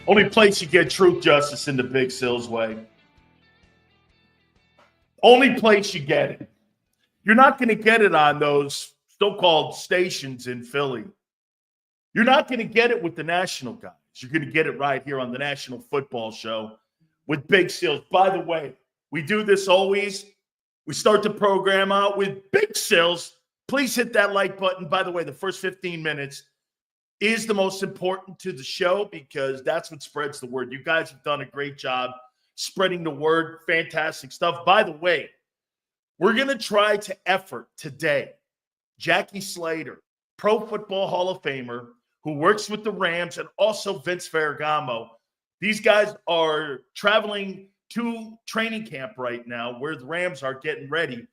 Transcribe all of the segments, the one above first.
Only place you get truth, justice in the Big Sills way. Only place you get it. You're not going to get it on those so-called stations in Philly. You're not going to get it with the national guys. You're going to get it right here on the National Football Show with Big Sills. By the way, we do this always. We start the program out with Big Sills. Please hit that like button. By the way, the first 15 minutes is the most important to the show because that's what spreads the word. You guys have done a great job spreading the word. Fantastic stuff. By the way, we're going to try to effort today. Jackie Slater, Pro Football Hall of Famer, who works with the Rams, and also Vince Ferragamo. These guys are traveling to training camp right now where the Rams are getting ready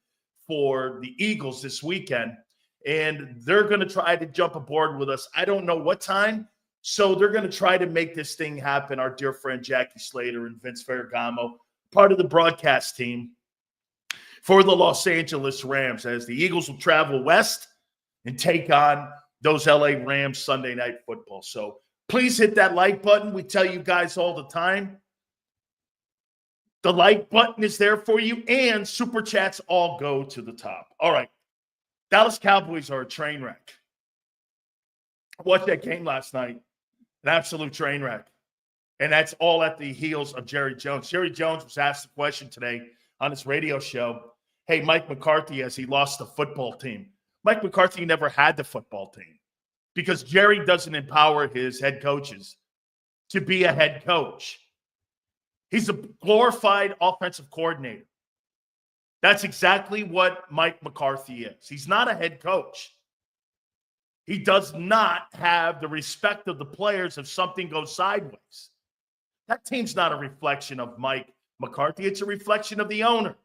for the Eagles this weekend. And they're going to try to jump aboard with us. I don't know what time. So they're going to try to make this thing happen. Our dear friend Jackie Slater and Vince Ferragamo, part of the broadcast team for the Los Angeles Rams, as the Eagles will travel west and take on those LA Rams Sunday Night Football. So please hit that like button. We tell you guys all the time. The like button is there for you, and Super Chats all go to the top. All right. Dallas Cowboys are a train wreck. I watched that game last night. An absolute train wreck. And that's all at the heels of Jerry Jones. Jerry Jones was asked a question today on his radio show. Hey, Mike McCarthy, has he lost the football team? Mike McCarthy never had the football team because Jerry doesn't empower his head coaches to be a head coach. He's a glorified offensive coordinator. That's exactly what Mike McCarthy is. He's not a head coach. He does not have the respect of the players if something goes sideways. That team's not a reflection of Mike McCarthy. It's a reflection of the owner.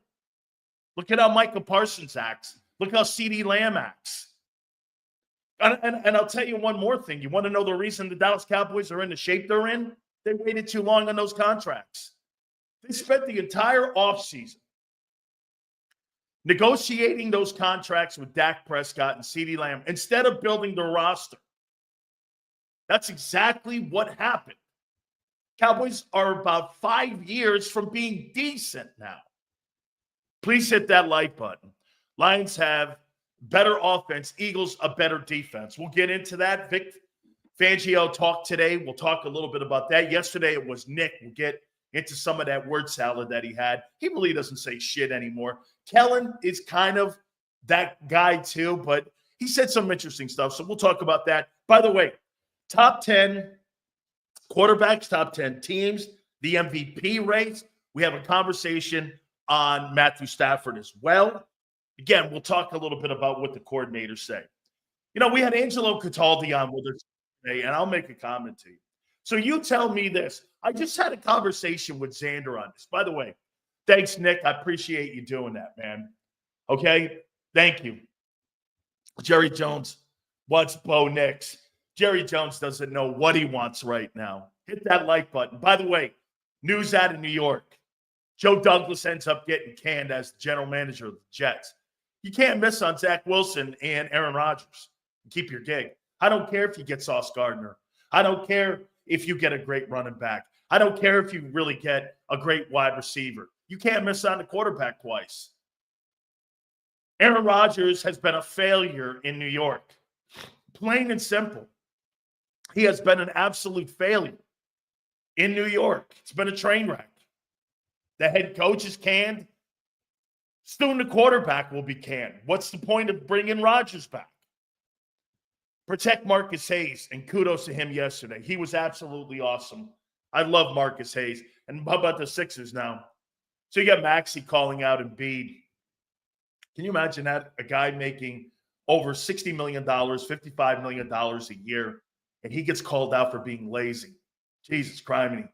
Look at how Michael Parsons acts. Look how CeeDee Lamb acts. And I'll tell you one more thing. You want to know the reason the Dallas Cowboys are in the shape they're in? They waited too long on those contracts. They spent the entire offseason negotiating those contracts with Dak Prescott and CeeDee Lamb instead of building the roster. That's exactly what happened. Cowboys are about 5 years from being decent now. Please hit that like button. Lions have better offense. Eagles a better defense. We'll get into that. Vic Fangio talked today. We'll talk a little bit about that. Yesterday it was Nick. We'll get into some of that word salad that he had. He really doesn't say shit anymore. Kellen is kind of that guy too, but he said some interesting stuff. So we'll talk about that. By the way, top 10 quarterbacks, top 10 teams, the MVP race. We have a conversation on Matthew Stafford as well. Again, we'll talk a little bit about what the coordinators say. You know, we had Angelo Cataldi on with us today, and I'll make a comment to you. So you tell me this. I just had a conversation with Xander on this. By the way, thanks, Nick. I appreciate you doing that, man. Okay? Thank you. Jerry Jones wants Bo Nix. Jerry Jones doesn't know what he wants right now. Hit that like button. By the way, news out of New York. Joe Douglas ends up getting canned as the general manager of the Jets. You can't miss on Zach Wilson and Aaron Rodgers. Keep your gig. I don't care if you get Sauce Gardner. I don't care if you get a great running back. I don't care if you really get a great wide receiver. You can't miss on the quarterback twice. Aaron Rodgers has been a failure in New York. Plain and simple. He has been an absolute failure in New York. It's been a train wreck. The head coach is canned. Soon the quarterback will be canned. What's the point of bringing Rodgers back? Protect Marcus Hayes, and kudos to him yesterday. He was absolutely awesome. I love Marcus Hayes. And how about the Sixers now? So you got Maxey calling out Embiid. Can you imagine that? A guy making over $60 million, $55 million a year, and he gets called out for being lazy. Jesus Christ.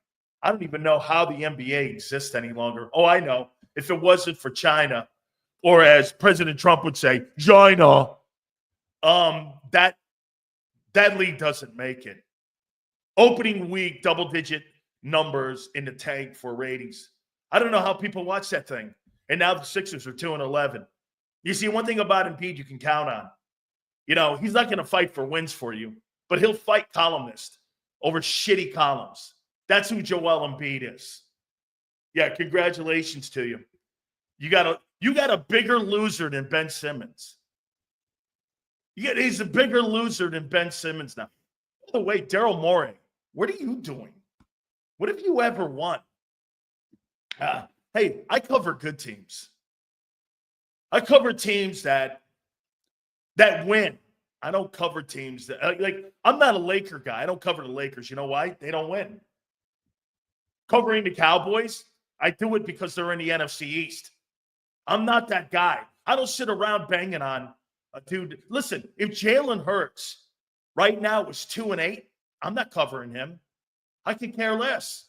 I don't even know how the NBA exists any longer. Oh, I know. If it wasn't for China, or as President Trump would say, China, that league doesn't make it. Opening week, double-digit numbers in the tank for ratings. I don't know how people watch that thing. And now the Sixers are 2-11. You see, one thing about Embiid you can count on. You know, he's not going to fight for wins for you, but he'll fight columnists over shitty columns. That's who Joel Embiid is. Yeah, congratulations to you. You got a bigger loser than Ben Simmons. He's a bigger loser than Ben Simmons now. By the way, Daryl Morey, what are you doing? What have you ever won? Hey, I cover good teams. I cover teams that win. I don't cover teams that I'm not a Laker guy. I don't cover the Lakers. You know why? They don't win. Covering the Cowboys, I do it because they're in the NFC East. I'm not that guy. I don't sit around banging on a dude. Listen, if Jalen Hurts right now is 2-8, I'm not covering him. I could care less.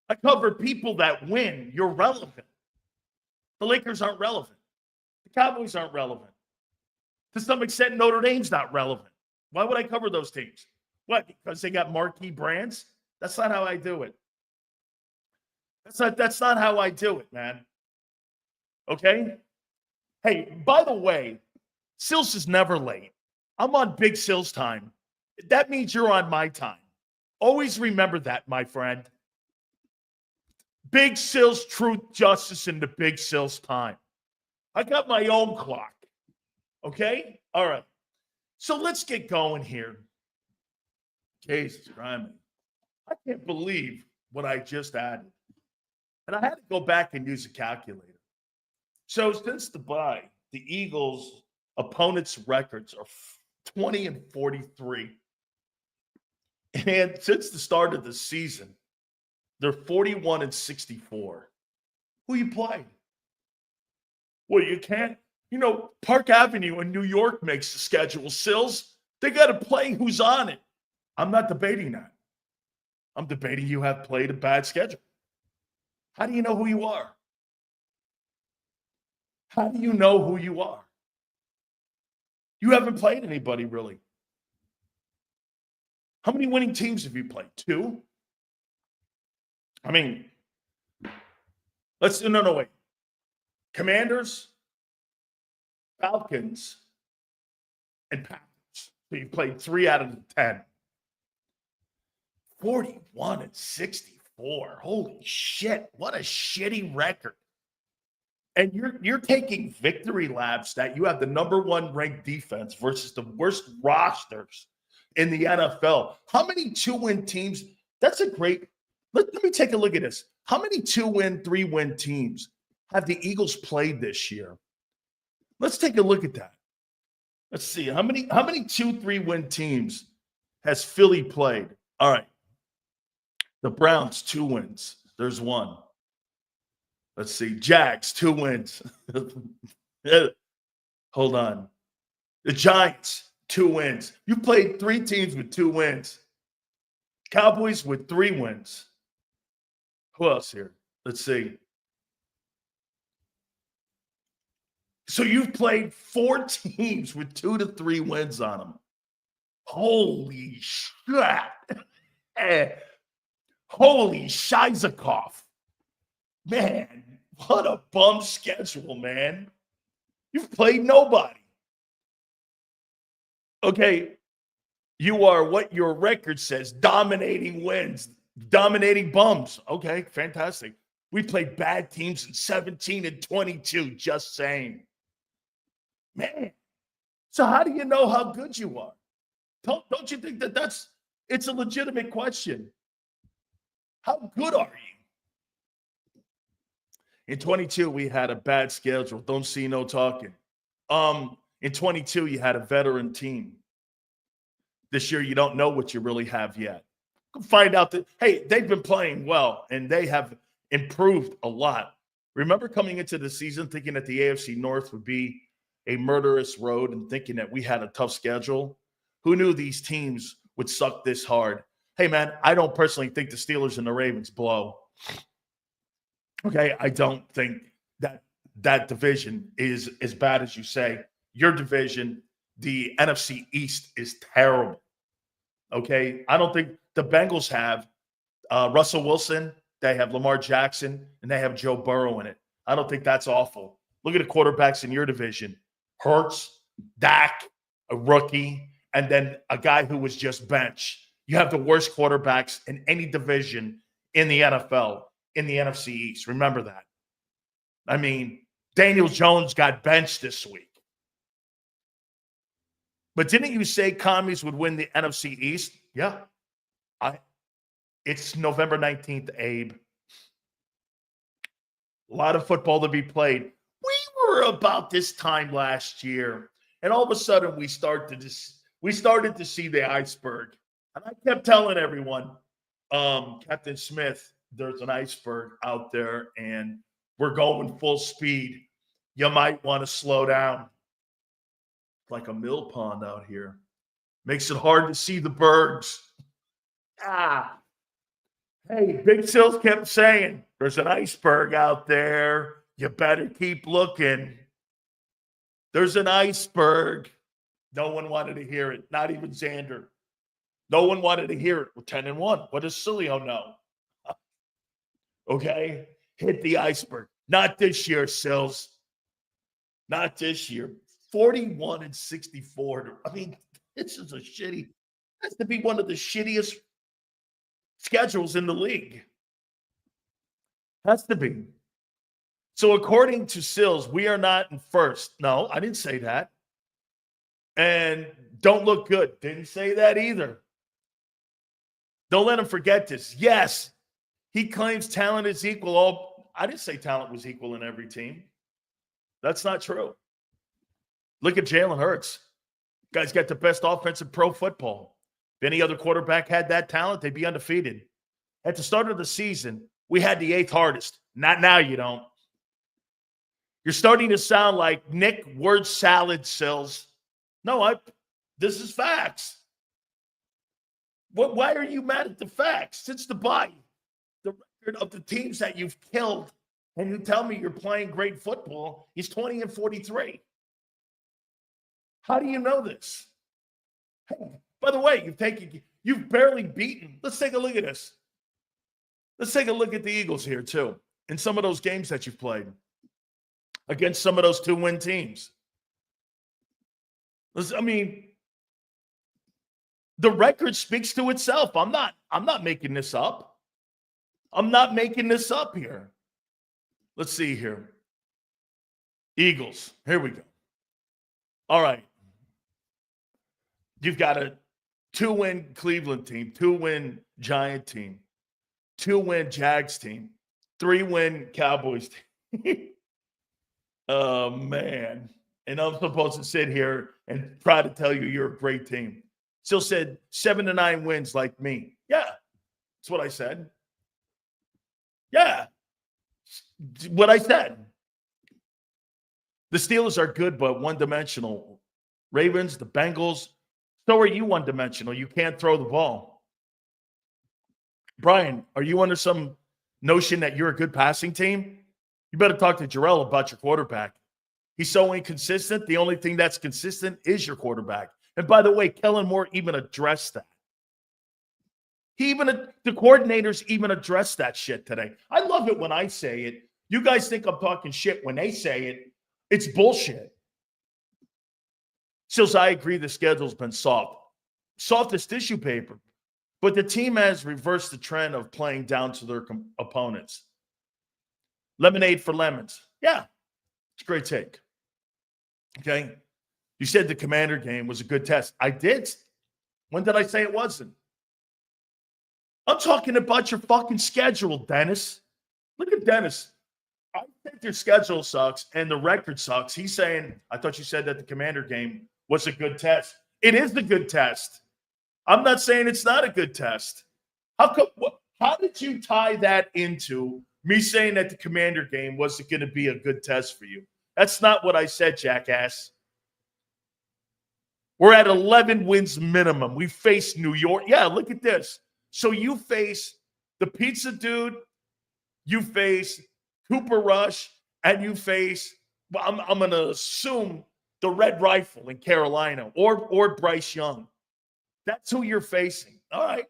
I cover people that win. You're relevant. The Lakers aren't relevant. The Cowboys aren't relevant. To some extent, Notre Dame's not relevant. Why would I cover those teams? What? Because they got marquee brands? That's not how I do it. That's not how I do it, man. Okay? Hey, by the way, Sills is never late. I'm on Big Sills time. That means you're on my time. Always remember that, my friend. Big Sills, truth, justice, and the Big Sills time. I got my own clock. Okay? All right. So let's get going here. Jesus Christ. I can't believe what I just added. And I had to go back and use a calculator. So since the bye, the Eagles' opponents' records are 20-43. And since the start of the season, they're 41-64. Who you play? Well, you can't. Park Avenue in New York makes the schedule. Sills, they got to play who's on it. I'm not debating that. I'm debating you have played a bad schedule. How do you know who you are? How do you know who you are? You haven't played anybody, really. How many winning teams have you played? 2? I mean, wait. Commanders, Falcons, and Packers. So you played 3 out of the 10. 41-64. Holy shit. What a shitty record. And you're taking victory laps that you have the number 1 ranked defense versus the worst rosters in the NFL. How many 2-win teams? That's a great. Let me take a look at this. How many 2-win, 3-win teams have the Eagles played this year? Let's take a look at that. Let's see. How many 2-3-win teams has Philly played? All right. The Browns, 2 wins. There's 1. Let's see. Jags, 2 wins. Hold on. The Giants, 2 wins. You played 3 teams with 2 wins. Cowboys with 3 wins. Who else here? Let's see. So you've played 4 teams with 2 to 3 wins on them. Holy shit. Holy Shizakov. Man, what a bum schedule, man. You've played nobody. Okay, you are what your record says, dominating wins, dominating bums. Okay, fantastic. We played bad teams in 17-22, just saying. Man, so how do you know how good you are? Don't you think it's a legitimate question? How good are you? In 22, we had a bad schedule. Don't see no talking. In 22, you had a veteran team. This year, you don't know what you really have yet. Find out that, hey, they've been playing well, and they have improved a lot. Remember coming into the season thinking that the AFC North would be a murderous road and thinking that we had a tough schedule? Who knew these teams would suck this hard? Hey, man, I don't personally think the Steelers and the Ravens blow. Okay, I don't think that division is as bad as you say. Your division, the NFC East, is terrible. Okay, I don't think the Bengals have Russell Wilson, they have Lamar Jackson, and they have Joe Burrow in it. I don't think that's awful. Look at the quarterbacks in your division. Hurts, Dak, a rookie, and then a guy who was just benched. you have the worst quarterbacks in any division in the NFL, in the NFC East. Remember that. I mean, Daniel Jones got benched this week. But didn't you say Commies would win the NFC East? Yeah. It's November 19th, Abe. A lot of football to be played. We were about this time last year, and all of a sudden we started to see the iceberg. And I kept telling everyone, Captain Smith, there's an iceberg out there, and we're going full speed. You might want to slow down. It's like a mill pond out here. Makes it hard to see the bergs. Hey, Big Sills kept saying, there's an iceberg out there. You better keep looking. There's an iceberg. No one wanted to hear it. Not even Xander. No one wanted to hear it. We're 10-1. What does Sileo know? Okay? Hit the iceberg. Not this year, Sills. Not this year. 41-64. I mean, this is has to be one of the shittiest schedules in the league. Has to be. So according to Sills, we are not in first. No, I didn't say that. And don't look good. Didn't say that either. Don't let him forget this. Yes, he claims talent is equal. I didn't say talent was equal in every team. That's not true. Look at Jalen Hurts. Guy's got the best offense in pro football. If any other quarterback had that talent, they'd be undefeated. At the start of the season, we had the 8th hardest. Not now, you don't. You're starting to sound like Nick Word Salad Sills. No, this is facts. Why are you mad at the facts? Since the bye, the record of the teams that you've killed, and you tell me you're playing great football, is 20-43. How do you know this? Hey, by the way, you've barely beaten. Let's take a look at this. Let's take a look at the Eagles here, too, in some of those games that you've played against some of those 2-win teams. I mean, the record speaks to itself. I'm not making this up. I'm not making this up here. Let's see here. Eagles. Here we go. All right. You've got a 2-win Cleveland team, 2-win Giant team, 2-win Jags team, 3-win Cowboys team. Oh, man. And I'm supposed to sit here and try to tell you you're a great team. Still said 7-9 wins like me. Yeah, that's what I said. Yeah, what I said. The Steelers are good, but one-dimensional. Ravens, the Bengals, so are you one-dimensional. You can't throw the ball. Brian, are you under some notion that you're a good passing team? You better talk to Jarrell about your quarterback. He's so inconsistent. The only thing that's consistent is your quarterback. And by the way, Kellen Moore even addressed that. The coordinators even addressed that shit today. I love it when I say it. You guys think I'm talking shit when they say it. It's bullshit. Sills, I agree the schedule's been soft. Soft as tissue paper. But the team has reversed the trend of playing down to their opponents. Lemonade for lemons. Yeah, it's a great take. Okay? You said the Commander game was a good test. I did. When did I say it wasn't? I'm talking about your fucking schedule, Dennis. Look at Dennis. I think their schedule sucks and the record sucks. He's saying, I thought you said that the Commander game was a good test. It is the good test. I'm not saying it's not a good test. How did you tie that into me saying that the Commander game wasn't going to be a good test for you? That's not what I said, jackass. We're at 11 wins minimum. We face New York. Yeah, look at this. So you face the pizza dude, you face Cooper Rush, and you face, well, I'm going to assume the Red Rifle in Carolina or Bryce Young. That's who you're facing. All right.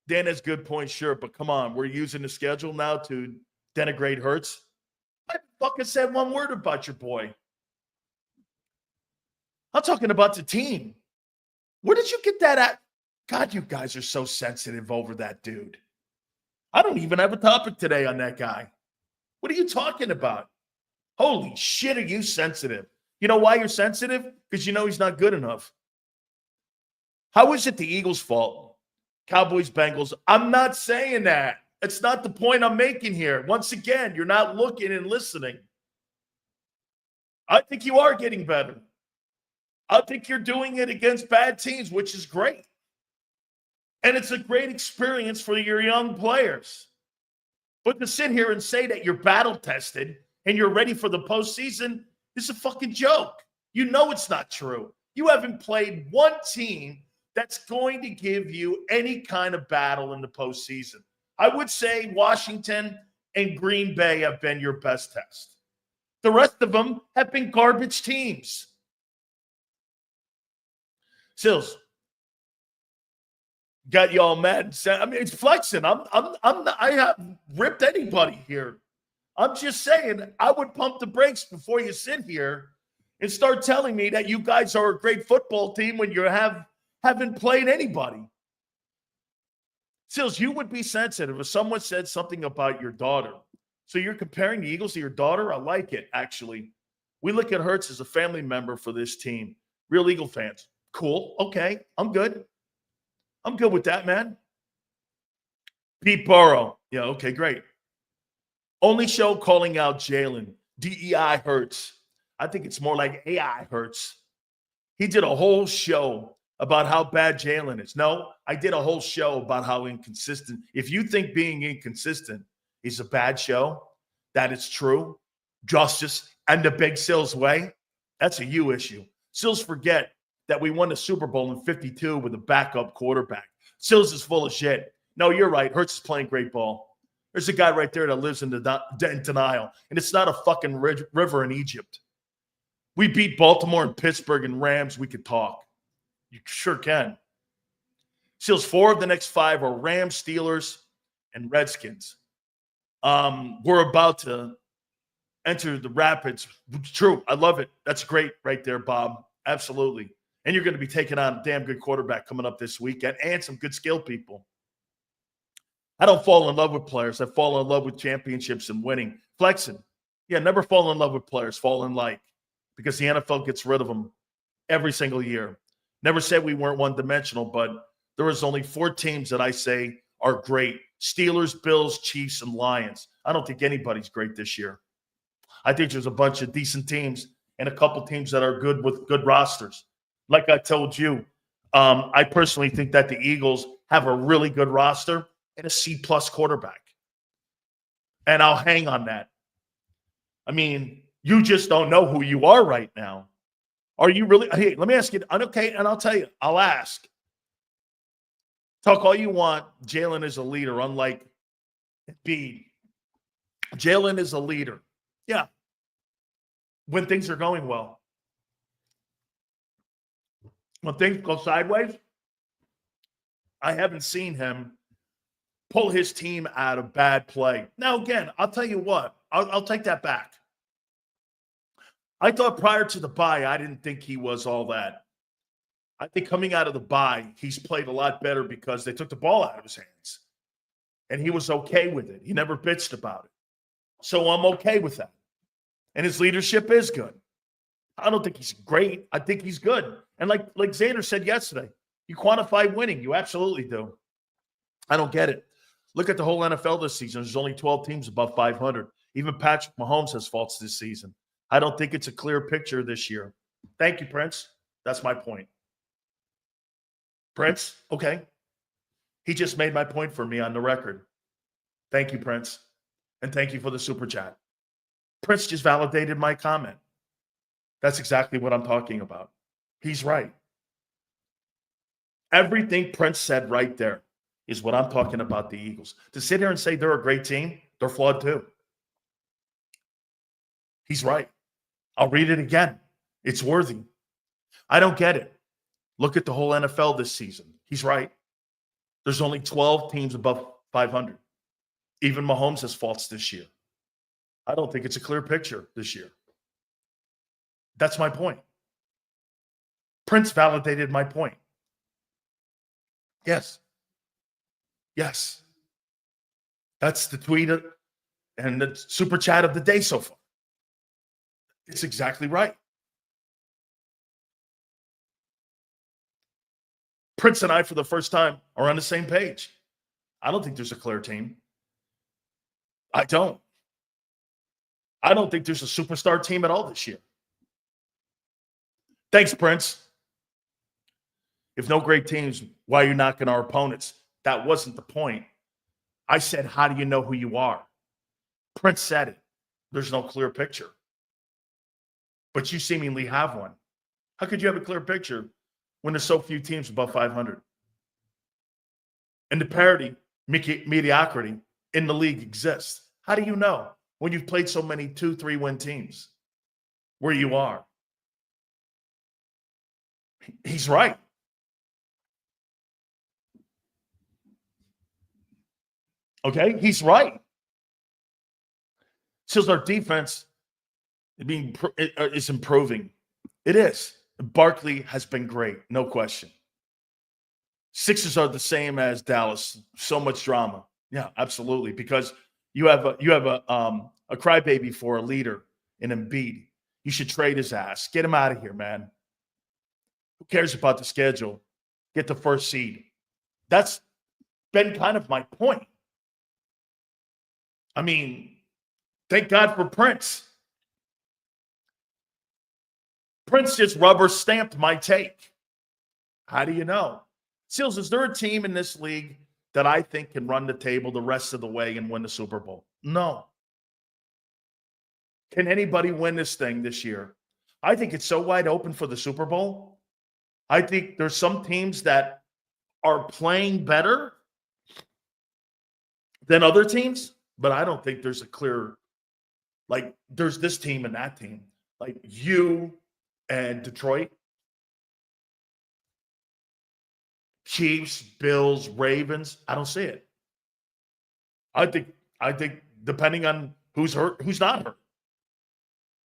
Dan has good points, sure, but come on. We're using the schedule now to denigrate Hurts. I fucking said one word about your boy. I'm talking about the team. Where did you get that at? God, you guys are so sensitive over that dude. I don't even have a topic today on that guy. What are you talking about? Holy shit, are you sensitive? You know why you're sensitive? Because you know he's not good enough. How is it the Eagles' fault? Cowboys, Bengals. I'm not saying that. It's not the point I'm making here. Once again, you're not looking and listening. I think you are getting better. I think you're doing it against bad teams, which is great. And it's a great experience for your young players. But to sit here and say that you're battle-tested and you're ready for the postseason is a fucking joke. You know it's not true. You haven't played one team that's going to give you any kind of battle in the postseason. I would say Washington and Green Bay have been your best test. The rest of them have been garbage teams. Sills got you all mad. I mean, it's flexing. I haven't ripped anybody here. I'm just saying I would pump the brakes before you sit here and start telling me that you guys are a great football team when you haven't played anybody. Sills, you would be sensitive if someone said something about your daughter. So you're comparing the Eagles to your daughter? I like it, actually. We look at Hurts as a family member for this team. Real Eagle fans. Cool. Okay. I'm good. I'm good with that, man. Pete Burrow. Yeah, okay, great. Only show calling out Jalen. DEI Hurts. I think it's more like AI Hurts. He did a whole show about how bad Jalen is. No, I did a whole show about how inconsistent. If you think being inconsistent is a bad show, that is true. Justice and the Big Sills way, that's a you issue. Sills forget that we won the Super Bowl in 52 with a backup quarterback. Sills is full of shit. No, you're right. Hurts is playing great ball. There's a guy right there that lives in denial, and it's not a fucking river in Egypt. We beat Baltimore and Pittsburgh and Rams. We could talk. You sure can. Sills, 4 of the next 5 are Rams, Steelers, and Redskins. We're about to enter the Rapids. True. I love it. That's great right there, Bob. Absolutely. And you're going to be taking on a damn good quarterback coming up this weekend and some good skill people. I don't fall in love with players. I fall in love with championships and winning. Flexing. Yeah, never fall in love with players. Fall in like. Because the NFL gets rid of them every single year. Never said we weren't one-dimensional, but there was only 4 teams that I say are great. Steelers, Bills, Chiefs, and Lions. I don't think anybody's great this year. I think there's a bunch of decent teams and a couple teams that are good with good rosters. Like I told you, I personally think that the Eagles have a really good roster and a C-plus quarterback. And I'll hang on that. I mean, you just don't know who you are right now. Are you really? Hey, let me ask you. Okay, and I'll tell you. I'll ask. Talk all you want. Jalen is a leader, unlike Embiid. Jalen is a leader. Yeah. When things are going well. When things go sideways, I haven't seen him pull his team out of bad play. Now, again, I'll tell you what. I'll take that back. I thought prior to the bye, I didn't think he was all that. I think coming out of the bye, he's played a lot better because they took the ball out of his hands. And he was okay with it. He never bitched about it. So I'm okay with that. And his leadership is good. I don't think he's great. I think he's good. And like Xander said yesterday, you quantify winning. You absolutely do. I don't get it. Look at the whole NFL this season. There's only 12 teams above 500. Even Patrick Mahomes has faults this season. I don't think it's a clear picture this year. Thank you, Prince. That's my point. Prince, okay. He just made my point for me on the record. Thank you, Prince. And thank you for the super chat. Prince just validated my comment. That's exactly what I'm talking about. He's right. Everything Prince said right there is what I'm talking about the Eagles. To sit here and say they're a great team, they're flawed too. He's right. I'll read it again. It's worthy. I don't get it. Look at the whole NFL this season. He's right. There's only 12 teams above 500. Even Mahomes has faults this year. I don't think it's a clear picture this year. That's my point. Prince validated my point. Yes. Yes. That's the tweet and the super chat of the day so far. It's exactly right. Prince and I, for the first time, are on the same page. I don't think there's a clear team. I don't. I don't think there's a superstar team at all this year. Thanks, Prince. If no great teams, why are you knocking our opponents? That wasn't the point. I said, how do you know who you are? Prince said it. There's no clear picture. But you seemingly have one. How could you have a clear picture when there's so few teams above 500? And the parity, mediocrity in the league exists. How do you know when you've played so many 2-3 win teams where you are? He's right. Okay, he's right. Seals, our defense is improving. It is. Barkley has been great, no question. Sixers are the same as Dallas. So much drama. Yeah, absolutely. Because you have a crybaby for a leader in Embiid. You should trade his ass. Get him out of here, man. Who cares about the schedule? Get the first seed. That's been kind of my point. I mean, thank God for Prince. Prince just rubber stamped my take. How do you know? Seals, is there a team in this league that I think can run the table the rest of the way and win the Super Bowl? No. Can anybody win this thing this year? I think it's so wide open for the Super Bowl. I think there's some teams that are playing better than other teams, but I don't think there's a clear, like, there's this team and that team. Like you and Detroit, Chiefs, Bills, Ravens. I don't see it. I think depending on who's hurt, who's not hurt,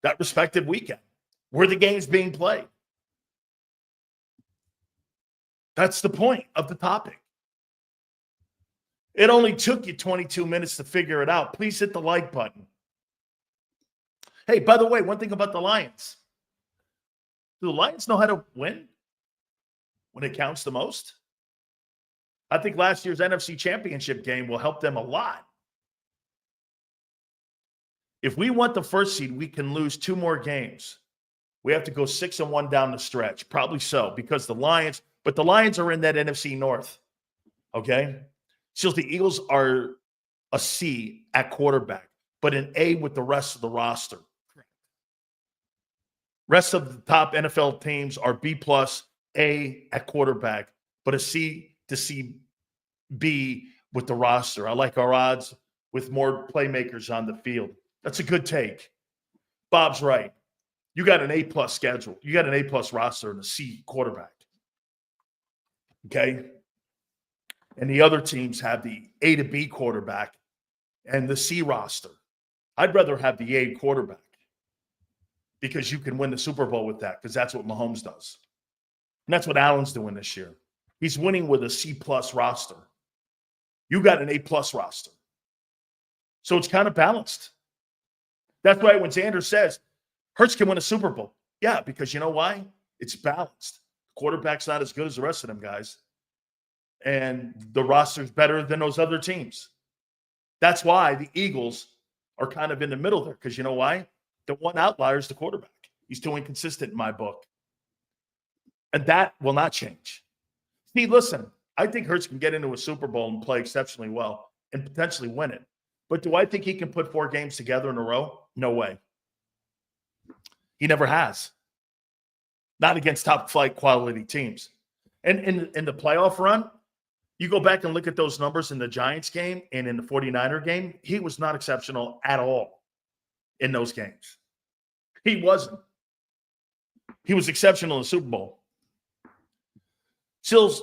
that respective weekend, where the game's being played. That's the point of the topic. It only took you 22 minutes to figure it out. Please hit the like button. Hey, by the way, one thing about the Lions. Do the Lions know how to win when it counts the most? I think last year's NFC Championship game will help them a lot. If we want the first seed, we can lose 2 more games. We have to go 6-1 down the stretch. Probably so, because the Lions are in that NFC North. Okay? So the Eagles are a C at quarterback, but an A with the rest of the roster. Rest of the top NFL teams are B+, A at quarterback, but a C to C, B with the roster. I like our odds with more playmakers on the field. That's a good take. Bob's right. You got an A+ schedule. You got an A+ roster and a C quarterback. Okay? And the other teams have the A to B quarterback and the C roster. I'd rather have the A quarterback because you can win the Super Bowl with that, because that's what Mahomes does. And that's what Allen's doing this year. He's winning with a C+ roster. You got an A+ roster. So it's kind of balanced. That's why when Xander says Hurts can win a Super Bowl. Yeah, because you know why? It's balanced. The quarterback's not as good as the rest of them guys. And the roster's better than those other teams. That's why the Eagles are kind of in the middle there, because you know why? The one outlier is the quarterback. He's too inconsistent in my book. And that will not change. See, listen, I think Hurts can get into a Super Bowl and play exceptionally well and potentially win it. But do I think he can put 4 games together in a row? No way. He never has. Not against top flight quality teams. And in the playoff run, you go back and look at those numbers in the Giants game and in the 49er game, he was not exceptional at all in those games. He wasn't. He was exceptional in the Super Bowl. Sills,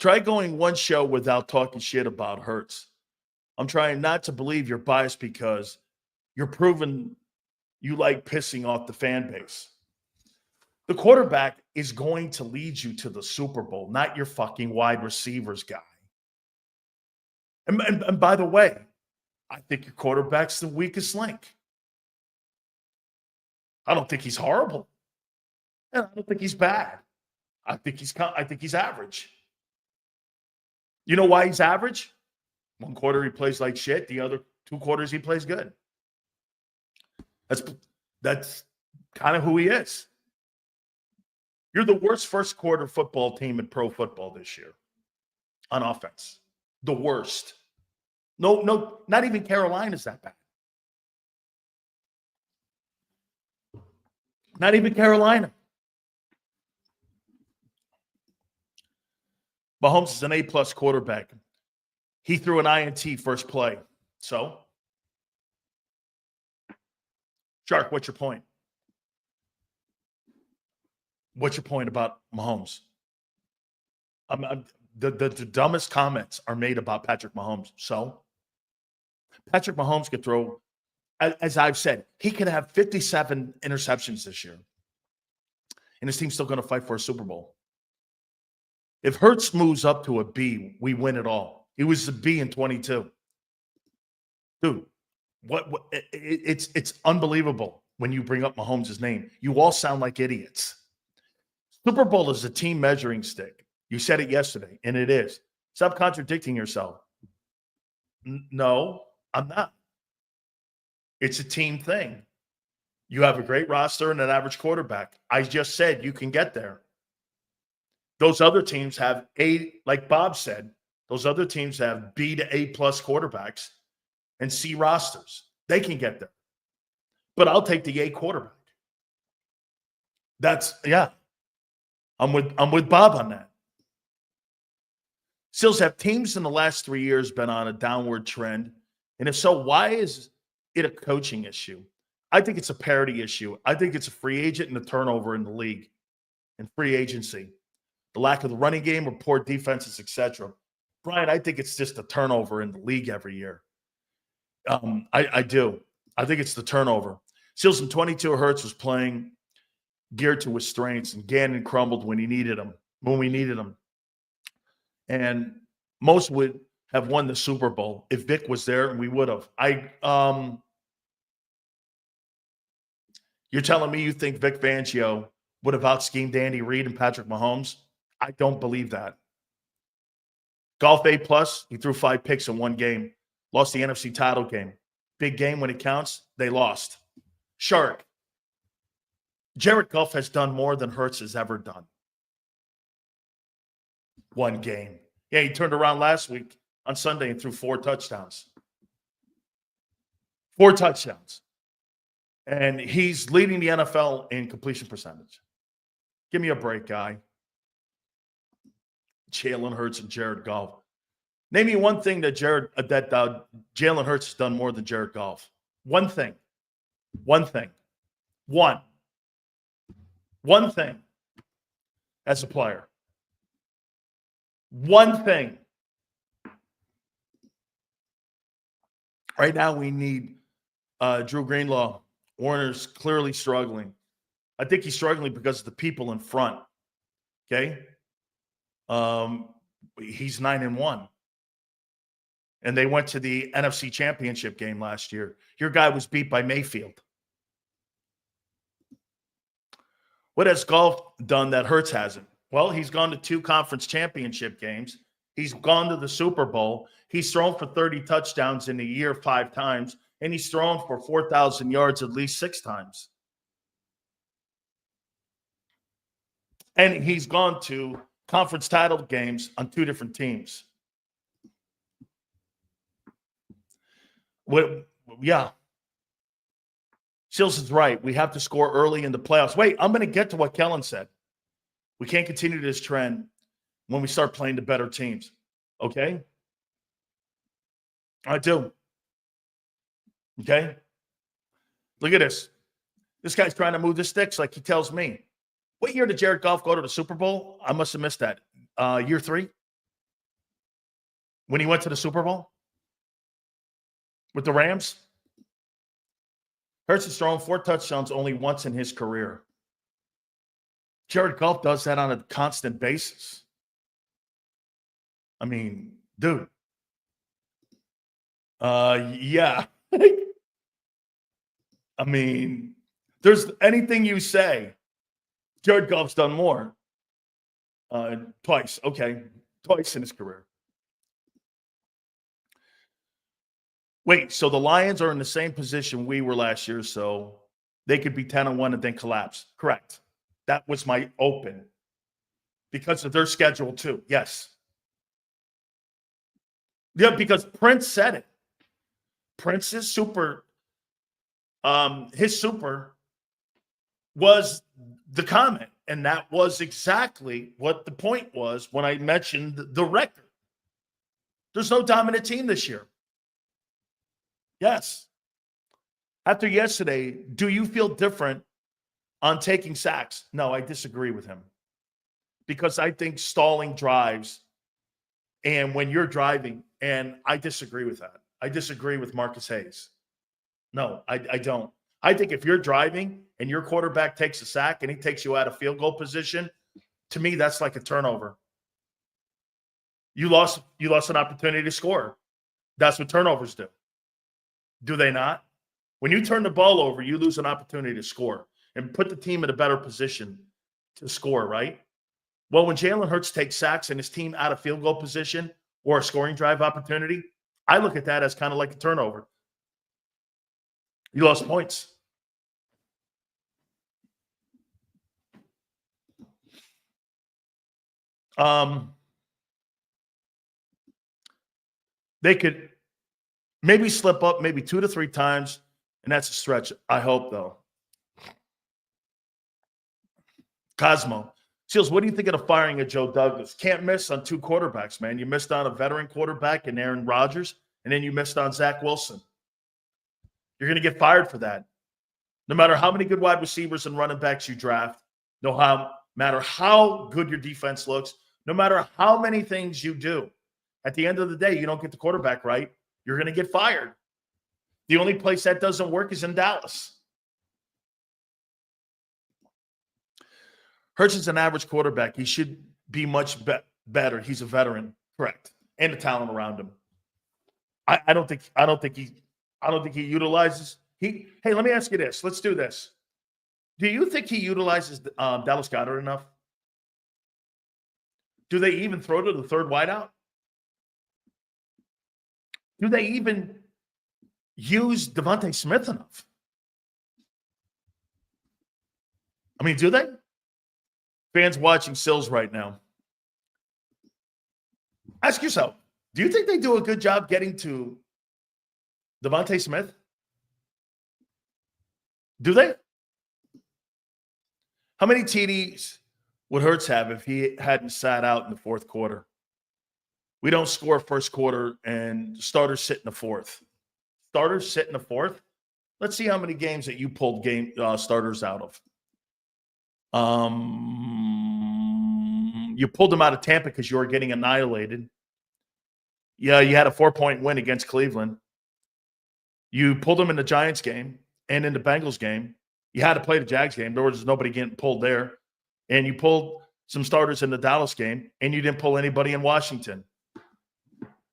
try going one show without talking shit about Hurts. I'm trying not to believe you're biased because you're proving you like pissing off the fan base. The quarterback is going to lead you to the Super Bowl, not your fucking wide receivers guy. And by the way, I think your quarterback's the weakest link. I don't think he's horrible. And I don't think he's bad. I think he's average. You know why he's average? One quarter he plays like shit. The other 2 quarters he plays good. That's kind of who he is. You're the worst first quarter football team in pro football this year on offense. The worst. No, not even Carolina's that bad. Not even Carolina. Mahomes is an A-plus quarterback. He threw an INT first play. So, Shark, what's your point? What's your point about Mahomes? The dumbest comments are made about Patrick Mahomes. So, Patrick Mahomes could throw, as I've said, he could have 57 interceptions this year. And his team's still going to fight for a Super Bowl. If Hurts moves up to a B, we win it all. He was a B in 22. Dude, it's unbelievable when you bring up Mahomes' name. You all sound like idiots. Super Bowl is a team measuring stick. You said it yesterday, and it is. Stop contradicting yourself. No, I'm not. It's a team thing. You have a great roster and an average quarterback. I just said you can get there. Those other teams have like Bob said, those other teams have B to A-plus quarterbacks and C rosters. They can get there. But I'll take the A quarterback. I'm with Bob on that. Sills, have teams in the last 3 years been on a downward trend? And if so, why is it a coaching issue? I think it's a parity issue. I think it's a free agent and a turnover in the league and free agency. The lack of the running game or poor defenses, etc. Brian, I think it's just a turnover in the league every year. I do. I think it's the turnover. Seals in 22, Hurts was playing geared to his strengths, and Gannon crumbled when we needed him. And most would have won the Super Bowl if Vic was there, and we would have. You're telling me you think Vic Fangio would have out-schemed Andy Reid and Patrick Mahomes? I don't believe that. Goff A+, he threw 5 picks in one game. Lost the NFC title game. Big game when it counts, they lost. Shark. Jared Goff has done more than Hurts has ever done. One game. Yeah, he turned around last week on Sunday and threw 4 touchdowns. 4 touchdowns. And he's leading the NFL in completion percentage. Give me a break, guy. Jalen Hurts and Jared Goff. Name me one thing that Jalen Hurts has done more than Jared Goff. One thing. One thing as a player. One thing. Right now we need Drew Greenlaw. Warner's clearly struggling. I think he's struggling because of the people in front. Okay? He's 9-1. And they went to the NFC Championship game last year. Your guy was beat by Mayfield. What has Goff done that Hurts hasn't? Well, he's gone to 2 conference championship games. He's gone to the Super Bowl. He's thrown for 30 touchdowns in a year 5 times. And he's thrown for 4,000 yards at least 6 times. And he's gone to conference title games on 2 different teams. Yeah. Sills is right. We have to score early in the playoffs. Wait, I'm going to get to what Kellen said. We can't continue this trend when we start playing the better teams. Okay? I do. Okay? Look at this. This guy's trying to move the sticks like he tells me. What year did Jared Goff go to the Super Bowl? I must have missed that. Year 3? When he went to the Super Bowl? With the Rams? Hurts has thrown 4 touchdowns only once in his career. Jared Goff does that on a constant basis. I mean, dude. Yeah. I mean, there's anything you say, Jared Goff's done more. Twice. Okay. Twice in his career. Wait, so the Lions are in the same position we were last year, so they could be 10-1 and then collapse. Correct. That was my open. Because of their schedule, too. Yes. Yeah, because Prince said it. Prince's super, his super was the comment. And that was exactly what the point was when I mentioned the record. There's no dominant team this year. Yes. After yesterday, do you feel different on taking sacks? No, I disagree with him. Because I think stalling drives, and when you're driving, and I disagree with that. I disagree with Marcus Hayes. No, I don't. I think if you're driving and your quarterback takes a sack and he takes you out of field goal position, to me, that's like a turnover. You lost an opportunity to score. That's what turnovers do. Do they not? When you turn the ball over, you lose an opportunity to score and put the team in a better position to score, right? Well, when Jalen Hurts takes sacks and his team out of field goal position or a scoring drive opportunity, I look at that as kind of like a turnover. You lost points. They could maybe slip up maybe 2 to 3 times, and that's a stretch. I hope, though. Cosmo. Seals, what do you think of the firing of Joe Douglas? Can't miss on 2 quarterbacks, man. You missed on a veteran quarterback in Aaron Rodgers, and then you missed on Zach Wilson. You're going to get fired for that. No matter how many good wide receivers and running backs you draft, no matter how good your defense looks, no matter how many things you do, at the end of the day, you don't get the quarterback right, you're going to get fired. The only place that doesn't work is in Dallas. Hurts is an average quarterback. He should be much better. He's a veteran, correct, and the talent around him. I don't think he utilizes. Hey, let me ask you this. Let's do this. Do you think he utilizes Dallas Goedert enough? Do they even throw to the third wideout? Do they even use Devontae Smith enough? I mean, do they? Fans watching Sills right now. Ask yourself, do you think they do a good job getting to Devontae Smith? Do they? How many TDs would Hurts have if he hadn't sat out in the fourth quarter? We don't score first quarter and starters sit in the fourth. Starters sit in the fourth? Let's see how many games that you pulled starters out of. You pulled them out of Tampa because you were getting annihilated. Yeah, you had a 4-point win against Cleveland. You pulled them in the Giants game and in the Bengals game. You had to play the Jags game. There was nobody getting pulled there. And you pulled some starters in the Dallas game, and you didn't pull anybody in Washington.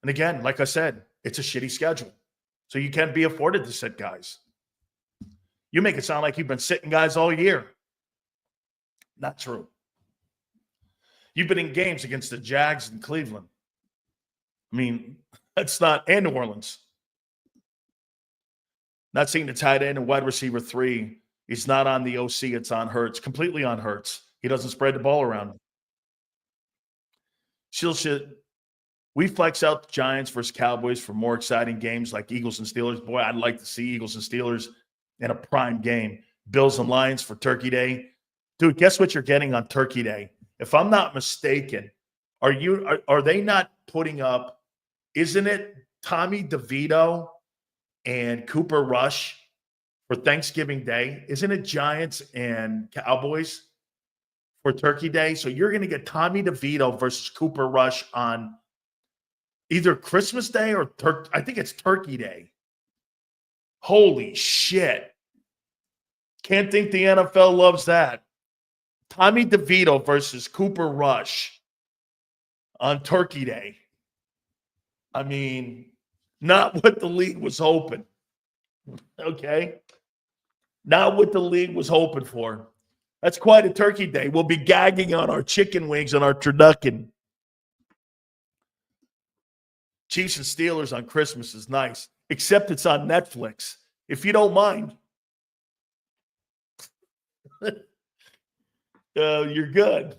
And again, like I said, it's a shitty schedule. So you can't be afforded to sit guys. You make it sound like you've been sitting guys all year. Not true. You've been in games against the Jags and Cleveland. I mean, that's not, and New Orleans. Not seeing the tight end and wide receiver 3. He's not on the OC. It's on Hurts. Completely on Hurts. He doesn't spread the ball around. We flex out the Giants versus Cowboys for more exciting games like Eagles and Steelers. Boy, I'd like to see Eagles and Steelers in a prime game. Bills and Lions for Turkey Day. Dude, guess what you're getting on Turkey Day? If I'm not mistaken, are they not putting up, isn't it Tommy DeVito and Cooper Rush for Thanksgiving Day? Isn't it Giants and Cowboys for Turkey Day? So you're going to get Tommy DeVito versus Cooper Rush on either Christmas Day or I think it's Turkey Day. Holy shit. Can't think the NFL loves that. Tommy DeVito versus Cooper Rush on Turkey Day. I mean, not what the league was hoping. Okay? Not what the league was hoping for. That's quite a Turkey Day. We'll be gagging on our chicken wings and our turducken. Chiefs and Steelers on Christmas is nice, except it's on Netflix. If you don't mind, you're good.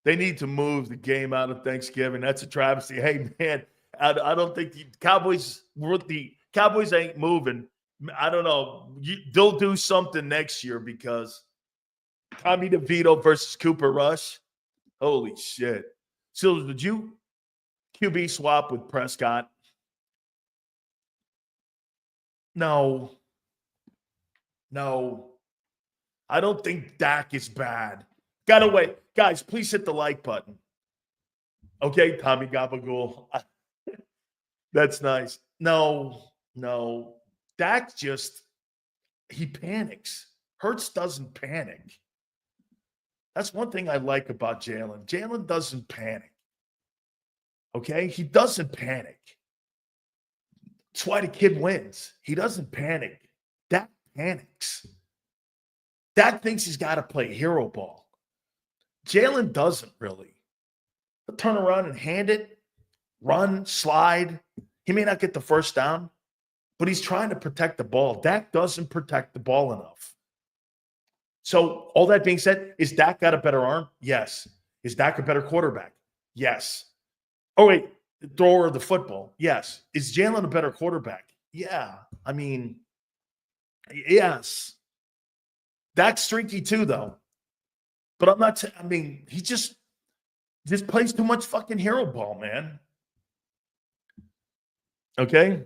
They need to move the game out of Thanksgiving. That's a travesty. Hey, man, I don't think the Cowboys ain't moving. I don't know. They'll do something next year because Tommy DeVito versus Cooper Rush. Holy shit. So did you QB swap with Prescott? No. I don't think Dak is bad. Gotta wait. Guys, please hit the like button. Okay, Tommy Gabagool. That's nice. No. Dak he panics. Hurts doesn't panic. That's one thing I like about Jalen. Jalen doesn't panic. Okay? He doesn't panic. That's why the kid wins. He doesn't panic. Dak panics. Dak thinks he's got to play hero ball. Jalen doesn't really. He'll turn around and hand it, run, slide. He may not get the first down, but he's trying to protect the ball. Dak doesn't protect the ball enough. So all that being said, is Dak got a better arm? Yes. Is Dak a better quarterback? Yes. Oh, wait, thrower of the football? Yes. Is Jalen a better quarterback? Yeah. I mean, yes. Dak's streaky too, though. But I'm not – he just plays too much fucking hero ball, man. Okay?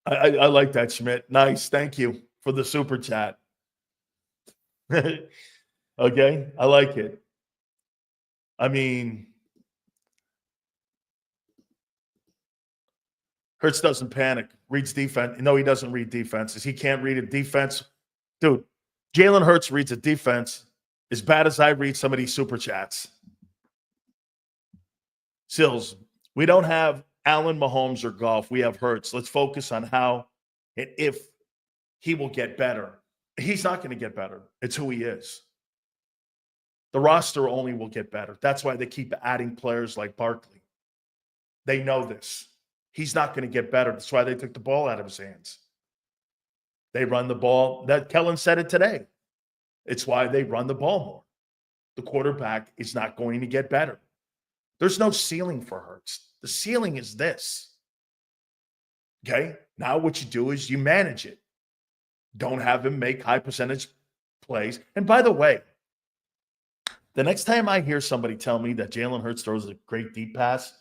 I like that, Schmidt. Nice. Thank you for the super chat. Okay? I like it. I mean, Hurts doesn't panic. Reads defense. No, he doesn't read defenses. He can't read a defense. Dude, Jalen Hurts reads a defense as bad as I read some of these super chats. Sills, we don't have Allen, Mahomes, or Goff. We have Hurts. Let's focus on how and if he will get better. He's not going to get better. It's who he is. The roster only will get better. That's why they keep adding players like Barkley. They know this. He's not going to get better. That's why they took the ball out of his hands. They run the ball. That Kellen said it today. It's why they run the ball more. The quarterback is not going to get better. There's no ceiling for Hurts. The ceiling is this. Okay? Now what you do is you manage it. Don't have him make high percentage plays. And by the way, the next time I hear somebody tell me that Jalen Hurts throws a great deep pass,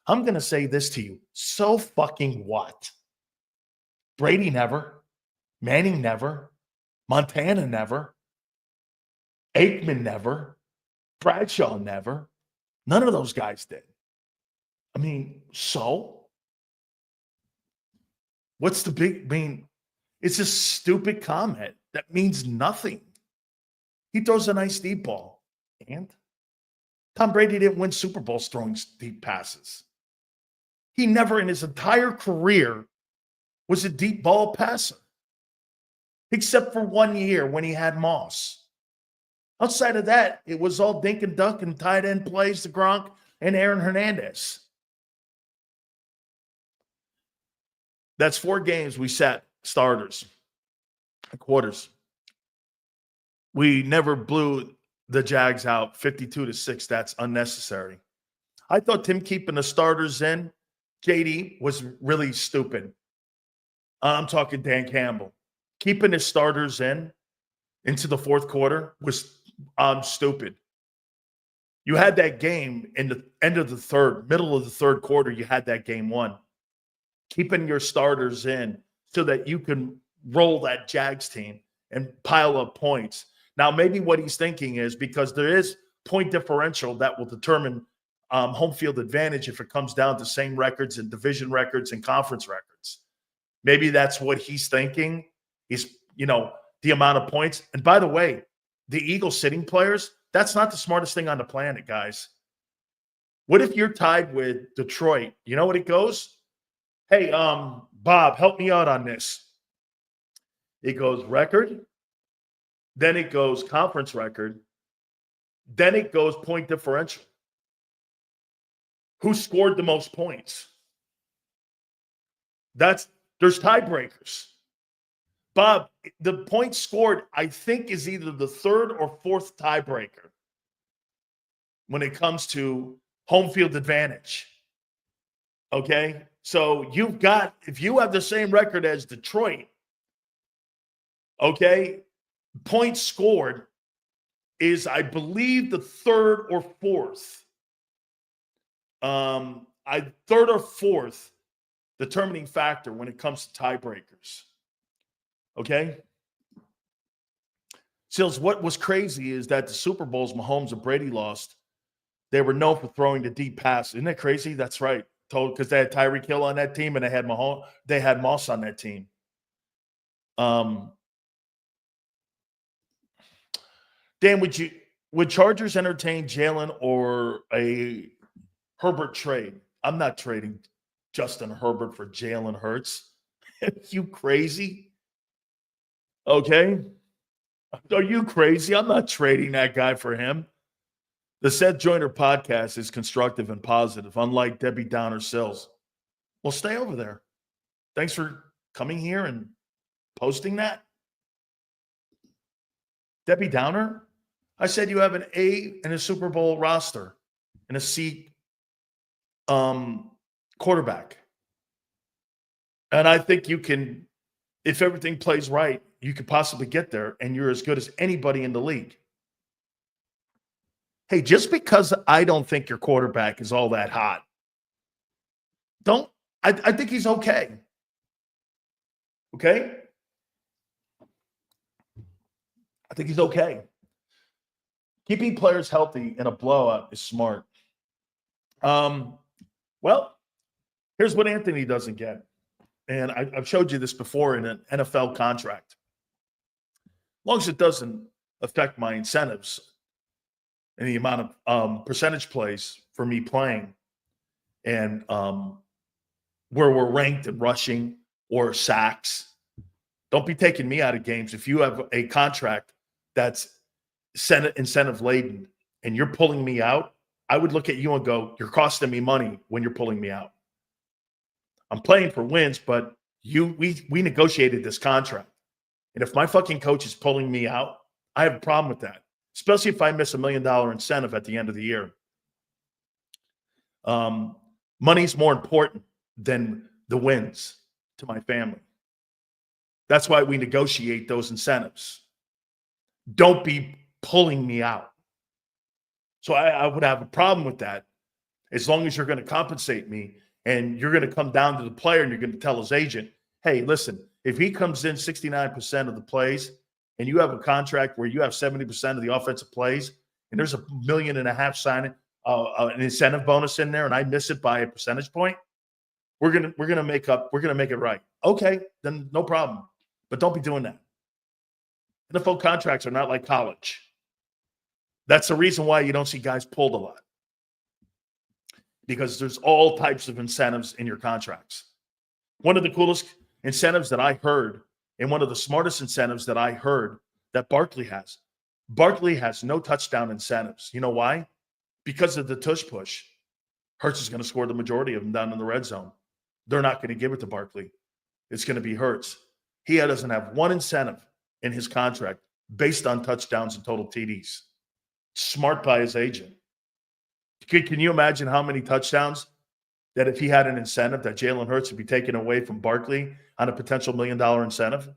I'm going to say this to you. So fucking what? Brady never. Manning never. Montana never. Aikman never. Bradshaw never. None of those guys did. I mean, so? What's the big, it's a stupid comment that means nothing. He throws a nice deep ball. And Tom Brady didn't win Super Bowls throwing deep passes. He never in his entire career was a deep ball passer. Except for 1 year when he had Moss. Outside of that, it was all dink and dunk and tight end plays to Gronk and Aaron Hernandez. That's 4 games we sat starters, quarters. We never blew the Jags out 52-6. That's unnecessary. I thought Tim keeping the starters in, JD, was really stupid. I'm talking Dan Campbell. Keeping his starters into the fourth quarter was stupid. You had that game in the end of the third, middle of the third quarter, you had that game won. Keeping your starters in so that you can roll that Jags team and pile up points. Now, maybe what he's thinking is because there is point differential that will determine home field advantage if it comes down to same records and division records and conference records. Maybe that's what he's thinking is, the amount of points. And by the way, the Eagles sitting players, that's not the smartest thing on the planet, guys. What if you're tied with Detroit? You know what it goes? Hey, Bob, help me out on this. It goes record, then it goes conference record, then it goes point differential. Who scored the most points? There's tiebreakers. Bob, the points scored, I think, is either the third or fourth tiebreaker when it comes to home field advantage. Okay? So if you have the same record as Detroit, okay, points scored is, I believe, the third or fourth. Third or fourth determining factor when it comes to tiebreakers. Okay? Sills, what was crazy is that the Super Bowls Mahomes and Brady lost, they were known for throwing the deep pass. Isn't that crazy? That's right. Because they had Tyreek Hill on that team and they had Moss on that team. Dan, would Chargers entertain Jalen or a Herbert trade? I'm not trading Justin Herbert for Jalen Hurts. Are you crazy? Okay. Are you crazy? I'm not trading that guy for him. The Seth Joyner podcast is constructive and positive, unlike Debbie Downer Sills. Well, stay over there. Thanks for coming here and posting that. Debbie Downer, I said you have an A in a Super Bowl roster and a C quarterback. And I think you can, if everything plays right, you could possibly get there, and you're as good as anybody in the league. Hey, just because I don't think your quarterback is all that hot, I think he's okay. Okay? I think he's okay. Keeping players healthy in a blowout is smart. Well, here's what Anthony doesn't get. And I've showed you this before in an NFL contract. As long as it doesn't affect my incentives and the amount of percentage plays for me playing and where we're ranked in rushing or sacks, don't be taking me out of games. If you have a contract that's incentive laden and you're pulling me out, I would look at you and go, you're costing me money when you're pulling me out. I'm playing for wins, but we negotiated this contract. And if my fucking coach is pulling me out, I have a problem with that, especially if I miss $1 million incentive at the end of the year. Money's more important than the wins to my family. That's why we negotiate those incentives. Don't be pulling me out. So I would have a problem with that as long as you're going to compensate me and you're going to come down to the player and you're going to tell his agent, hey, listen, if he comes in 69% of the plays and you have a contract where you have 70% of the offensive plays and there's $1.5 million signing an incentive bonus in there and I miss it by a percentage point, we're gonna make it right. Okay, then no problem. But don't be doing that. NFL contracts are not like college. That's the reason why you don't see guys pulled a lot. Because there's all types of incentives in your contracts. One of the coolest incentives that I heard, and one of the smartest incentives that I heard that Barkley has no touchdown incentives. You know why? Because of the tush push. Hurts is going to score the majority of them down in the red zone. They're not going to give it to Barkley. It's going to be Hurts. He doesn't have one incentive in his contract based on touchdowns and total TDs. Smart by his agent. Can you imagine how many touchdowns that if he had an incentive that Jalen Hurts would be taken away from Barkley on a potential $1 million incentive?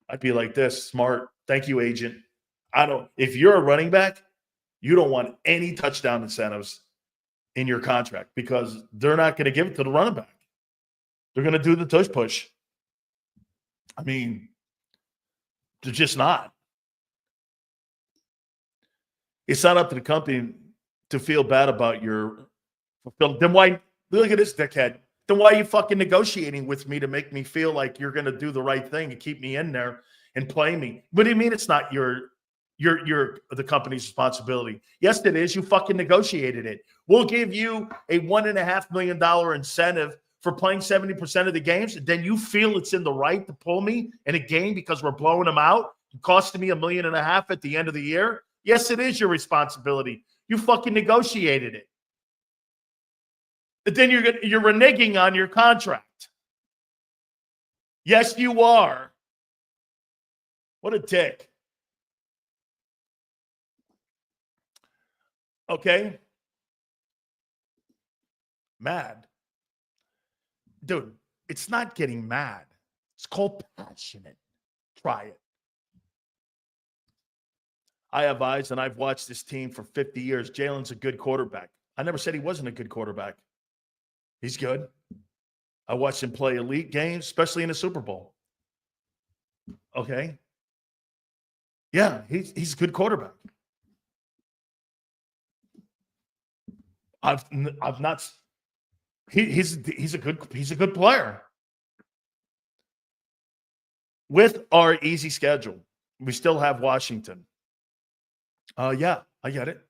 I'd be like this, smart. Thank you, agent. If you're a running back, you don't want any touchdown incentives in your contract because they're not going to give it to the running back. They're going to do the tush push. I mean, they're just not. It's not up to the company to feel bad about your fulfillment. Then why, look at this dickhead. Then why are you fucking negotiating with me to make me feel like you're going to do the right thing and keep me in there and play me? What do you mean it's not your you're the company's responsibility. Yes, it is. You fucking negotiated it. We'll give you a $1.5 million incentive for playing 70% of the games. And then you feel it's in the right to pull me in a game because we're blowing them out, costing me $1.5 million at the end of the year. Yes, it is your responsibility. You fucking negotiated it. But then you're reneging on your contract. Yes, you are. What a dick. Okay. Mad. Dude, it's not getting mad. It's called passionate. Try it. I have eyes, and I've watched this team for 50 years. Jalen's a good quarterback. I never said he wasn't a good quarterback. He's good. I watched him play elite games, especially in the Super Bowl. Okay. Yeah, he's a good quarterback. I've not. He's a good player. With our easy schedule, we still have Washington. Yeah, I get it.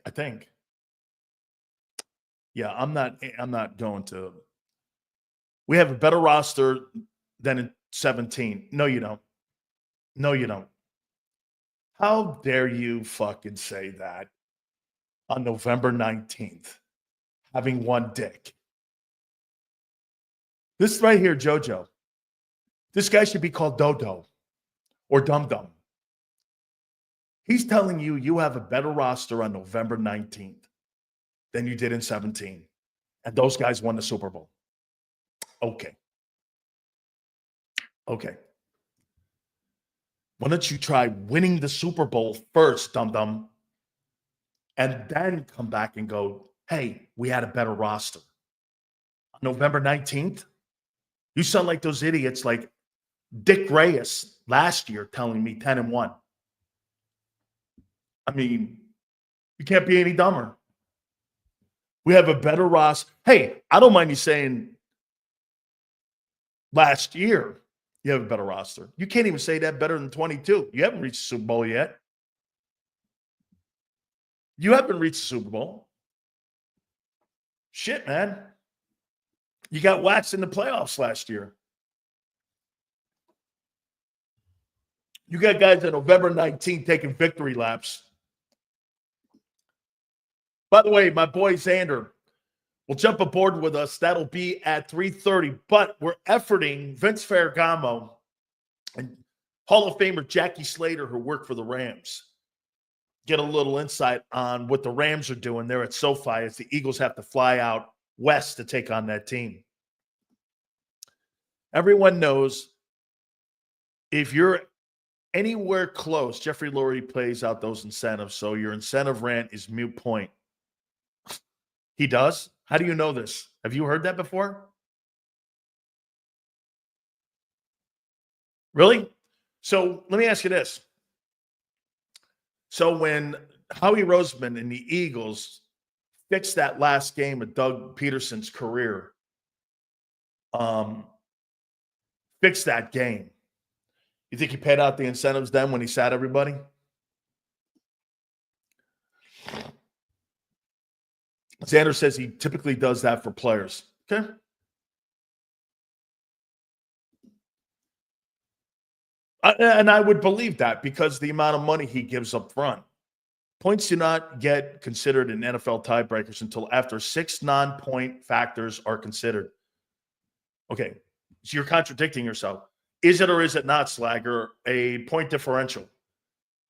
I think. Yeah, I'm not going to. We have a better roster than in 17. No, you don't. No, you don't. How dare you fucking say that on November 19th, having one dick? This right here, JoJo. This guy should be called Dodo or Dum Dum. He's telling you you have a better roster on November 19th than you did in 17. And those guys won the Super Bowl. Okay. Okay. Why don't you try winning the Super Bowl first, Dum Dum, and then come back and go, hey, we had a better roster. On November 19th, you sound like those idiots like Dick Reyes last year telling me 10-1. I mean, you can't be any dumber. We have a better roster. Hey, I don't mind you saying last year you have a better roster. You can't even say that better than 22. You haven't reached the Super Bowl yet. You haven't reached the Super Bowl. Shit, man. You got waxed in the playoffs last year. You got guys on November 19th taking victory laps. By the way, my boy Xander will jump aboard with us. That'll be at 3:30. But we're efforting Vince Ferragamo and Hall of Famer Jackie Slater, who worked for the Rams. Get a little insight on what the Rams are doing there at SoFi as the Eagles have to fly out west to take on that team. Everyone knows if you're anywhere close, Jeffrey Lurie plays out those incentives, so your incentive rant is moot point. He does? How do you know this? Have you heard that before? Really? So let me ask you this. So when Howie Roseman and the Eagles fixed that last game of Doug Peterson's career, fixed that game, you think he paid out the incentives then when he sat everybody? Xander says he typically does that for players. Okay. And I would believe that because the amount of money he gives up front. Points do not get considered in NFL tiebreakers until after 6 non-point factors are considered. Okay, so you're contradicting yourself. Is it or is it not, Slagger, a point differential?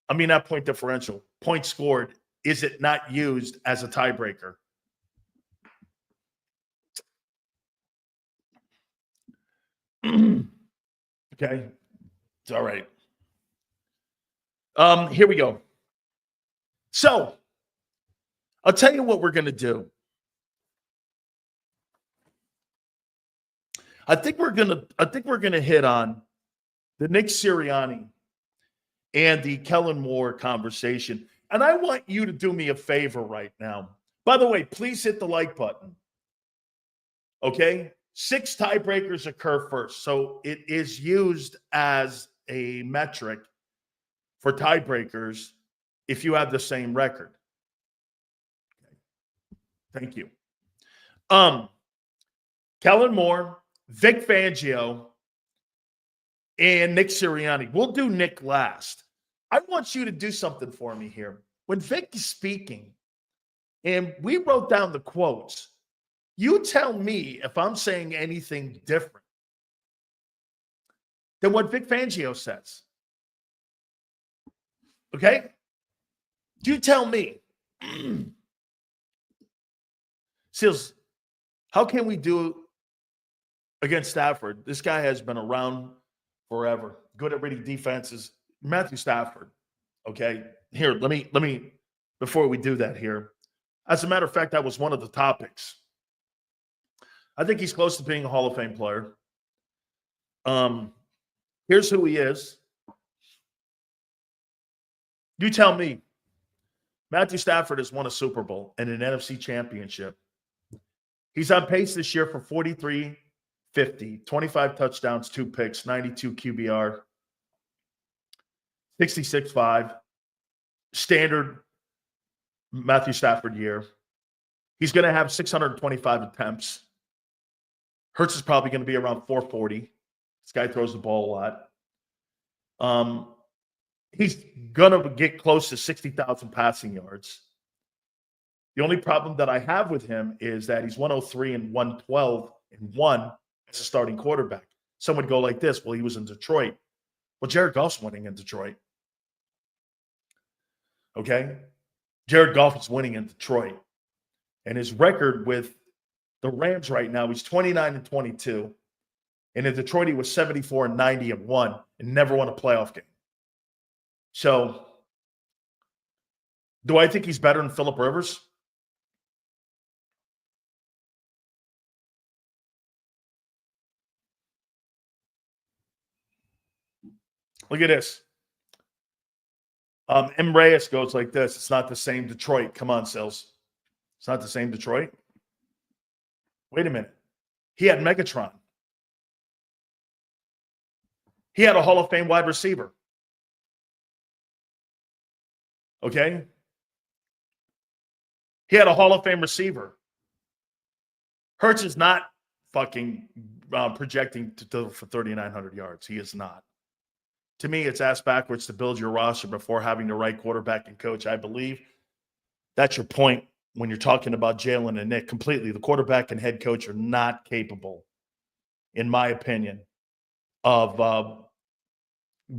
I mean, not point differential. Point scored. Is it not used as a tiebreaker? Okay. It's all right. Here we go. So, I'll tell you what we're going to do. I think we're going to hit on the Nick Sirianni and the Kellen Moore conversation. And I want you to do me a favor right now. By the way, please hit the like button. Okay? 6 tiebreakers occur first. So it is used as a metric for tiebreakers if you have the same record. Thank you. Kellen Moore, Vic Fangio, and Nick Sirianni. We'll do Nick last. I want you to do something for me here. When Vic is speaking, and we wrote down the quotes, you tell me if I'm saying anything different than what Vic Fangio says. Okay? You tell me. Seals, how can we do against Stafford? This guy has been around forever. Good at reading defenses. Matthew Stafford. Okay? Here, let me, before we do that here. As a matter of fact, that was one of the topics. I think he's close to being a Hall of Fame player. Here's who he is. You tell me. Matthew Stafford has won a Super Bowl and an NFC championship. He's on pace this year for 4350, 25 touchdowns, 2 picks, 92 QBR, 66.5. Standard Matthew Stafford year. He's going to have 625 attempts. Hurts is probably going to be around 440. This guy throws the ball a lot. He's going to get close to 60,000 passing yards. The only problem that I have with him is that he's 103 and 112 and 1 as a starting quarterback. Some would go like this, well, he was in Detroit. Well, Jared Goff's winning in Detroit. Okay? Jared Goff is winning in Detroit. And his record with the Rams right now, he's 29 and 22. And in Detroit, he was 74 and 90 and 1 and never won a playoff game. So, do I think he's better than Phillip Rivers? Look at this. M. Reyes goes like this. It's not the same Detroit. Come on, Sills. It's not the same Detroit. Wait a minute. He had Megatron. He had a Hall of Fame wide receiver. Okay? He had a Hall of Fame receiver. Hurts is not fucking projecting for 3,900 yards. He is not. To me, it's ass backwards to build your roster before having the right quarterback and coach. I believe that's your point when you're talking about Jalen and Nick. Completely. The quarterback and head coach are not capable, in my opinion, of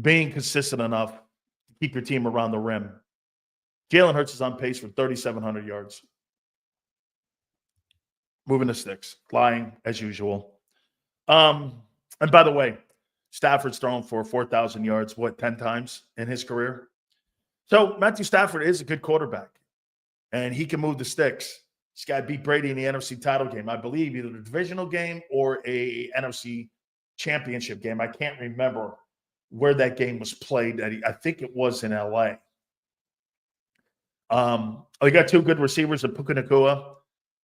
being consistent enough to keep your team around the rim. Jalen Hurts is on pace for 3,700 yards. Moving the sticks. Flying, as usual. And by the way, Stafford's thrown for 4,000 yards, 10 times in his career? So Matthew Stafford is a good quarterback, and he can move the sticks. This guy beat Brady in the NFC title game. I believe either the divisional game or a NFC championship game. I can't remember where that game was played. I think it was in L.A. They got 2 good receivers in Puka Nacua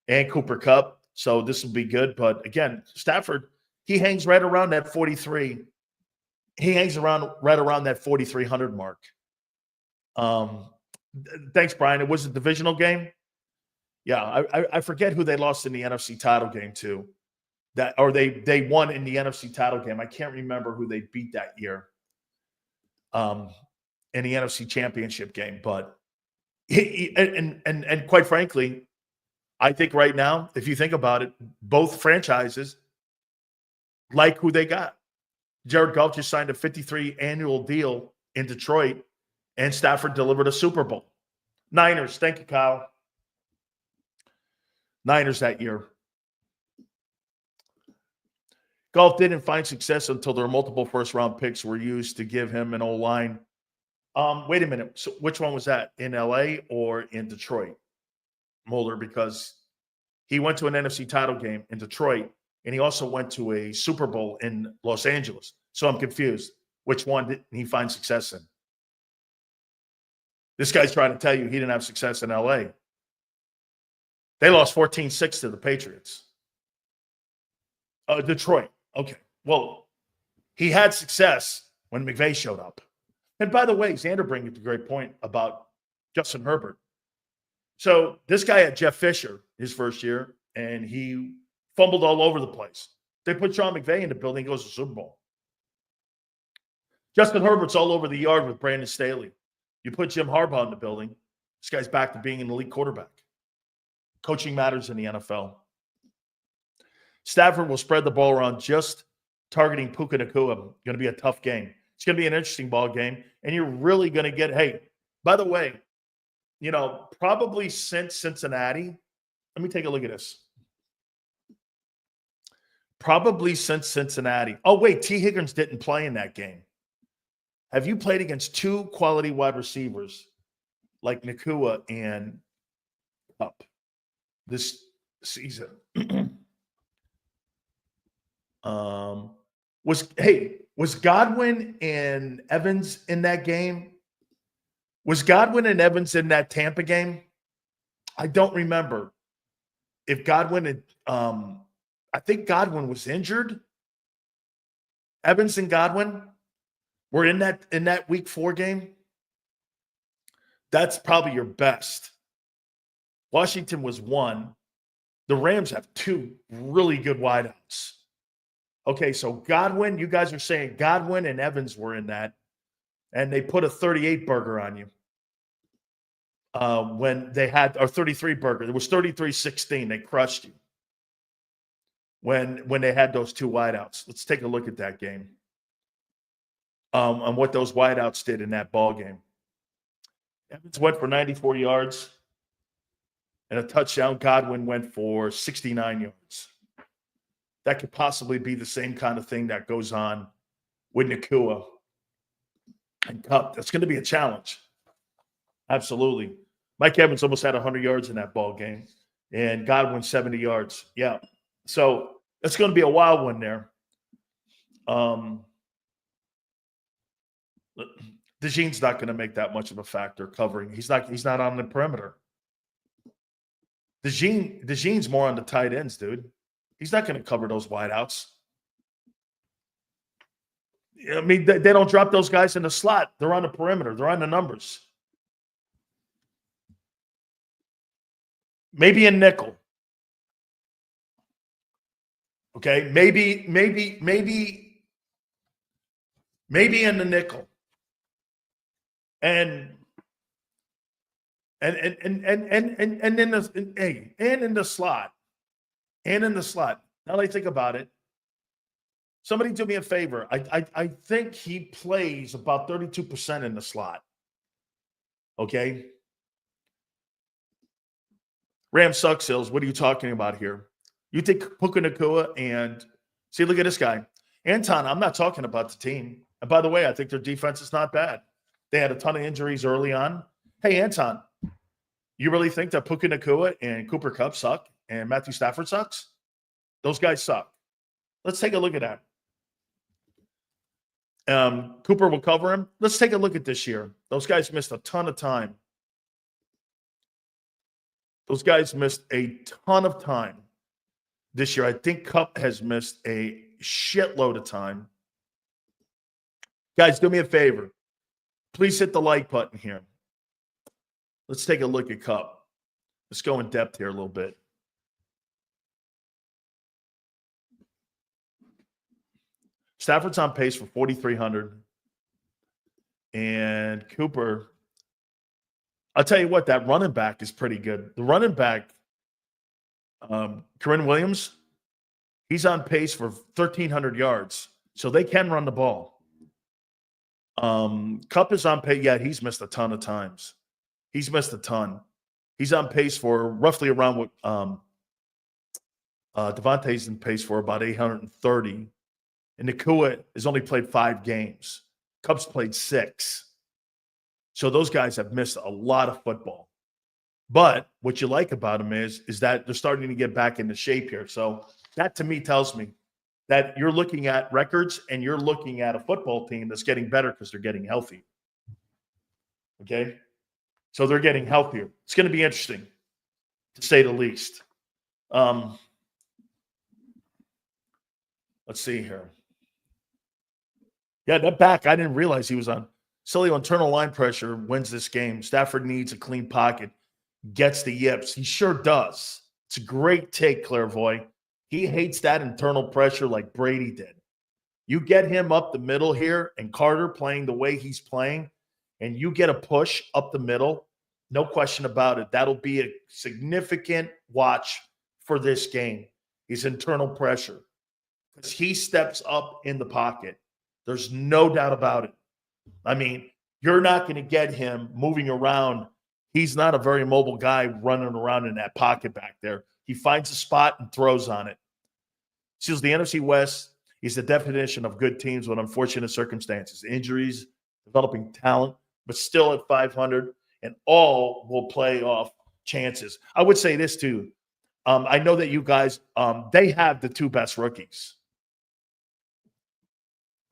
and Cooper Kupp, so this will be good. But again, Stafford, he hangs right around that 43. He hangs around right around that 4,300 mark. Thanks, Brian. It was a divisional game. Yeah, I forget who they lost in the NFC title game to. They won in the NFC title game. I can't remember who they beat that year. In the NFC championship game, but and quite frankly, I think right now, if you think about it, both franchises like who they got. Jared Goff just signed a 53 annual deal in Detroit, and Stafford delivered a Super Bowl. Niners, thank you, Kyle. Niners that year. Goff didn't find success until their multiple first-round picks were used to give him an O-line. Wait a minute. So which one was that? In L.A. or in Detroit? Mulder, because he went to an NFC title game in Detroit, and he also went to a Super Bowl in Los Angeles. So I'm confused. Which one didn't he find success in? This guy's trying to tell you he didn't have success in L.A. They lost 14-6 to the Patriots. Detroit. Okay. Well, he had success when McVay showed up. And by the way, Xander brings up a great point about Justin Herbert. So this guy had Jeff Fisher his first year, and he fumbled all over the place. They put Sean McVay in the building, he goes to the Super Bowl. Justin Herbert's all over the yard with Brandon Staley. You put Jim Harbaugh in the building, this guy's back to being an elite quarterback. Coaching matters in the NFL. Stafford will spread the ball around, just targeting Puka Nacua. Going to be a tough game. It's going to be an interesting ball game, and you're really going to get, hey, by the way, probably since Cincinnati, let me take a look at this. Probably since Cincinnati. Oh, wait, T. Higgins didn't play in that game. Have you played against two quality wide receivers like Nacua and Kupp this season? Was Godwin and Evans in that game? Was Godwin and Evans in that Tampa game? I don't remember. If Godwin had, I think Godwin was injured. Evans and Godwin were in that week 4 game. That's probably your best. Washington was 1. The Rams have 2 really good wideouts. Okay, so Godwin, you guys are saying Godwin and Evans were in that, and they put a 38 burger on you when they had, or 33 burger. It was 33-16. They crushed you when they had those 2 wideouts. Let's take a look at that game on what those wideouts did in that ball game. Evans went for 94 yards and a touchdown. Godwin went for 69 yards. That could possibly be the same kind of thing that goes on with Nacua and Kupp. That's going to be a challenge. Absolutely. Mike Evans almost had 100 yards in that ball game, and Godwin 70 yards. Yeah. So it's going to be a wild one there. DeJean's not going to make that much of a factor covering. He's not on the perimeter. DeJean's more on the tight ends, dude. He's not going to cover those wideouts. I mean, they don't drop those guys in the slot. They're on the perimeter. They're on the numbers. Maybe in nickel. Okay, maybe in the nickel. And in the slot. And in the slot. Now that I think about it, somebody do me a favor. I think he plays about 32% in the slot. Okay? Ram sucks, Hills. What are you talking about here? You think Puka Nacua and – see, look at this guy. Anton, I'm not talking about the team. And by the way, I think their defense is not bad. They had a ton of injuries early on. Hey, Anton, you really think that Puka Nacua and Cooper Kupp suck and Matthew Stafford sucks? Those guys suck. Let's take a look at that. Cooper will cover him. Let's take a look at this year. Those guys missed a ton of time. Those guys missed a ton of time this year. I think Kupp has missed a shitload of time. Guys, do me a favor. Please hit the like button here. Let's take a look at Kupp. Let's go in depth here a little bit. Stafford's on pace for 4,300. And Cooper, I'll tell you what, that running back is pretty good. The running back, Corinne Williams, he's on pace for 1,300 yards. So they can run the ball. Kupp is on pace. Yeah, he's missed a ton of times. He's missed a ton. He's on pace for roughly around what Devontae's in pace for about 830. And Nacua has only played 5 games. Kupp's played 6. So those guys have missed a lot of football. But what you like about them is that they're starting to get back into shape here. So that to me tells me that you're looking at records and you're looking at a football team that's getting better because they're getting healthy. Okay? So they're getting healthier. It's going to be interesting, to say the least. Let's see here. Yeah, that back, I didn't realize he was on. Sileo, internal line pressure wins this game. Stafford needs a clean pocket, gets the yips. He sure does. It's a great take, Clairvoy. He hates that internal pressure like Brady did. You get him up the middle here and Carter playing the way he's playing, and you get a push up the middle, no question about it. That'll be a significant watch for this game. His internal pressure. Because he steps up in the pocket. There's no doubt about it. I mean, you're not going to get him moving around. He's not a very mobile guy running around in that pocket back there. He finds a spot and throws on it. Seals the NFC West. He's the definition of good teams with unfortunate circumstances, injuries, developing talent, but still at 500, and all will play off chances. I would say this too. I know that you guys, they have the two best rookies.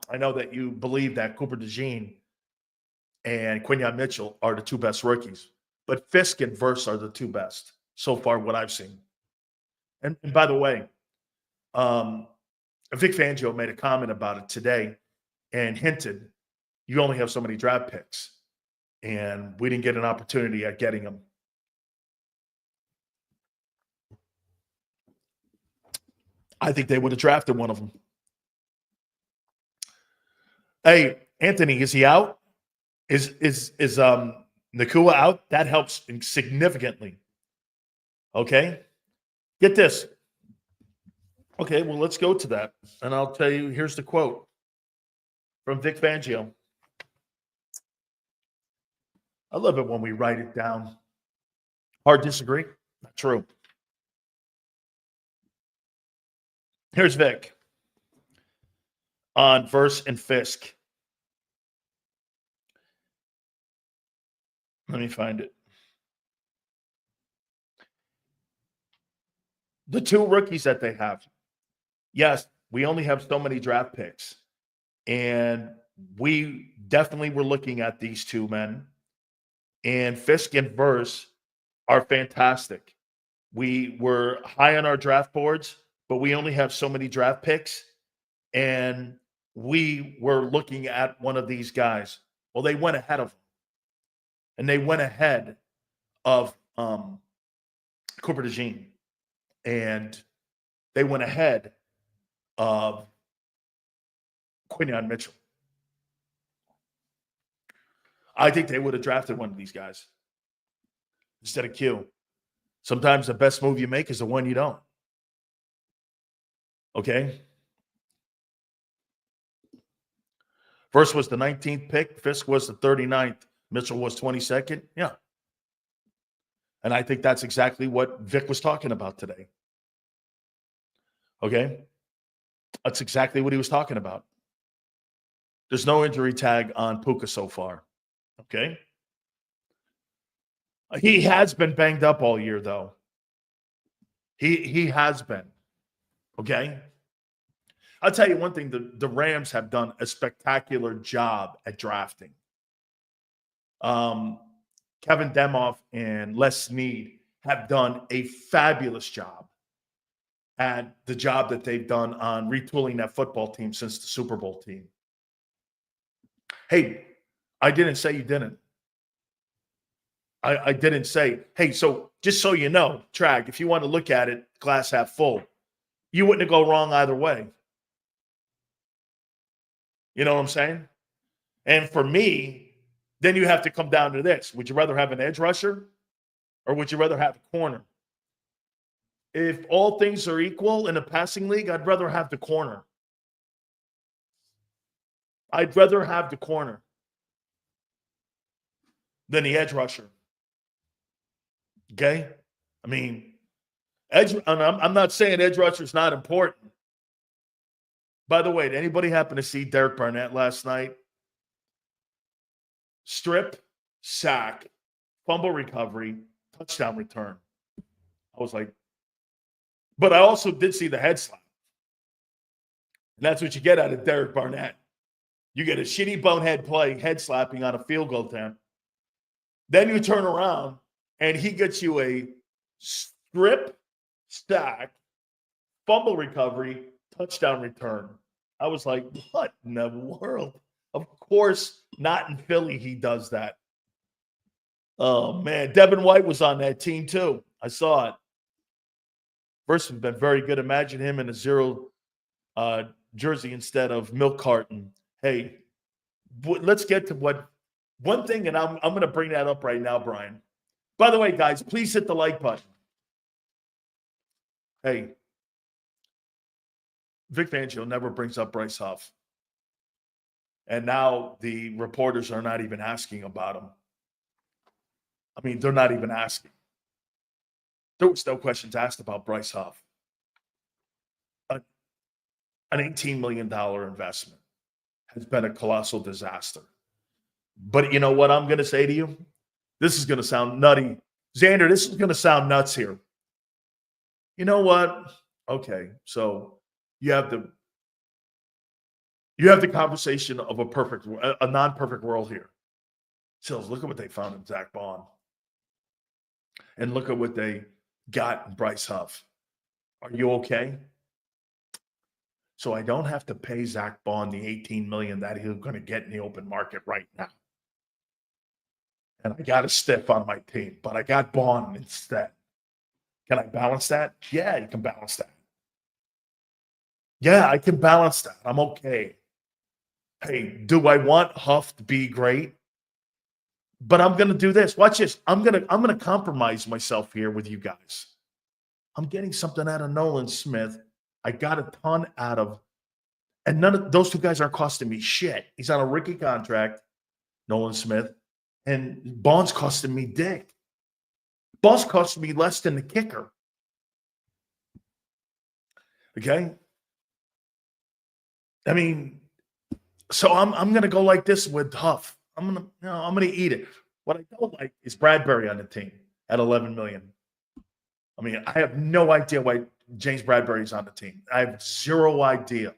I know that you believe that Cooper DeJean and Quinyon Mitchell are the two best rookies, but Fisk and Verse are the two best so far, what I've seen. And by the way, Vic Fangio made a comment about it today and hinted you only have so many draft picks, and we didn't get an opportunity at getting them. I think they would have drafted one of them. Hey, Anthony, is he out? Is Nakua out? That helps significantly. Okay? Get this. Okay, well, let's go to that. And I'll tell you, here's the quote from Vic Fangio. I love it when we write it down. Hard disagree? Not true. Here's Vic on Verse and Fisk. Let me find it. The two rookies that they have. Yes, we only have so many draft picks. And we definitely were looking at these two men. And Fisk and Verse are fantastic. We were high on our draft boards, but we only have so many draft picks. And we were looking at one of these guys. Well, they went ahead of him. And they went ahead of Cooper DeJean. And they went ahead of Quinyon Mitchell. I think they would have drafted one of these guys instead of Q. Sometimes the best move you make is the one you don't. Okay? Verse was the 19th pick. Fisk was the 39th. Mitchell was 22nd. Yeah. And I think that's exactly what Vic was talking about today. Okay? That's exactly what he was talking about. There's no injury tag on Puka so far. Okay? He has been banged up all year, though. He has been. Okay? I'll tell you one thing. The Rams have done a spectacular job at drafting. Kevin Demoff and Les Snead have done a fabulous job at the job that they've done on retooling that football team since the Super Bowl team. Hey, I didn't say you didn't. I didn't say, hey, so just so you know, Trag, if you want to look at it, glass half full, you wouldn't go wrong either way. You know what I'm saying? And for me, then you have to come down to this. Would you rather have an edge rusher or would you rather have a corner? If all things are equal in a passing league, I'd rather have the corner. I'd rather have the corner than the edge rusher. Okay? I mean, I'm not saying edge rusher is not important. By the way, did anybody happen to see Derek Barnett last night? Strip, sack, fumble recovery, touchdown return. I was like, but I also did see the head slap. And that's what you get out of Derek Barnett. You get a shitty bonehead play, head slapping on a field goal attempt. Then you turn around and he gets you a strip, sack, fumble recovery, touchdown return. I was like, what in the world? Of course, not in Philly he does that. Oh, man. Devin White was on that team, too. I saw it. First, has been very good. Imagine him in a zero jersey instead of milk carton. Hey, let's get to one thing, and I'm going to bring that up right now, Brian. By the way, guys, please hit the like button. Hey, Vic Fangio never brings up Bryce Huff. And now the reporters are not even asking about him. I mean, they're not even asking. There was no questions asked about Bryce Huff. An $18 million investment has been a colossal disaster. But you know what I'm going to say to you? This is going to sound nutty. Xander, this is going to sound nuts here. You know what? Okay, so you have the conversation of a non-perfect world here. Sills, look at what they found in Zach Bond. And look at what they got in Bryce Huff. Are you okay? So I don't have to pay Zach Bond the $18 million that he's going to get in the open market right now. And I got a stiff on my team, but I got Bond instead. Can I balance that? Yeah, you can balance that. Yeah, I can balance that. I'm okay. Hey, do I want Huff to be great? But I'm going to do this. Watch this. I'm going to compromise myself here with you guys. I'm getting something out of Nolan Smith. I got a ton out of, and none of those two guys aren't costing me shit. He's on a rookie contract, Nolan Smith, and Bond's costing me dick. Bond's costing me less than the kicker. Okay? I mean, so I'm going to go like this with Huff. I'm going to eat it. What I don't like is Bradbury on the team at $11 million. I mean, I have no idea why James Bradbury's on the team. I have zero idea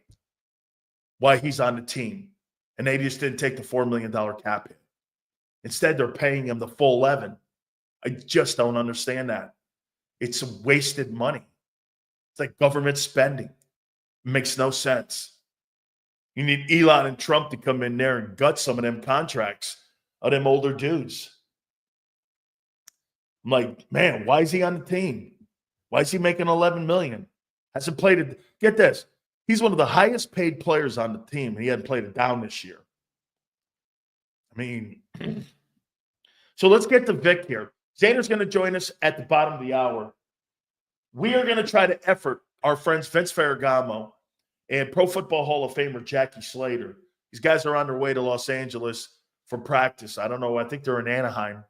why he's on the team. And they just didn't take the $4 million cap hit. Instead, they're paying him the full 11. I just don't understand that. It's wasted money. It's like government spending. It makes no sense. You need Elon and Trump to come in there and gut some of them contracts of them older dudes. I'm like, man, why is he on the team? Why is he making $11 million? Hasn't played it. Get this. He's one of the highest paid players on the team. He hadn't played it down this year. I mean, so let's get to Vic here. Xander's going to join us at the bottom of the hour. We are going to try to effort our friends Vince Ferragamo and Pro Football Hall of Famer Jackie Slater. These guys are on their way to Los Angeles for practice. I don't know. I think they're in Anaheim.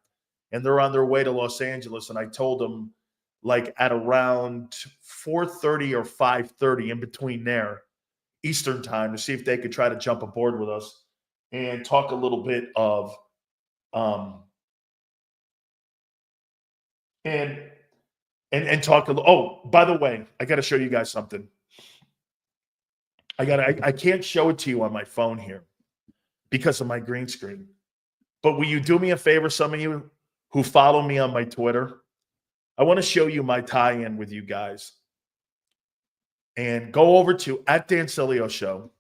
And they're on their way to Los Angeles. And I told them, like, at around 4:30 or 5:30, in between there, Eastern time, to see if they could try to jump aboard with us and talk a little bit of and talk a little. Oh, by the way, I got to show you guys something. I can't show it to you on my phone here because of my green screen. But will you do me a favor, some of you who follow me on my Twitter? I want to show you my tie-in with you guys. And go over to @Dan Sileo Show.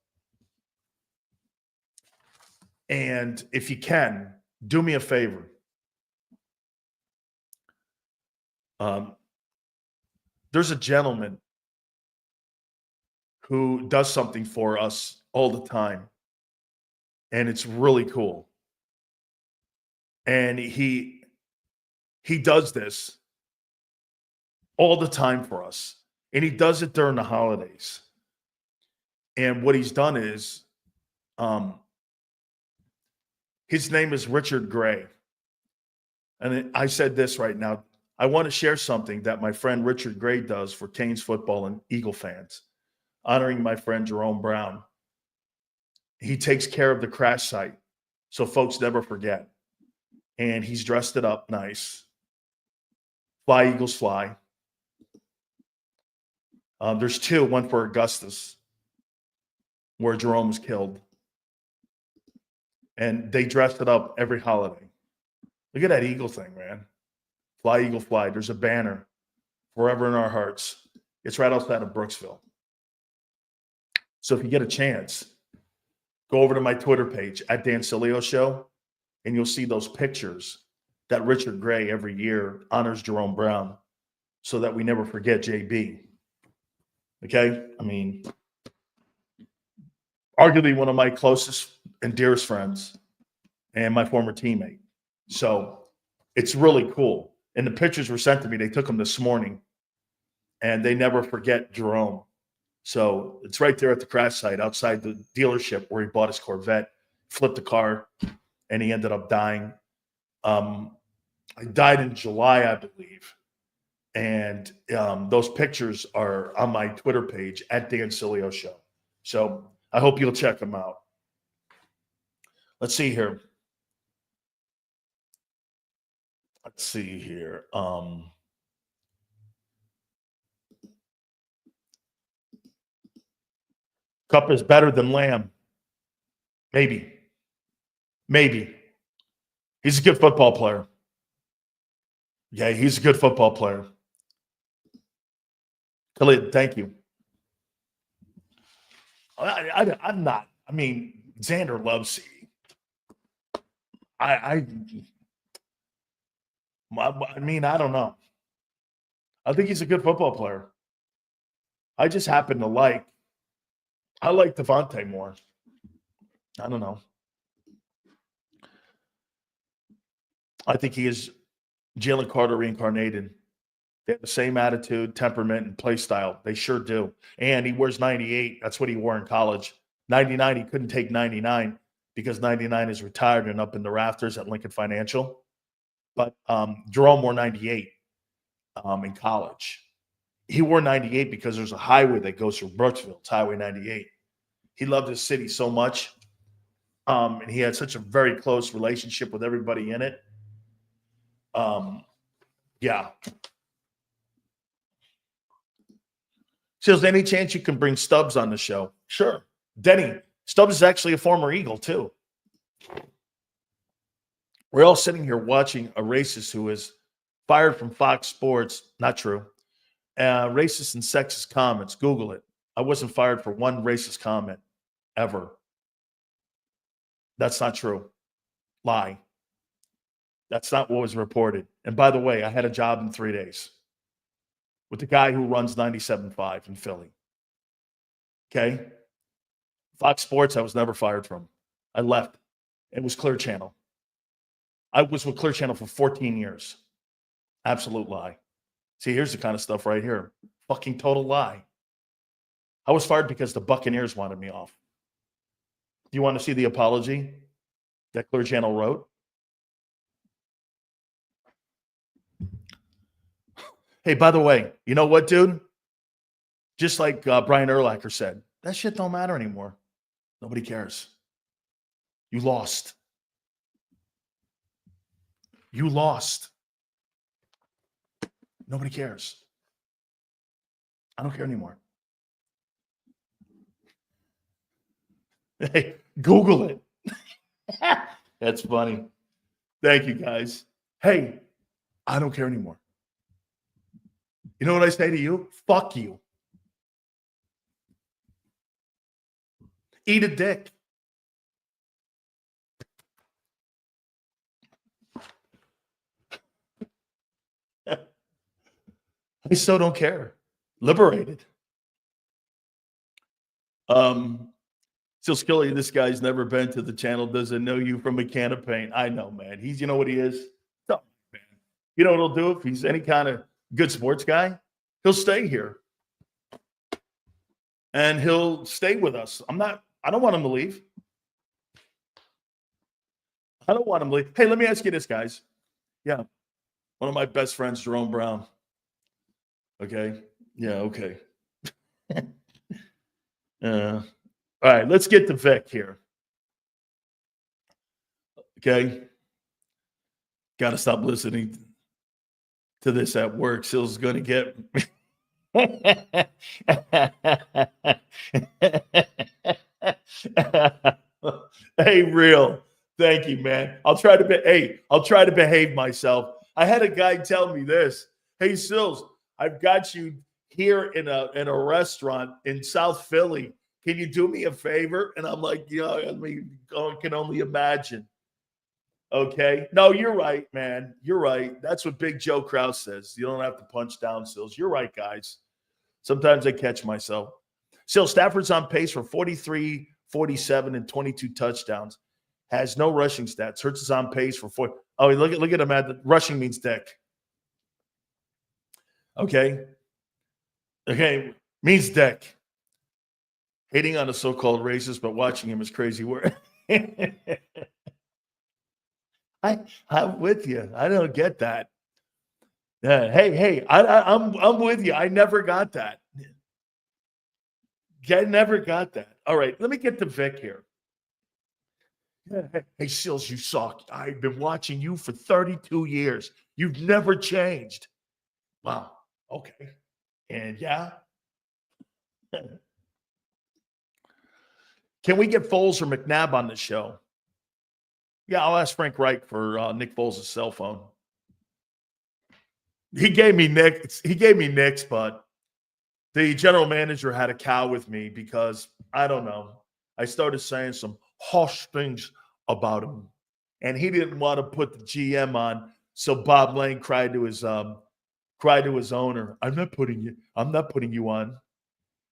And if you can, do me a favor. There's a gentleman who does something for us all the time. And it's really cool. And he does this all the time for us. And he does it during the holidays. And what he's done is, his name is Richard Gray. And I said this right now. I want to share something that my friend Richard Gray does for Canes football and Eagle fans, honoring my friend Jerome Brown. He takes care of the crash site so folks never forget. And he's dressed it up nice. Fly, Eagles, fly. There's two, one for Augustus, where Jerome was killed. And they dressed it up every holiday. Look at that Eagle thing, man. Fly, Eagle, fly. There's a banner, forever in our hearts. It's right outside of Brooksville. So if you get a chance, Go over to my Twitter page at Dan Sileo Show, and you'll see those pictures that Richard Gray every year honors Jerome Brown so that we never forget JB. Okay? I mean, arguably one of my closest and dearest friends and my former teammate. So it's really cool. And the pictures were sent to me. They took them this morning, and they never forget Jerome. So it's right there at the crash site outside the dealership where he bought his Corvette, flipped the car, and he ended up dying. I died in July, I believe. And those pictures are on my Twitter page at Dan Sileo Show. So I hope you'll check them out. Let's see here. Cup is better than Lamb. Maybe. He's a good football player. Yeah, he's a good football player. Khalid, thank you. I'm not. I mean, Xander loves C. I mean, I don't know. I think he's a good football player. I just happen to like Devontae more. I don't know. I think he is Jalen Carter reincarnated. They have the same attitude, temperament, and play style. They sure do. And he wears 98. That's what he wore in college. 99, he couldn't take 99 because 99 is retired and up in the rafters at Lincoln Financial. But Jerome wore 98 in college. He wore 98 because there's a highway that goes through Brooksville. It's Highway 98. He loved his city so much. And he had such a very close relationship with everybody in it. Yeah. So is there any chance you can bring Stubbs on the show? Sure. Denny, Stubbs is actually a former Eagle, too. We're all sitting here watching a racist who is fired from Fox Sports. Not true. Racist and sexist comments. Google it. I wasn't fired for one racist comment ever. That's not true. Lie. That's not what was reported. And by the way, I had a job in 3 days with the guy who runs 97.5 in Philly. Okay? Fox Sports, I was never fired from. I left. It was Clear Channel. I was with Clear Channel for 14 years. Absolute lie. See, here's the kind of stuff right here. Fucking total lie. I was fired because the Buccaneers wanted me off. Do you want to see the apology that Clear Channel wrote? Hey, by the way, you know what, dude? Just like Brian Urlacher said, that shit don't matter anymore. Nobody cares. You lost. You lost. Nobody cares. I don't care anymore. Hey, Google it. That's funny. Thank you, guys. Hey, I don't care anymore. You know what I say to you? Fuck you. Eat a dick. I still don't care. Liberated. Still Skilly, this guy's never been to the channel, doesn't know you from a can of paint. I know, man. He's, you know what he is? Oh, man. You know what he'll do if he's any kind of good sports guy? He'll stay here. And he'll stay with us. I don't want him to leave. I don't want him to leave. Hey, let me ask you this, guys. Yeah. One of my best friends, Jerome Brown. Okay. Yeah, okay. All right, let's get to Vic here. Okay. Got to stop listening to this at work. Sil's going to get Hey, real. Thank you, man. I'll try to behave myself. I had a guy tell me this. Hey, Sills, I've got you here in a restaurant in South Philly. can you do me a favor? And I'm like, I mean, I can only imagine. Okay. No, you're right, man. You're right. That's what Big Joe Krause says. You don't have to punch down, Sills. You're right, guys. Sometimes I catch myself. Still, Stafford's on pace for 43, 47, and 22 touchdowns. Has no rushing stats. Hurts is on pace for 4. Oh, look at him at the rushing means dick. Okay. Means dick. Hating on a so-called racist, but watching him is crazy work. I'm with you. I don't get that. Hey, I'm with you. I never got that. I never got that. All right, let me get to Vic here. Hey, Sills, you suck. I've been watching you for 32 years. You've never changed. Wow. Okay. And yeah. Can we get Foles or McNabb on the show? Yeah, I'll ask Frank Reich for Nick Foles' cell phone. He gave me Nick's, but the general manager had a cow with me because, I don't know, I started saying some harsh things about him. And he didn't want to put the GM on, so Bob Lane cried to his owner, I'm not putting you on.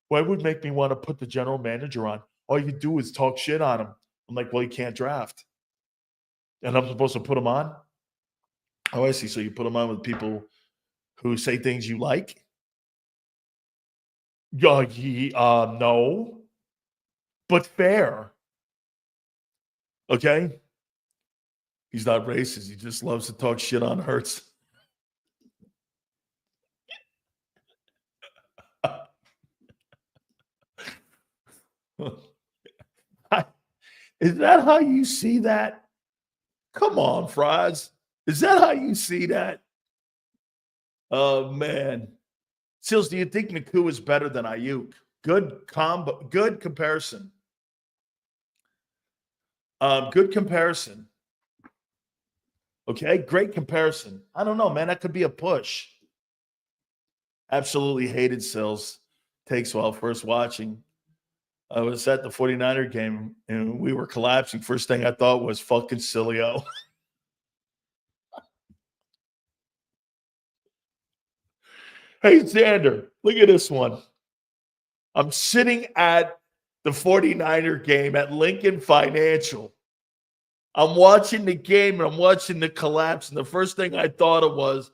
Why would make me want to put the general manager on? All you do is talk shit on him. I'm like, well, he can't draft. And I'm supposed to put him on? Oh, I see. So you put him on with people who say things you like? No. But fair. Okay? He's not racist. He just loves to talk shit on Hurts. Is that how you see that? Come on, Fries. Is that how you see that? Oh, man. Sills, do you think Naku is better than Ayuk? Good comparison. Good comparison. Okay, great comparison. I don't know, man. That could be a push. Absolutely hated Sills. Takes while first watching. I was at the 49er game, and we were collapsing. First thing I thought was fucking Sileo. Hey, Xander, look at this one. I'm sitting at the 49er game at Lincoln Financial. I'm watching the game, and I'm watching the collapse, and the first thing I thought of was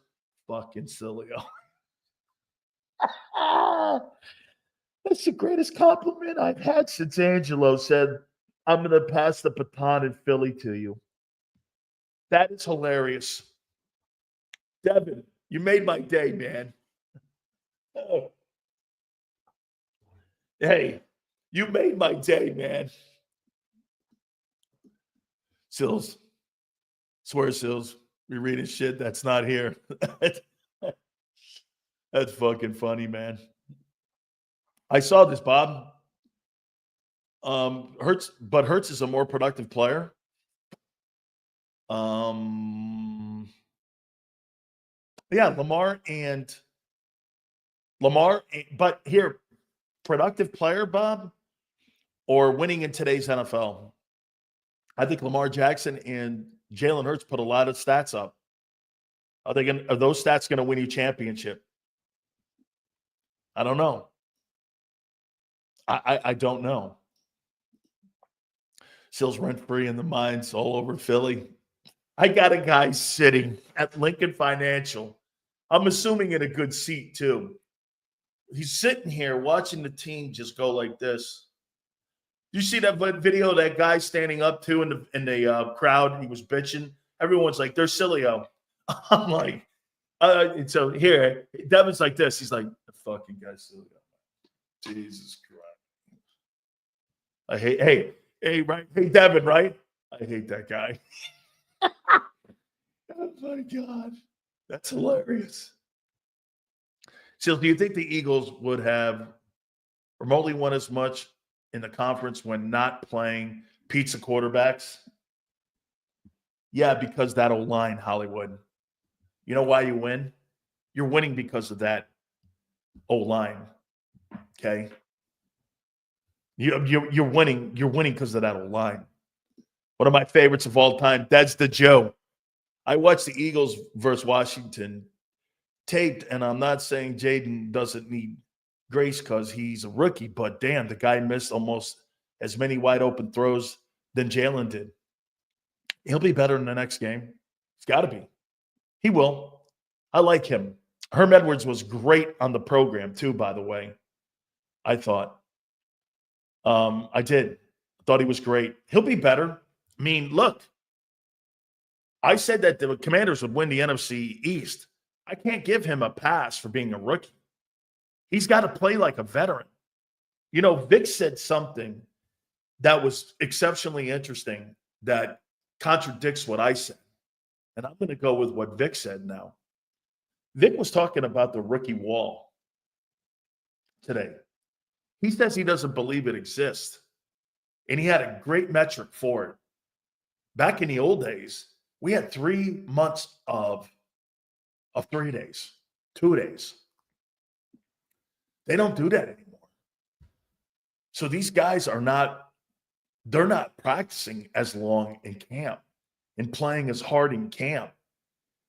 fucking Sileo. That's the greatest compliment I've had since Angelo said, I'm going to pass the baton in Philly to you. That is hilarious. Devin, you made my day, man. Oh. Hey, you made my day, man. Sills. Swear, Sills. We're reading shit that's not here. That's fucking funny, man. I saw this, Bob. Hurts is a more productive player. Yeah, Lamar, but here, productive player, Bob, or winning in today's NFL. I think Lamar Jackson and Jalen Hurts put a lot of stats up. Are those stats going to win you championship? I don't know. I don't know. Sills rent-free in the minds all over Philly. I got a guy sitting at Lincoln Financial. I'm assuming in a good seat, too. He's sitting here watching the team just go like this. You see that video of that guy standing up, too, in the crowd? He was bitching. Everyone's like, there's Sileo. I'm like, so here, Devin's like this. He's like, the fucking guy Sileo. Jesus Christ. Hey, Devin, right? I hate that guy. Oh, my God. That's hilarious. So do you think the Eagles would have remotely won as much in the conference when not playing pizza quarterbacks? Yeah, because that O-line, Hollywood. You know why you win? You're winning because of that O-line. Okay? You're winning. You're winning because of that line. One of my favorites of all time. That's the Joe. I watched the Eagles versus Washington taped, and I'm not saying Jaden doesn't need grace because he's a rookie, but damn, the guy missed almost as many wide open throws than Jalen did. He'll be better in the next game. It's got to be. He will. I like him. Herm Edwards was great on the program too, by the way. I thought. I did. Thought he was great. He'll be better. I mean, look, I said that the Commanders would win the NFC East. I can't give him a pass for being a rookie. He's got to play like a veteran. You know, Vic said something that was exceptionally interesting that contradicts what I said. And I'm going to go with what Vic said now. Vic was talking about the rookie wall today. He says he doesn't believe it exists. And he had a great metric for it. Back in the old days, we had 3 months of 3 days, 2 days. They don't do that anymore. So these guys they're not practicing as long in camp and playing as hard in camp.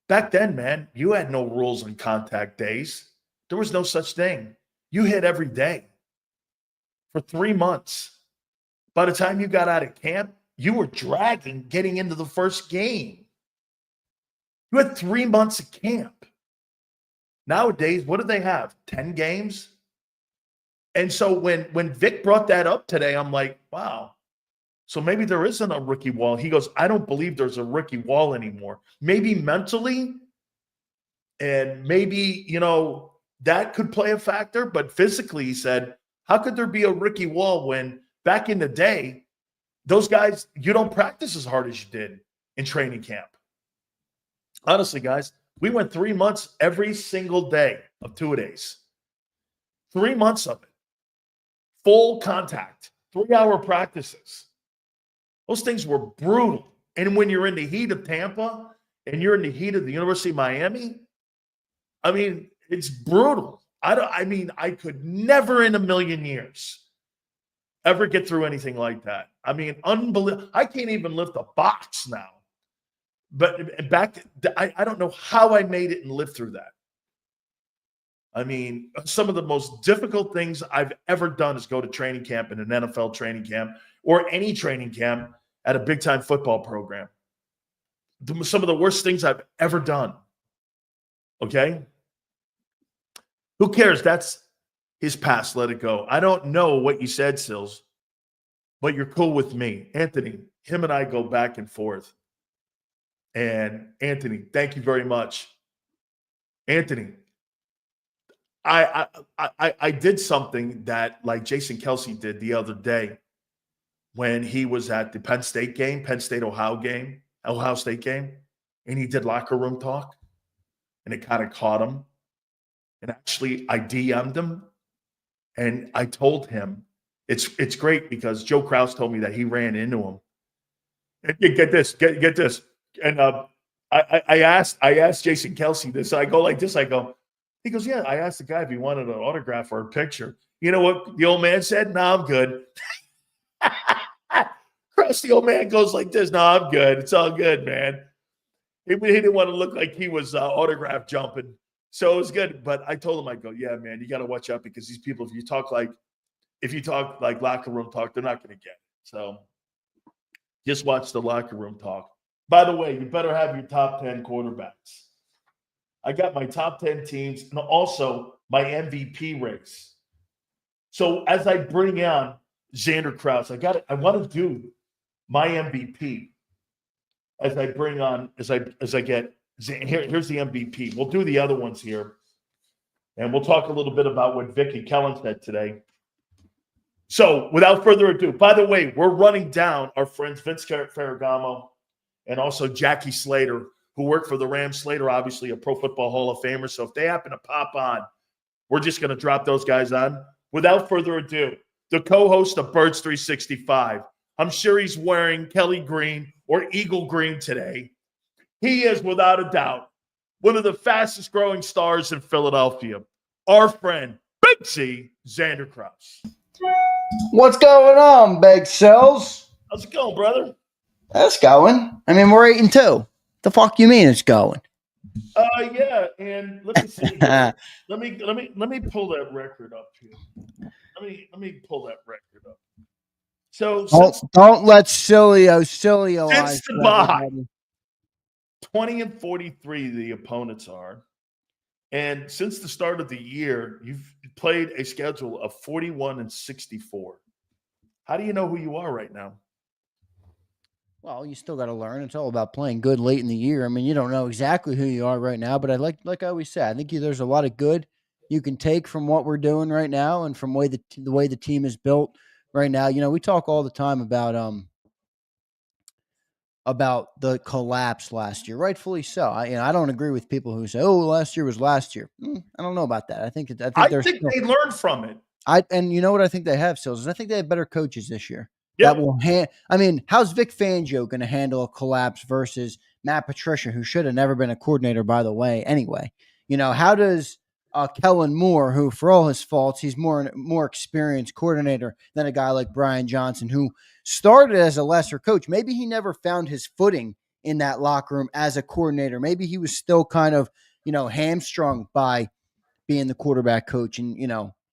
Back then, man, you had no rules on contact days. There was no such thing. You hit every day for 3 months. By the time you got out of camp, you were dragging getting into the first game. You had 3 months of camp. Nowadays, what do they have? 10 games? And so when Vic brought that up today, I'm like, wow. So maybe there isn't a rookie wall. He goes, I don't believe there's a rookie wall anymore. Maybe mentally, and maybe, you know, that could play a factor. But physically, he said, how could there be a rookie wall when back in the day, those guys, you don't practice as hard as you did in training camp? Honestly, guys, we went 3 months every single day of 2 days. 3 months of it. Full contact, 3-hour practices. Those things were brutal. And when you're in the heat of Tampa and you're in the heat of the University of Miami, I mean, it's brutal. I could never in a million years ever get through anything like that. I mean, unbelievable. I can't even lift a box now. But I don't know how I made it and lived through that. I mean, some of the most difficult things I've ever done is go to training camp in an NFL training camp or any training camp at a big-time football program. Some of the worst things I've ever done. Okay? Who cares? That's his past. Let it go. I don't know what you said, Sills, but you're cool with me. Anthony, him and I go back and forth. And Anthony, thank you very much. Anthony, I did something that like Jason Kelsey did the other day when he was at the Penn State game, Ohio State game, and he did locker room talk, and it kind of caught him. And actually, I DM'd him, and I told him it's great because Joe Krause told me that he ran into him. And get this. And I asked Jason Kelsey this. I go like this. He goes, yeah, I asked the guy if he wanted an autograph or a picture. You know what the old man said? No, I'm good. Krause, the old man goes like this. No, I'm good. It's all good, man. He didn't want to look like he was autograph jumping. So it was good. But I told him, I go, yeah, man, you got to watch out because these people, if you talk like locker room talk, they're not going to get it. So just watch the locker room talk. By the way, you better have your top 10 quarterbacks. I got my top 10 teams and also my MVP race. So as I bring on Xander Krause, I want to do my MVP as I bring on, as I get, here's the MVP. We'll do the other ones here. And we'll talk a little bit about what Vic and Kellen said today. So without further ado, by the way, we're running down our friends Vince Ferragamo and also Jackie Slater, who work for the Rams. Slater, obviously a Pro Football Hall of Famer. So if they happen to pop on, we're just going to drop those guys on. Without further ado, the co-host of Birds 365. I'm sure he's wearing Kelly Green or Eagle Green today. He is, without a doubt, one of the fastest growing stars in Philadelphia. Our friend, Big C, Xander Krause. What's going on, Big Cells? How's it going, brother? That's going. I mean, we're 8-2. The fuck you mean it's going? Yeah, and let me see here. Let me pull that record up here. Let me pull that record up. So Don't let Sileo since the bye, 20-43, the opponents are. And since the start of the year, you've played a schedule of 41-64. How do you know who you are right now? Well, you still got to learn. It's all about playing good late in the year. I mean, you don't know exactly who you are right now, but I like I always say, I think there's a lot of good you can take from what we're doing right now and from the way the team is built right now. You know, we talk all the time about the collapse last year, rightfully so. I don't agree with people who say, "Oh, last year was last year." I don't know about that. I think I there's think they learned from it. And you know what I think they have, Sills, is I think they have better coaches this year. Yeah. That will I mean, how's Vic Fangio going to handle a collapse versus Matt Patricia, who should have never been a coordinator, by the way, anyway? You know, how does Kellen Moore, who for all his faults, he's more experienced coordinator than a guy like Brian Johnson, who started as a lesser coach. Maybe he never found his footing in that locker room as a coordinator. Maybe he was still kind of, hamstrung by being the quarterback coach. And,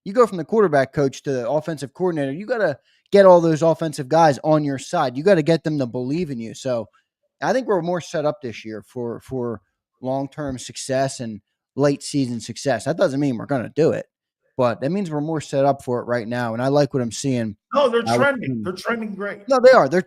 you go from the quarterback coach to the offensive coordinator, you got to get all those offensive guys on your side. You got to get them to believe in you. So I think we're more set up this year for long-term success and late season success. That doesn't mean we're going to do it, but that means we're more set up for it right now. And I like what I'm seeing. No, they're trending. They're trending great. No, they are. They're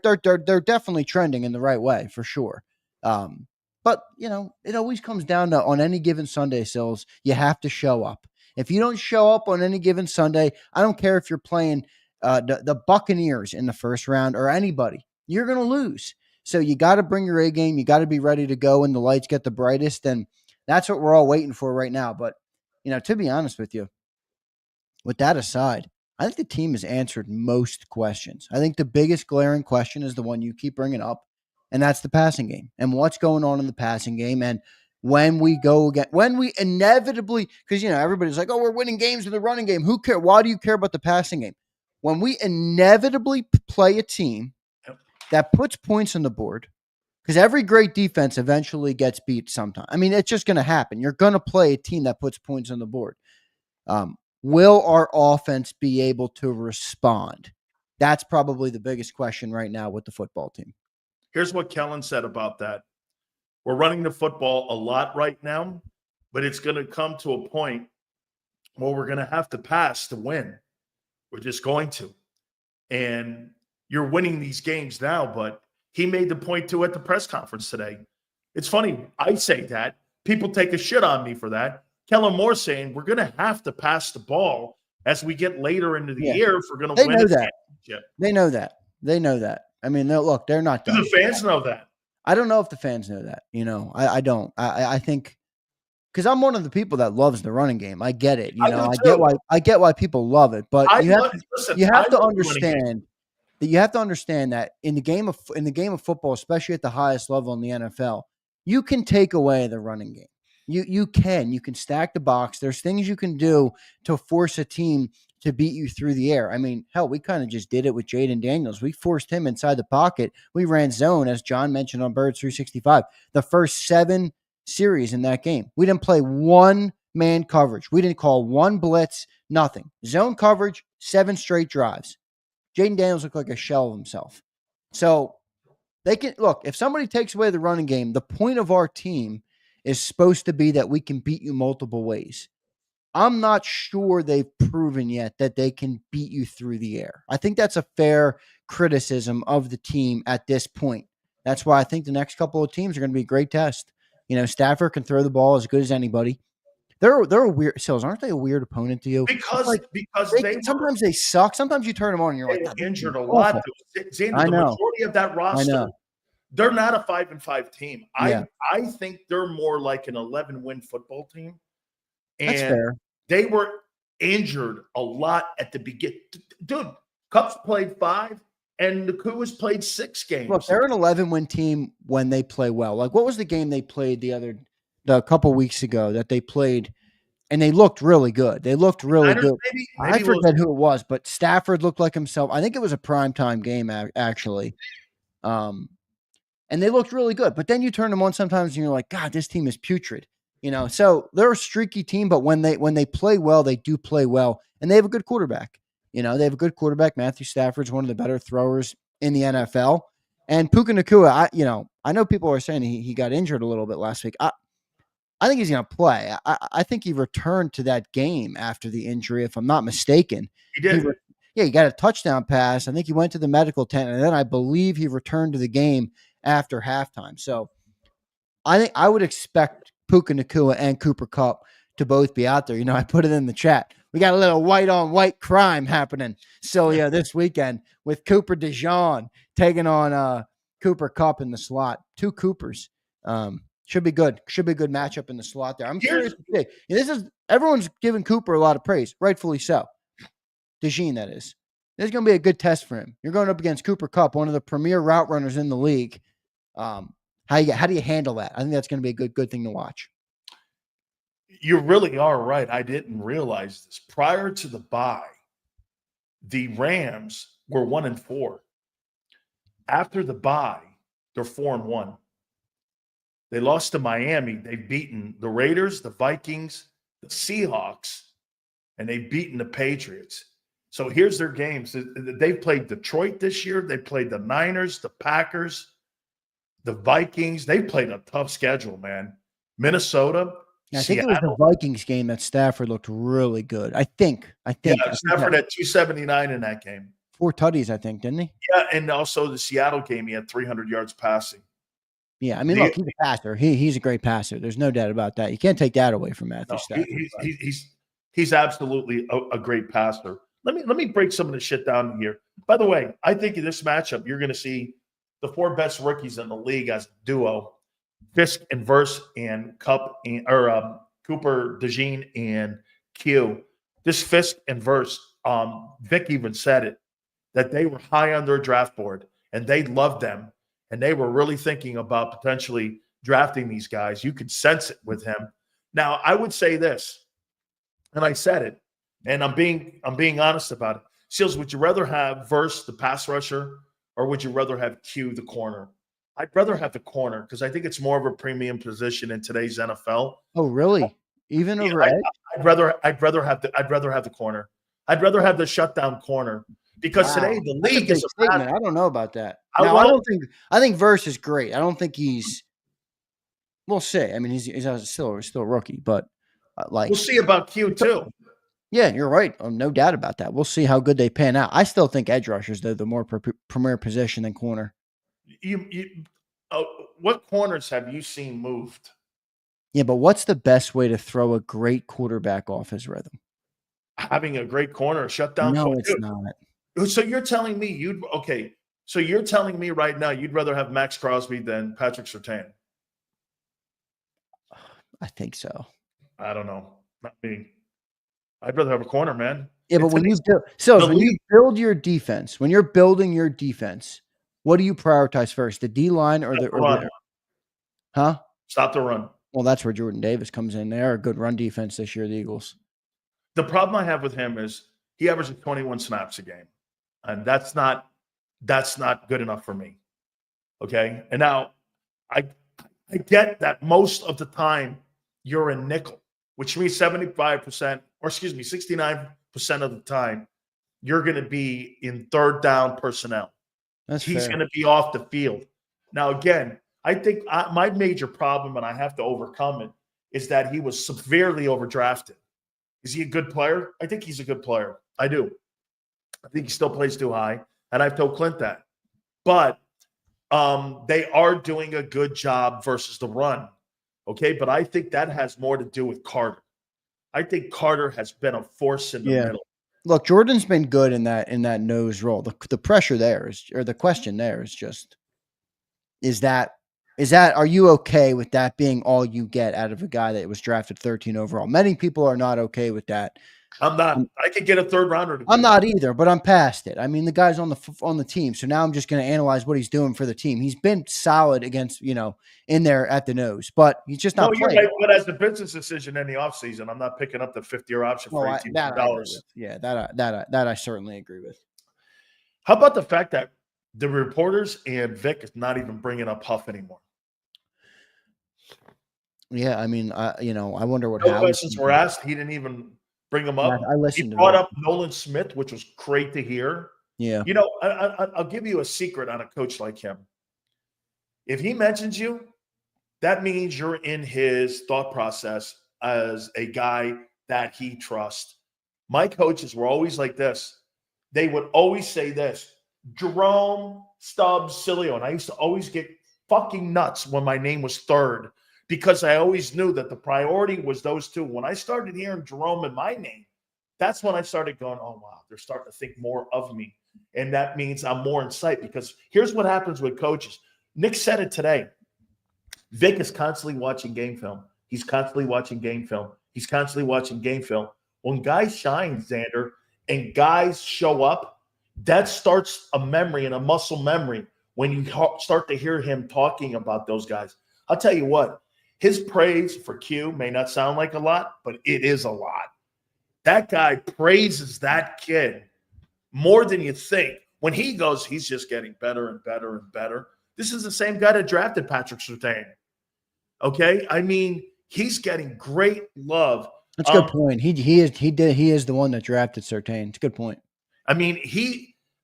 definitely trending in the right way for sure. But it always comes down to, on any given Sunday, Sills, you have to show up. If you don't show up on any given Sunday, I don't care if you're playing the Buccaneers in the first round or anybody, you're going to lose. So you got to bring your A game. You got to be ready to go when the lights get the brightest. And that's what we're all waiting for right now. But, to be honest with you, with that aside, I think the team has answered most questions. I think the biggest glaring question is the one you keep bringing up, and that's the passing game and what's going on in the passing game. And when we inevitably, because, everybody's like, oh, we're winning games with the running game. Who cares? Why do you care about the passing game? When we inevitably play a team that puts points on the board, because every great defense eventually gets beat sometime. I mean, it's just going to happen. You're going to play a team that puts points on the board. Will our offense be able to respond? That's probably the biggest question right now with the football team. Here's what Kellen said about that. We're running the football a lot right now, but it's going to come to a point where we're going to have to pass to win. We're just going to. And you're winning these games now, but he made the point too at the press conference today. It's funny. I say that. People take a shit on me for that. Kellen Moore saying we're going to have to pass the ball as we get later into the year if we're going to win. They know that. They know that. They know that. I mean, look, they're not done. Do the fans know that? I don't know if the fans know that. I don't. I think because I'm one of the people that loves the running game. I get it. I get why people love it. But you have to understand that in the game of football, especially at the highest level in the NFL, you can take away the running game. You can stack the box. There's things you can do to force a team to beat you through the air. I mean, hell, we kind of just did it with Jaden Daniels. We forced him inside the pocket. We ran zone, as John mentioned on Birds 365, the first 7 series in that game. We didn't play one man coverage. We didn't call one blitz, nothing. Zone coverage, 7 straight drives. Jaden Daniels looked like a shell of himself. So they can look, if somebody takes away the running game, the point of our team is supposed to be that we can beat you multiple ways. I'm not sure they've proven yet that they can beat you through the air. I think that's a fair criticism of the team at this point. That's why I think the next couple of teams are going to be a great test. Stafford can throw the ball as good as anybody. They're a weird Sills, aren't they a weird opponent to you? Because sometimes they suck. Sometimes you turn them on and you're like, injured a lot. The majority of that roster, they're not a 5-5 team. I think they're more like an 11-win football team. And that's fair. They were injured a lot at the beginning. Dude, Cubs played 5 and the Cougars played 6 games. Look, they're an 11-win team when they play well. Like, what was the game they played a couple weeks ago that they played and they looked really good. They looked really Niners, good. maybe I forget who it was, but Stafford looked like himself. I think it was a primetime game, actually. And they looked really good. But then you turn them on sometimes and you're like, God, this team is putrid. So they're a streaky team, but when they play well, they do play well. And they have a good quarterback. They have a good quarterback. Matthew Stafford's one of the better throwers in the NFL. And Puka Nacua, I know people are saying he got injured a little bit last week. I think he's going to play. I think he returned to that game after the injury, if I'm not mistaken. He did. He got a touchdown pass. I think he went to the medical tent, and then I believe he returned to the game after halftime. So I think I would expect Puka Nacua and Cooper Kupp to both be out there. I put it in the chat. We got a little white-on-white crime happening, Sileo, this weekend with Cooper DeJean taking on Cooper Kupp in the slot. Two Coopers. Should be good. Should be a good matchup in the slot there. I'm curious to see. Everyone's giving Cooper a lot of praise, rightfully so. DeJean, that is. This is going to be a good test for him. You're going up against Cooper Kupp, one of the premier route runners in the league. How do you handle that? I think that's going to be a good thing to watch. You really are right. I didn't realize this. Prior to the bye, the Rams were 1-4. After the bye, they're 4-1. They lost to Miami. They've beaten the Raiders, the Vikings, the Seahawks, and they've beaten the Patriots. So here's their games. They've played Detroit this year. They played the Niners, the Packers, the Vikings. They played a tough schedule, man. Minnesota, I think it was the Vikings game that Stafford looked really good. I think. Yeah, Stafford had 279 in that game. 4 tutties, I think, didn't he? Yeah, and also the Seattle game, he had 300 yards passing. Yeah, I mean, look, he's a passer. He's a great passer. There's no doubt about that. You can't take that away from Matthew Stafford. He's absolutely a great passer. Let me break some of the shit down here. By the way, I think in this matchup, you're going to see the 4 best rookies in the league as a duo: Fisk and Verse and Cooper DeJean and Q. This Fisk and Verse, Vic even said it, that they were high on their draft board and they loved them. And they were really thinking about potentially drafting these guys. You could sense it with him. Now, I would say this, and I said it, and I'm being honest about it. Seals, would you rather have Verse, the pass rusher, or would you rather have Q, the corner? I'd rather have the corner because I think it's more of a premium position in today's NFL. Oh, really? Even over edge? I'd rather have the corner. I'd rather have the shutdown corner. Because today the league is a statement. I don't know about that. I think Verse is great. I don't think he's. We'll see. I mean, he's still a rookie, but we'll see about Q too. Yeah, you're right. Oh, no doubt about that. We'll see how good they pan out. I still think edge rushers, though, the more premier position than corner. What corners have you seen moved? Yeah, but what's the best way to throw a great quarterback off his rhythm? Having a great corner, a shutdown. No, it's not. So you're telling me So you're telling me right now you'd rather have Max Crosby than Patrick Surtain? I think so. I don't know. Not me. I'd rather have a corner, man. Yeah, but when you build your defense, when you're building your defense, what do you prioritize first? The D line or the run? Huh? Stop the run. Well, that's where Jordan Davis comes in. They're a good run defense this year, the Eagles. The problem I have with him is he averages 21 snaps a game. And that's not good enough for me. Okay. And now I get that most of the time you're in nickel, which means 69% of the time you're going to be in third down personnel. He's going to be off the field. Now, again, I think my major problem, and I have to overcome it, is that he was severely overdrafted. Is he a good player? I think he's a good player. I do. I think he still plays too high, and I've told Clint that. But they are doing a good job versus the run, okay? But I think that has more to do with Carter. I think Carter has been a force in the middle. Look, Jordan's been good in that nose role. The pressure there is, or the question there is just, are you okay with that being all you get out of a guy that was drafted 13 overall? Many people are not okay with that. I'm not. I could get a third rounder. I'm not either, but I'm past it. I mean, the guy's on the team, so now I'm just going to analyze what he's doing for the team. He's been solid against, in there at the nose, but he's just not playing. Right. But as a business decision in the offseason, I'm not picking up the 50-year option for $18. Yeah, that I certainly agree with. How about the fact that the reporters and Vic is not even bringing up Huff anymore? Yeah, I mean, I wonder what no questions were asked. He didn't even bring him up. I listened. He brought up Nolan Smith, which was great to hear. Yeah. I'll give you a secret on a coach like him. If he mentions you, that means you're in his thought process as a guy that he trusts. My coaches were always like this. They would always say this, Jerome, Stubbs, Sileo. And I used to always get fucking nuts when my name was third because I always knew that the priority was those two. When I started hearing Jerome in my name, that's when I started going, oh, wow, they're starting to think more of me. And that means I'm more in sight because here's what happens with coaches. Nick said it today. Vic is constantly watching game film. He's constantly watching game film. He's constantly watching game film. When guys shine, Xander, and guys show up, that starts a memory and a muscle memory when you start to hear him talking about those guys. I'll tell you what, his praise for Q may not sound like a lot, but it is a lot. That guy praises that kid more than you think. When he goes, he's just getting better and better and better. This is the same guy that drafted Patrick Surtain. Okay? I mean, he's getting great love. That's a good point. He is the one that drafted Surtain. It's a good point. I mean,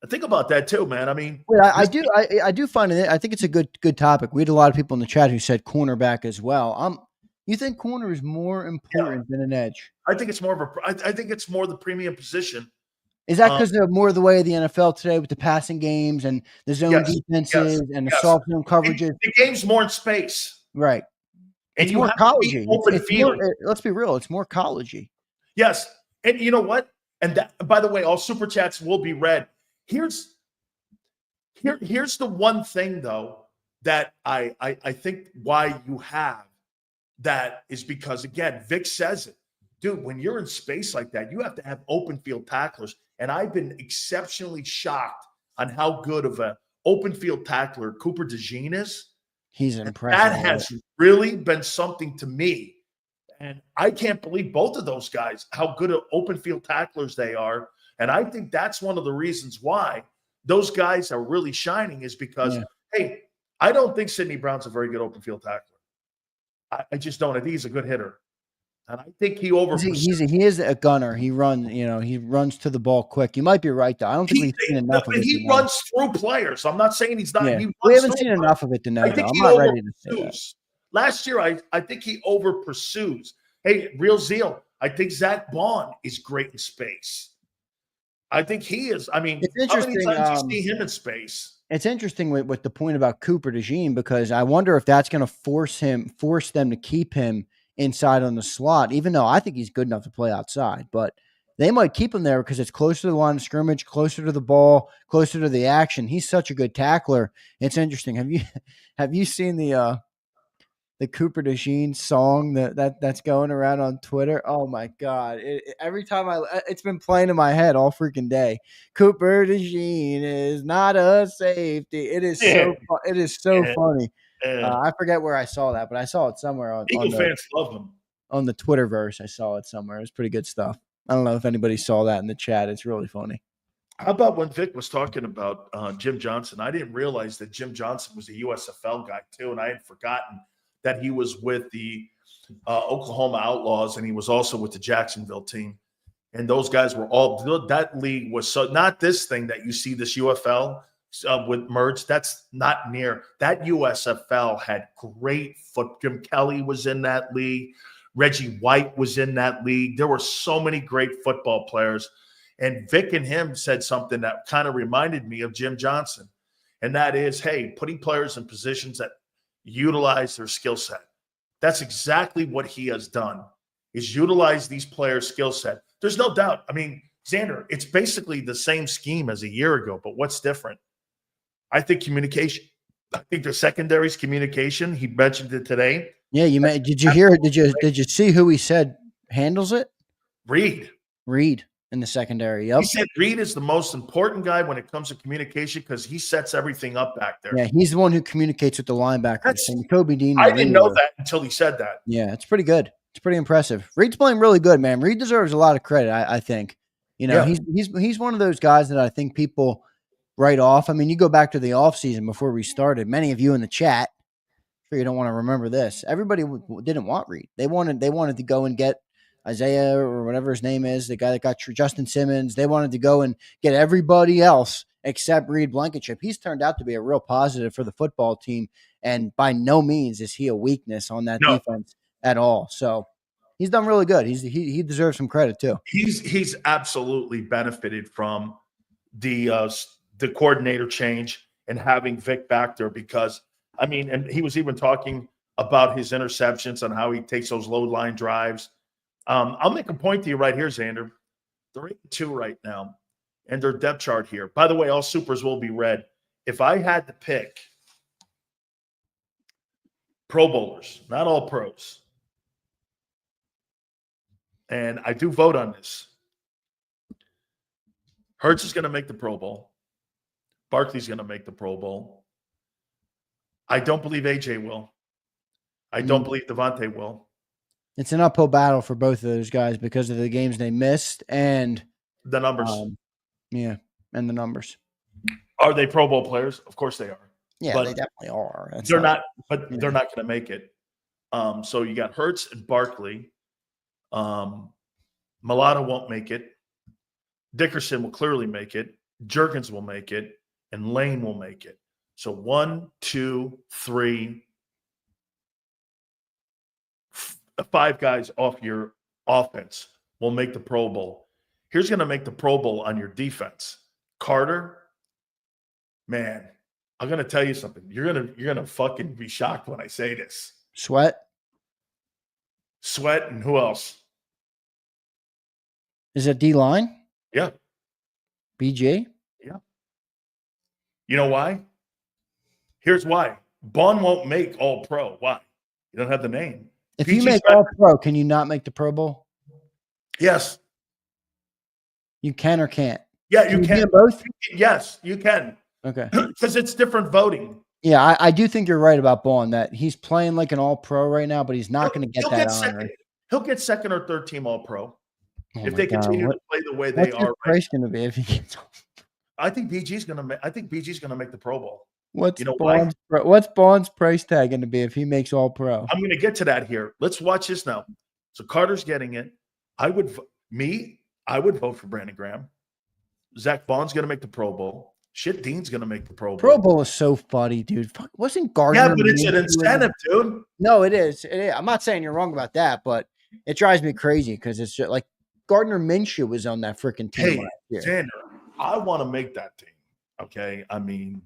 think about that too, man. I mean, I do find it. I think it's a good topic. We had a lot of people in the chat who said cornerback as well. You think corner is more important than an edge? I think it's more I think it's more the premium position. Is that because they're more the way of the NFL today with the passing games and the zone defenses and the soft zone coverages? The game's more in space, right? And it's more collegey. Let's be real. It's more collegey. Yes. And you know what? And that, by the way, all super chats will be read. Here's the one thing, though, that I think why you have that is because, again, Vic says it. Dude, when you're in space like that, you have to have open field tacklers. And I've been exceptionally shocked on how good of an open field tackler Cooper DeJean is. He's impressive. That has really been something to me. And I can't believe both of those guys, how good of open field tacklers they are. And I think that's one of the reasons why those guys are really shining is because, hey, I don't think Sidney Brown's a very good open field tackler. I just don't. I think he's a good hitter. And I think he he is a gunner. He runs to the ball quick. You might be right, though. I don't think we've seen enough of it. He runs through players. I'm not saying he's not. Yeah. We haven't seen enough of it to know. I'm not ready to say that. Last year, I think he over pursues. Hey, real zeal. I think Zach Bond is great in space. I think he is. I mean, it's interesting. How many times do you see him in space? It's interesting with the point about Cooper DeJean because I wonder if that's going to force them to keep him inside on the slot, even though I think he's good enough to play outside. But they might keep him there because it's closer to the line of scrimmage, closer to the ball, closer to the action. He's such a good tackler. It's interesting. Have you seen the Cooper DeJean song that's going around on Twitter? Oh my God. Every time it's been playing in my head all freaking day. Cooper DeJean is not a safety. It is so funny. I forget where I saw that, but I saw it somewhere on fans love him. On the Twitterverse. I saw it somewhere. It was pretty good stuff. I don't know if anybody saw that in the chat. It's really funny. How about when Vic was talking about Jim Johnson? I didn't realize that Jim Johnson was a USFL guy too, and I had forgotten that he was with the Oklahoma Outlaws, and he was also with the Jacksonville team. And those guys were all – that league was so – not this thing that you see, this UFL with merge. That's not near – that USFL had great foot – Jim Kelly was in that league. Reggie White was in that league. There were so many great football players. And Vic and him said something that kind of reminded me of Jim Johnson, and that is, hey, putting players in positions that utilize their skill set. That's exactly what he has done, is utilize these players' skill set. There's no doubt. I mean, Xander, it's basically the same scheme as a year ago, but what's different? I think communication. I think the secondary's communication. He mentioned it today. Yeah, did you hear it? Did you see who he said handles it? Reed. Reed in the secondary. He Yep. said Reed is the most important guy when it comes to communication because he sets everything up back there. Yeah, he's the one who communicates with the linebackers. And Kobe Dean. I didn't know that until he said that. Yeah, it's pretty good. It's pretty impressive. Reed's playing really good, man. Reed deserves a lot of credit, I think. You know, he's one of those guys that I think people write off. I mean, you go back to the offseason before we started. Many of you in the chat, I'm sure you don't want to remember this. Everybody didn't want Reed. They wanted to go and get Isaiah or whatever his name is, the guy that got Justin Simmons. They wanted to go and get everybody else except Reed Blankenship. He's turned out to be a real positive for the football team, and by no means is he a weakness on that defense at all. So he's done really good. He deserves some credit too. He's absolutely benefited from the coordinator change and having Vic back there because, I mean, and he was even talking about his interceptions and how he takes those low line drives. I'll make a point to you right here, Xander. They're 8-2 right now, and their depth chart here. By the way, all supers will be red. If I had to pick Pro Bowlers, not all pros, and I do vote on this, Hurts is going to make the Pro Bowl. Barkley's going to make the Pro Bowl. I don't believe AJ will. I don't believe Devontae will. It's an uphill battle for both of those guys because of the games they missed and the numbers. And the numbers. Are they Pro Bowl players? Of course they are. Yeah, they definitely are. They're not going to make it. So you got Hurts and Barkley. Malata won't make it. Dickerson will clearly make it. Jerkins will make it. And Lane will make it. So 1, 2, 3, 5 guys off your offense will make the Pro Bowl. Here's going to make the Pro Bowl on your defense. Carter, man, I'm going to tell you something. You're going to fucking be shocked when I say this. Sweat, and who else? Is it D-line? Yeah. BJ? Yeah. You know why? Here's why. Bond won't make All-Pro. Why? You don't have the name. If you make All-Pro, can you not make the Pro Bowl? Yes. You can or can't? Yeah, you can. Both? Yes, you can. Okay. Because it's different voting. Yeah, I do think you're right about Bond, that he's playing like an All-Pro right now, but he's not going to get that honor. He'll get second or third team All-Pro if they God. continue to play the way they are. What's his price going to be if he gets? I think BG's going to make the Pro Bowl. What's Bond's price tag going to be if he makes All-Pro? I'm going to get to that here. Let's watch this now. So Carter's getting it. I would vote for Brandon Graham. Zach Bond's going to make the Pro Bowl. Shit, Dean's going to make the Pro Bowl. Pro Bowl is so funny, dude. Wasn't Gardner? Yeah, but it's an incentive, dude. No, it is. I'm not saying you're wrong about that, but it drives me crazy because it's just like Gardner Minshew was on that freaking team last year. Xander, I want to make that team. Okay, I mean,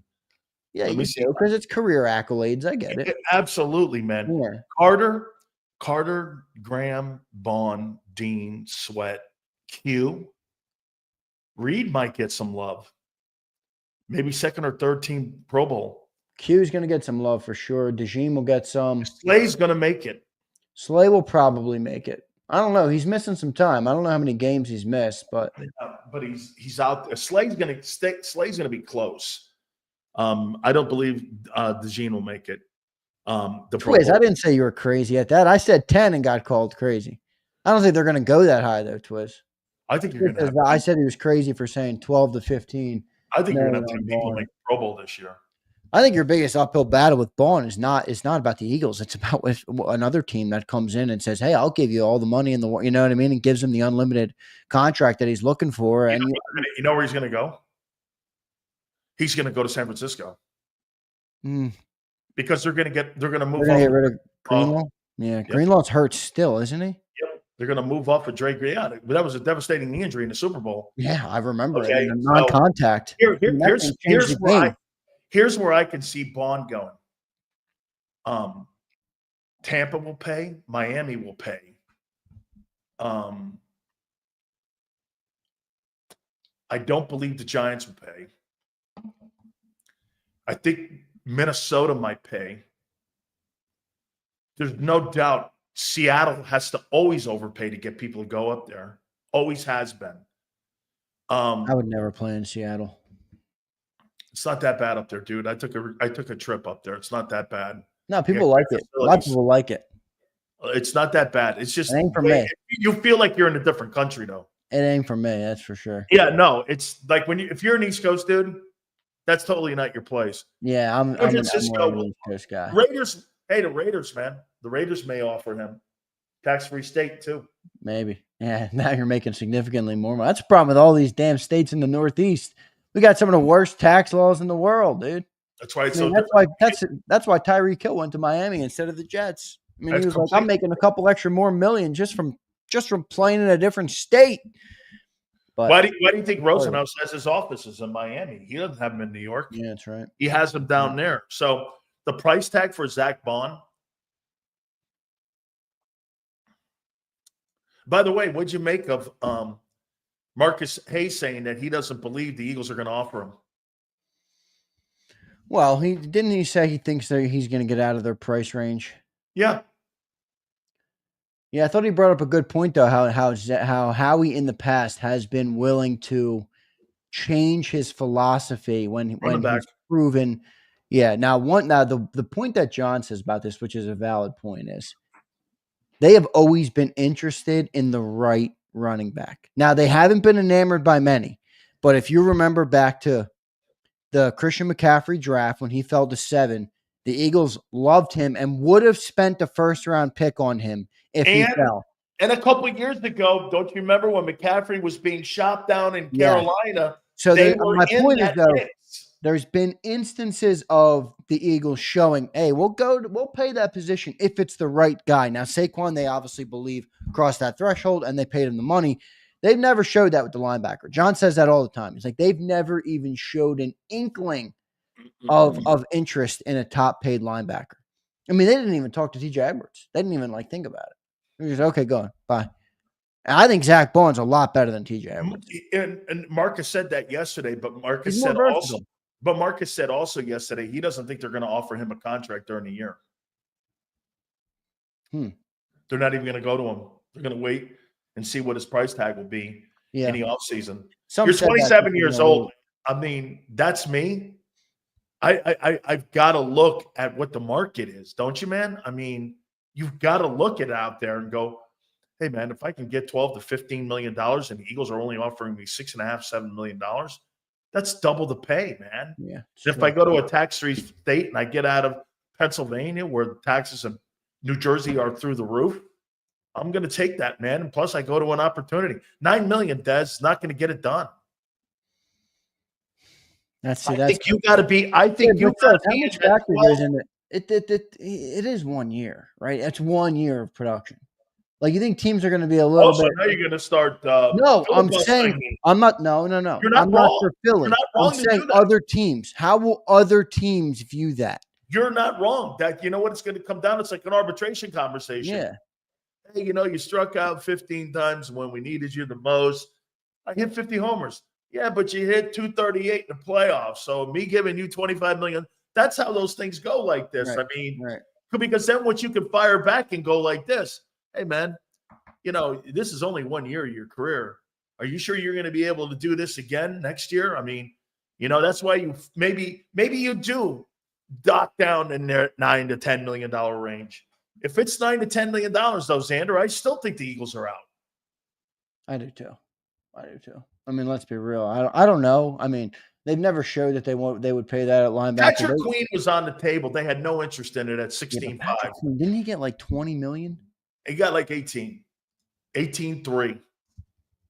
yeah, you do because it's career accolades. I get it. Absolutely, man. Yeah. Carter, Graham, Bond, Dean, Sweat, Q. Reed might get some love. Maybe second or third team Pro Bowl. Q's going to get some love for sure. DeJean will get some. Slay's going to make it. Slay will probably make it. I don't know. He's missing some time. I don't know how many games he's missed, but he's out there. Slay's going to be close. I don't believe DeJean will make it. Twiz, I didn't say you were crazy at that. I said 10 and got called crazy. I don't think they're going to go that high though, Twiz. I think you're going to. I said he was crazy for saying 12 to 15. I think you're going to have 10 people make the Pro Bowl this year. I think your biggest uphill battle with Bond is not about the Eagles. It's about with another team that comes in and says, "Hey, I'll give you all the money in the world." You know what I mean? And gives him the unlimited contract that he's looking for. And you know where he's going to go? He's going to go to San Francisco because they're going to move. They're going to get rid of Greenlaw. Yeah, Greenlaw's hurt still, isn't he? Yep. They're going to move off of Drake. Yeah, that was a devastating knee injury in the Super Bowl. Yeah, I remember it. Non-contact. Here's where I can see Bond going. Tampa will pay. Miami will pay. I don't believe the Giants will pay. I think Minnesota might pay. There's no doubt Seattle has to always overpay to get people to go up there. Always has been. I would never play in Seattle. It's not that bad up there, dude. I took a trip up there. It's not that bad. No, people like it. A lot of people like it. It's not that bad. It's just it ain't for me. You feel like you're in a different country, though. It ain't for me, that's for sure. Yeah, no, it's like if you're an East Coast dude, that's totally not your place. Yeah, I'm an East Coast guy. Raiders, hey, the Raiders, man. The Raiders may offer him tax-free state too. Maybe. Yeah, now you're making significantly more money. That's the problem with all these damn states in the Northeast. We got some of the worst tax laws in the world, dude. That's why it's that's why Tyreek Hill went to Miami instead of the Jets. I mean, he was like, I'm making a couple extra more million just from playing in a different state. But why do you think Rosenhaus has his offices in Miami? He doesn't have them in New York. Yeah, that's right. He has them down there. So the price tag for Zach Bond. By the way, what'd you make of Marcus Hayes saying that he doesn't believe the Eagles are going to offer him? Well, he say he thinks that he's going to get out of their price range. Yeah. Yeah, I thought he brought up a good point though. How Howie in the past has been willing to change his philosophy when he's proven. Yeah. Now the point that John says about this, which is a valid point, is they have always been interested in the right running back. Now they haven't been enamored by many, but if you remember back to the Christian McCaffrey draft when he fell to 7, the Eagles loved him and would have spent a first-round pick on him if he fell. And a couple of years ago, don't you remember when McCaffrey was being shopped down in Carolina? So my point is, though, there's been instances of the Eagles showing, hey, we'll pay that position if it's the right guy. Now, Saquon, they obviously believe crossed that threshold and they paid him the money. They've never showed that with the linebacker. John says that all the time. It's like they've never even showed an inkling of interest in a top paid linebacker. I mean, they didn't even talk to TJ Edwards. They didn't even think about it. They just, okay, go on. Bye. And I think Zach Bond's a lot better than TJ Edwards. And Marcus said that yesterday, but Marcus said also yesterday he doesn't think they're going to offer him a contract during the year. They're not even going to go to him. They're going to wait and see what his price tag will be in the offseason. You're 27 years old. I mean, that's me. I've got to look at what the market is, don't you, man? I mean, you've got to look at it out there and go, hey, man, if I can get $12 to $15 million and the Eagles are only offering me $6.5, $7 million, that's double the pay, man. Yeah. If I go to a tax-free state and I get out of Pennsylvania where the taxes in New Jersey are through the roof, I'm going to take that, man. And plus, I go to an opportunity. $9 million, Des, is not going to get it done. I think you got to be. I think you got to be. It is 1 year, right? It's 1 year of production. Like, you think teams are going to be a little bit. Now you're going to start. No, I'm saying I'm not. No. You're not I'm wrong. not for Philly. I'm saying other teams. How will other teams view that? You're not wrong. That you know what it's going to come down. It's like an arbitration conversation. Yeah. Hey, you struck out 15 times when we needed you the most. I hit 50 homers. Yeah, but you hit 238 in the playoffs. So me giving you $25 million, that's how those things go like this. Right, I mean, because then what you can fire back and go like this. Hey, man, this is only 1 year of your career. Are you sure you're going to be able to do this again next year? I mean, that's why you maybe you do dock down in their $9 to $10 million range. If it's $9 to $10 million, though, Xander, I still think the Eagles are out. I do too. I mean, let's be real. I don't know. I mean, they've never showed that they would pay that at linebacker. Patrick Queen was on the table. They had no interest in it at 16.5. Didn't he get like $20 million? He got like 18. 18.3.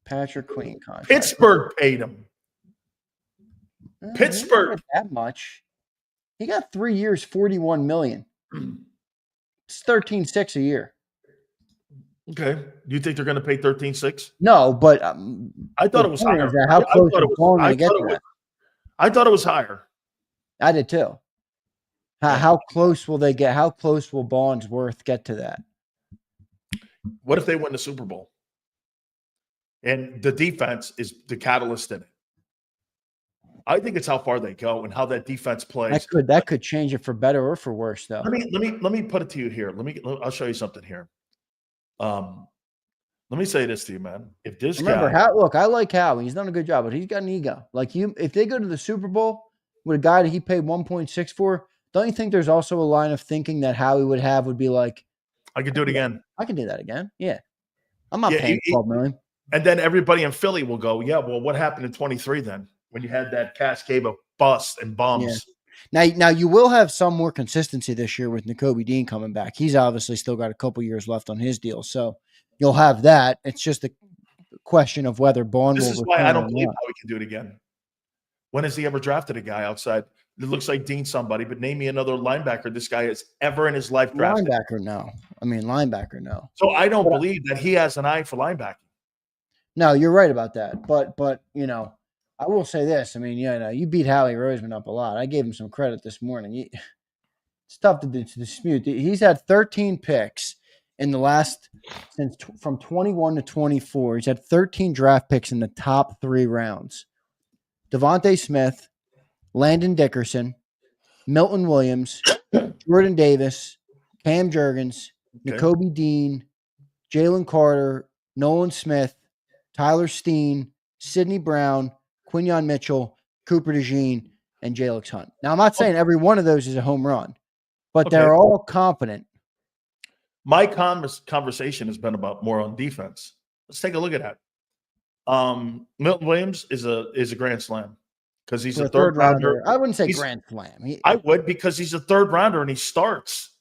Patrick Queen contract. Pittsburgh paid him. Pittsburgh. That much. He got 3 years, $41 million. It's $13.6 a year. Okay. Do you think they're going to pay $13.6? No, but I thought it was higher. How close I thought it was higher. I did too. How close will they get? How close will Bondsworth get to that? What if they win the Super Bowl? And the defense is the catalyst in it. I think it's how far they go and how that defense plays. That could change it for better or for worse, though. Let me put it to you here. I'll show you something here. Let me say this to you, man. If this Remember, guy, look, I like Howie. He's done a good job, but he's got an ego. Like if they go to the Super Bowl with a guy that he paid 1.6 for, don't you think there's also a line of thinking that Howie would be like, I could do it again. I can do that again. Yeah. I'm not paying $12 million. And then everybody in Philly will go, yeah, well, what happened in 23 then when you had that cascade of busts and bums? Yeah. Now you will have some more consistency this year with Nakobe Dean coming back. He's obviously still got a couple years left on his deal, so you'll have that. It's just a question of whether Bond will. This is why I don't believe how we can do it again. When has he ever drafted a guy outside? It looks like Dean somebody, but name me another linebacker this guy has ever in his life drafted. Linebacker, no. I mean, linebacker, no. So I don't believe that he has an eye for linebacking. No, you're right about that. But you know, I will say this. I mean, you beat Howie Roseman up a lot. I gave him some credit this morning. It's tough to dispute. He's had 13 picks in the last from 21 to 24. He's had 13 draft picks in the top 3 rounds. Devontae Smith, Landon Dickerson, Milton Williams, Jordan Davis, Cam Jurgens, Nakobe Dean, Jalen Carter, Nolan Smith, Tyler Steen, Sidney Brown, Quinyon Mitchell, Cooper DeJean, and Jalix Hunt. Now, I'm not saying every one of those is a home run, but they're all competent. My conversation has been about more on defense. Let's take a look at that. Milton Williams is a grand slam because he's a third rounder. I wouldn't say grand slam. I would, because he's a third rounder and he starts.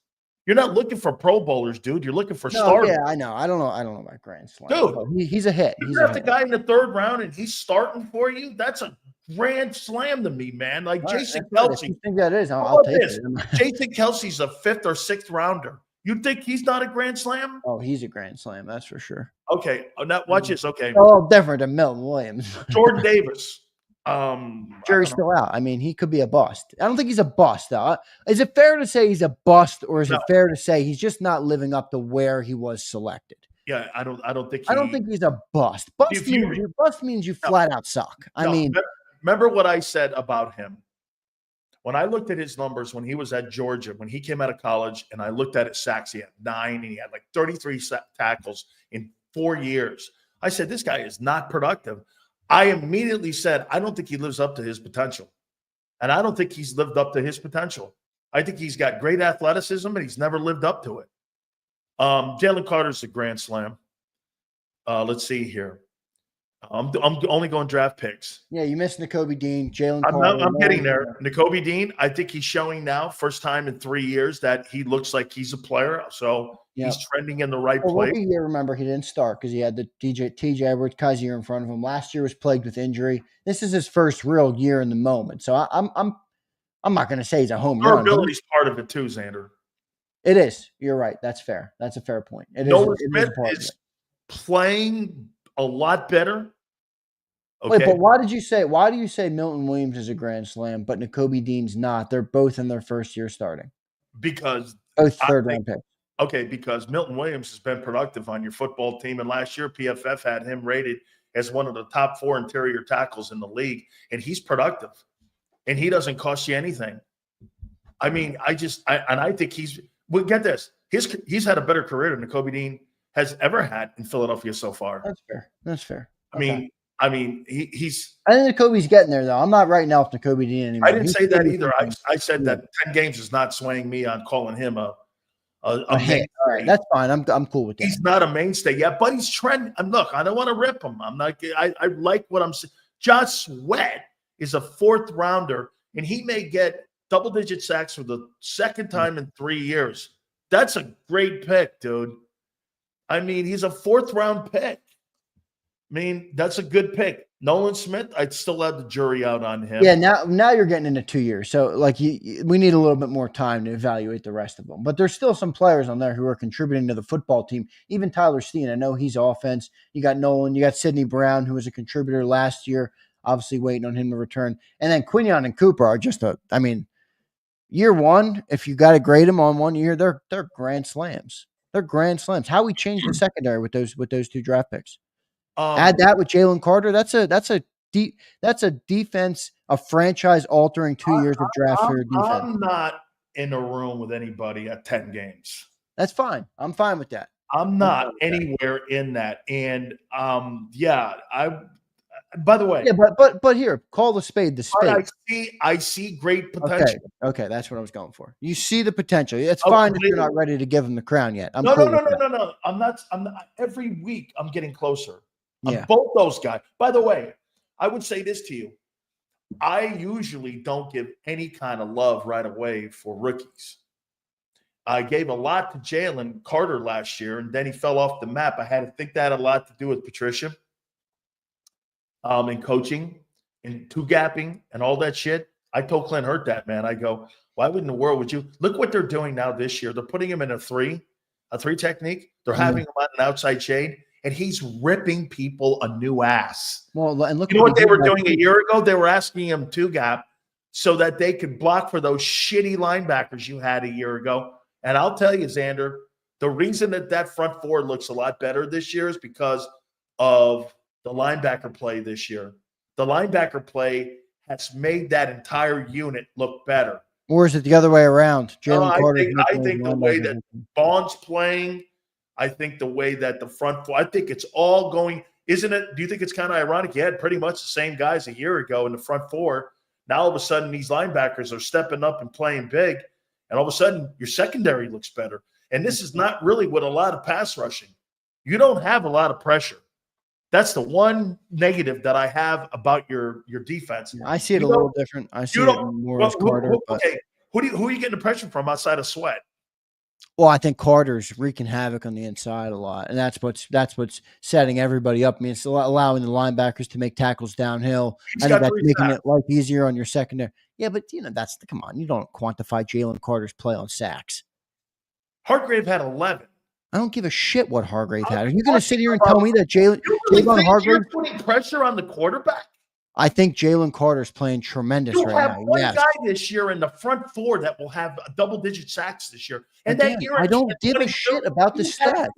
You're not looking for Pro Bowlers, dude. You're looking for starters. Yeah, I know. I don't know about grand slam. Dude, he's a hit. You draft a guy in the third round and he's starting for you. That's a grand slam to me, man. Like Jason Kelce. If you think that is, I'll take it. Jason Kelce's a 5th or 6th rounder. You think he's not a grand slam? Oh, he's a grand slam. That's for sure. Okay. Now watch this. Okay. A little different than Milton Williams. Jordan Davis. Jury's still out. I mean, he could be a bust. I don't think he's a bust, though. Is it fair to say he's a bust, or is it fair to say he's just not living up to where he was selected? Yeah, I don't think he's a bust. Bust means you flat out suck. I mean, remember what I said about him when I looked at his numbers when he was at Georgia, when he came out of college, and I looked at his sacks. He had 9, and he had like 33 tackles in 4 years. I said, this guy is not productive. I immediately said, I don't think he lives up to his potential. And I don't think he's lived up to his potential. I think he's got great athleticism, and he's never lived up to it. Jalen Carter's a grand slam. Let's see here. I'm only going draft picks. Yeah, you missed Nakobe Dean, Jalen Carter. I'm getting there. Nakobe Dean, I think he's showing now, first time in 3 years, that he looks like he's a player. So he's trending in the right place. Rookie year, remember, he didn't start because he had the TJ Edwards Kaiser in front of him. Last year was plagued with injury. This is his first real year in the moment. So I'm not going to say he's a home run. Durability's part of it too, Xander. It is. You're right. That's fair. That's a fair point. Nolan Smith is playing a lot better. Okay. Wait, but why do you say Milton Williams is a grand slam, but Nakobe Dean's not? They're both in their first year starting. Because both third round picks. Okay, because Milton Williams has been productive on your football team, and last year PFF had him rated as one of the top 4 interior tackles in the league, and he's productive, and he doesn't cost you anything. I mean, I think get this, he's had a better career than Nakobe Dean has ever had in Philadelphia so far. That's fair. I mean, he's. I think Nakobe's getting there, though. I'm not writing off Nakobe Dean anymore. I didn't say that either. I said that 10 games is not swaying me on calling him a mainstay. All right, that's fine. I'm cool with that. He's not a mainstay yet, but he's trending. Look, I don't want to rip him. I'm not. I like what I'm saying. Josh Sweat is a 4th rounder, and he may get double-digit sacks for the second time in 3 years. That's a great pick, dude. I mean, he's a 4th round pick. I mean, that's a good pick. Nolan Smith, I'd still have the jury out on him. Yeah, now you're getting into 2 years. So, like, we need a little bit more time to evaluate the rest of them. But there's still some players on there who are contributing to the football team. Even Tyler Steen, I know he's offense. You got Nolan. You got Sidney Brown, who was a contributor last year, obviously waiting on him to return. And then Quinyon and Cooper are just year one, if you got to grade them on 1 year, they're grand slams. They're grand slams. How we changed the secondary with those 2 draft picks. Add that with Jalen Carter. That's a defense, a franchise altering 2 years of draft for your defense. I'm not in a room with anybody at 10 games. That's fine. I'm fine with that. I'm not anywhere in that. And yeah, by the way, yeah, but here, call the spade the spade. I see great potential. Okay, that's what I was going for. You see the potential. It's fine if you're not ready to give him the crown yet. No. I'm not. Every week I'm getting closer. Yeah. On both those guys. By the way, I would say this to you. I usually don't give any kind of love right away for rookies. I gave a lot to Jalen Carter last year, and then he fell off the map. I had to think that had a lot to do with Patricia, and coaching, and two-gapping, and all that shit. I told Clint Hurt that, man. I go, why would in the world would you? Look what they're doing now this year. They're putting him in a three technique. They're having him on an outside shade, and he's ripping people a new ass. Well, and look, you know what they were doing a year ago? They were asking him two-gap so that they could block for those shitty linebackers you had a year ago. And I'll tell you, Xander, the reason that front four looks a lot better this year is because of the linebacker play this year. The linebacker play has made that entire unit look better. Or is it the other way around? I think the way that Bond's playing, I think the way that the front four, I think it's all going, isn't it? Do you think it's kind of ironic? You had pretty much the same guys a year ago in the front four. Now all of a sudden these linebackers are stepping up and playing big. And all of a sudden your secondary looks better. And this is not really with a lot of pass rushing. You don't have a lot of pressure. That's the one negative that I have about your defense. I see it a little different. I see it more as Carter. Okay, who are you getting the pressure from outside of Sweat? Well, I think Carter's wreaking havoc on the inside a lot, and that's what's setting everybody up. I mean, it's allowing the linebackers to make tackles downhill. I think that's making it life easier on your secondary. Yeah, but come on, you don't quantify Jalen Carter's play on sacks. Hargrave had 11. I don't give a shit what Hargrave had. Are you going to sit here and tell me that Jalen Hargrave putting pressure on the quarterback? I think Jalen Carter's playing tremendous right now. You have one guy this year in the front four that will have double-digit sacks this year. And again, I don't give a shit about the stats.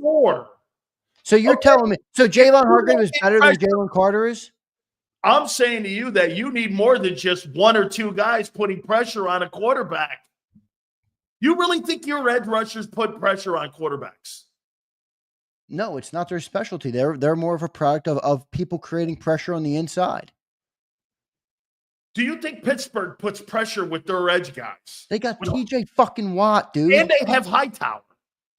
So you're Okay. telling me – so Javon Hargrave is better than Jalen Carter is? I'm saying to you that you need more than just one or two guys putting pressure on a quarterback. You really think your edge rushers put pressure on quarterbacks? No, it's not their specialty. They're more of a product of people creating pressure on the inside. Do you think Pittsburgh puts pressure with their edge guys? They got TJ fucking Watt, dude. And they have Hightower.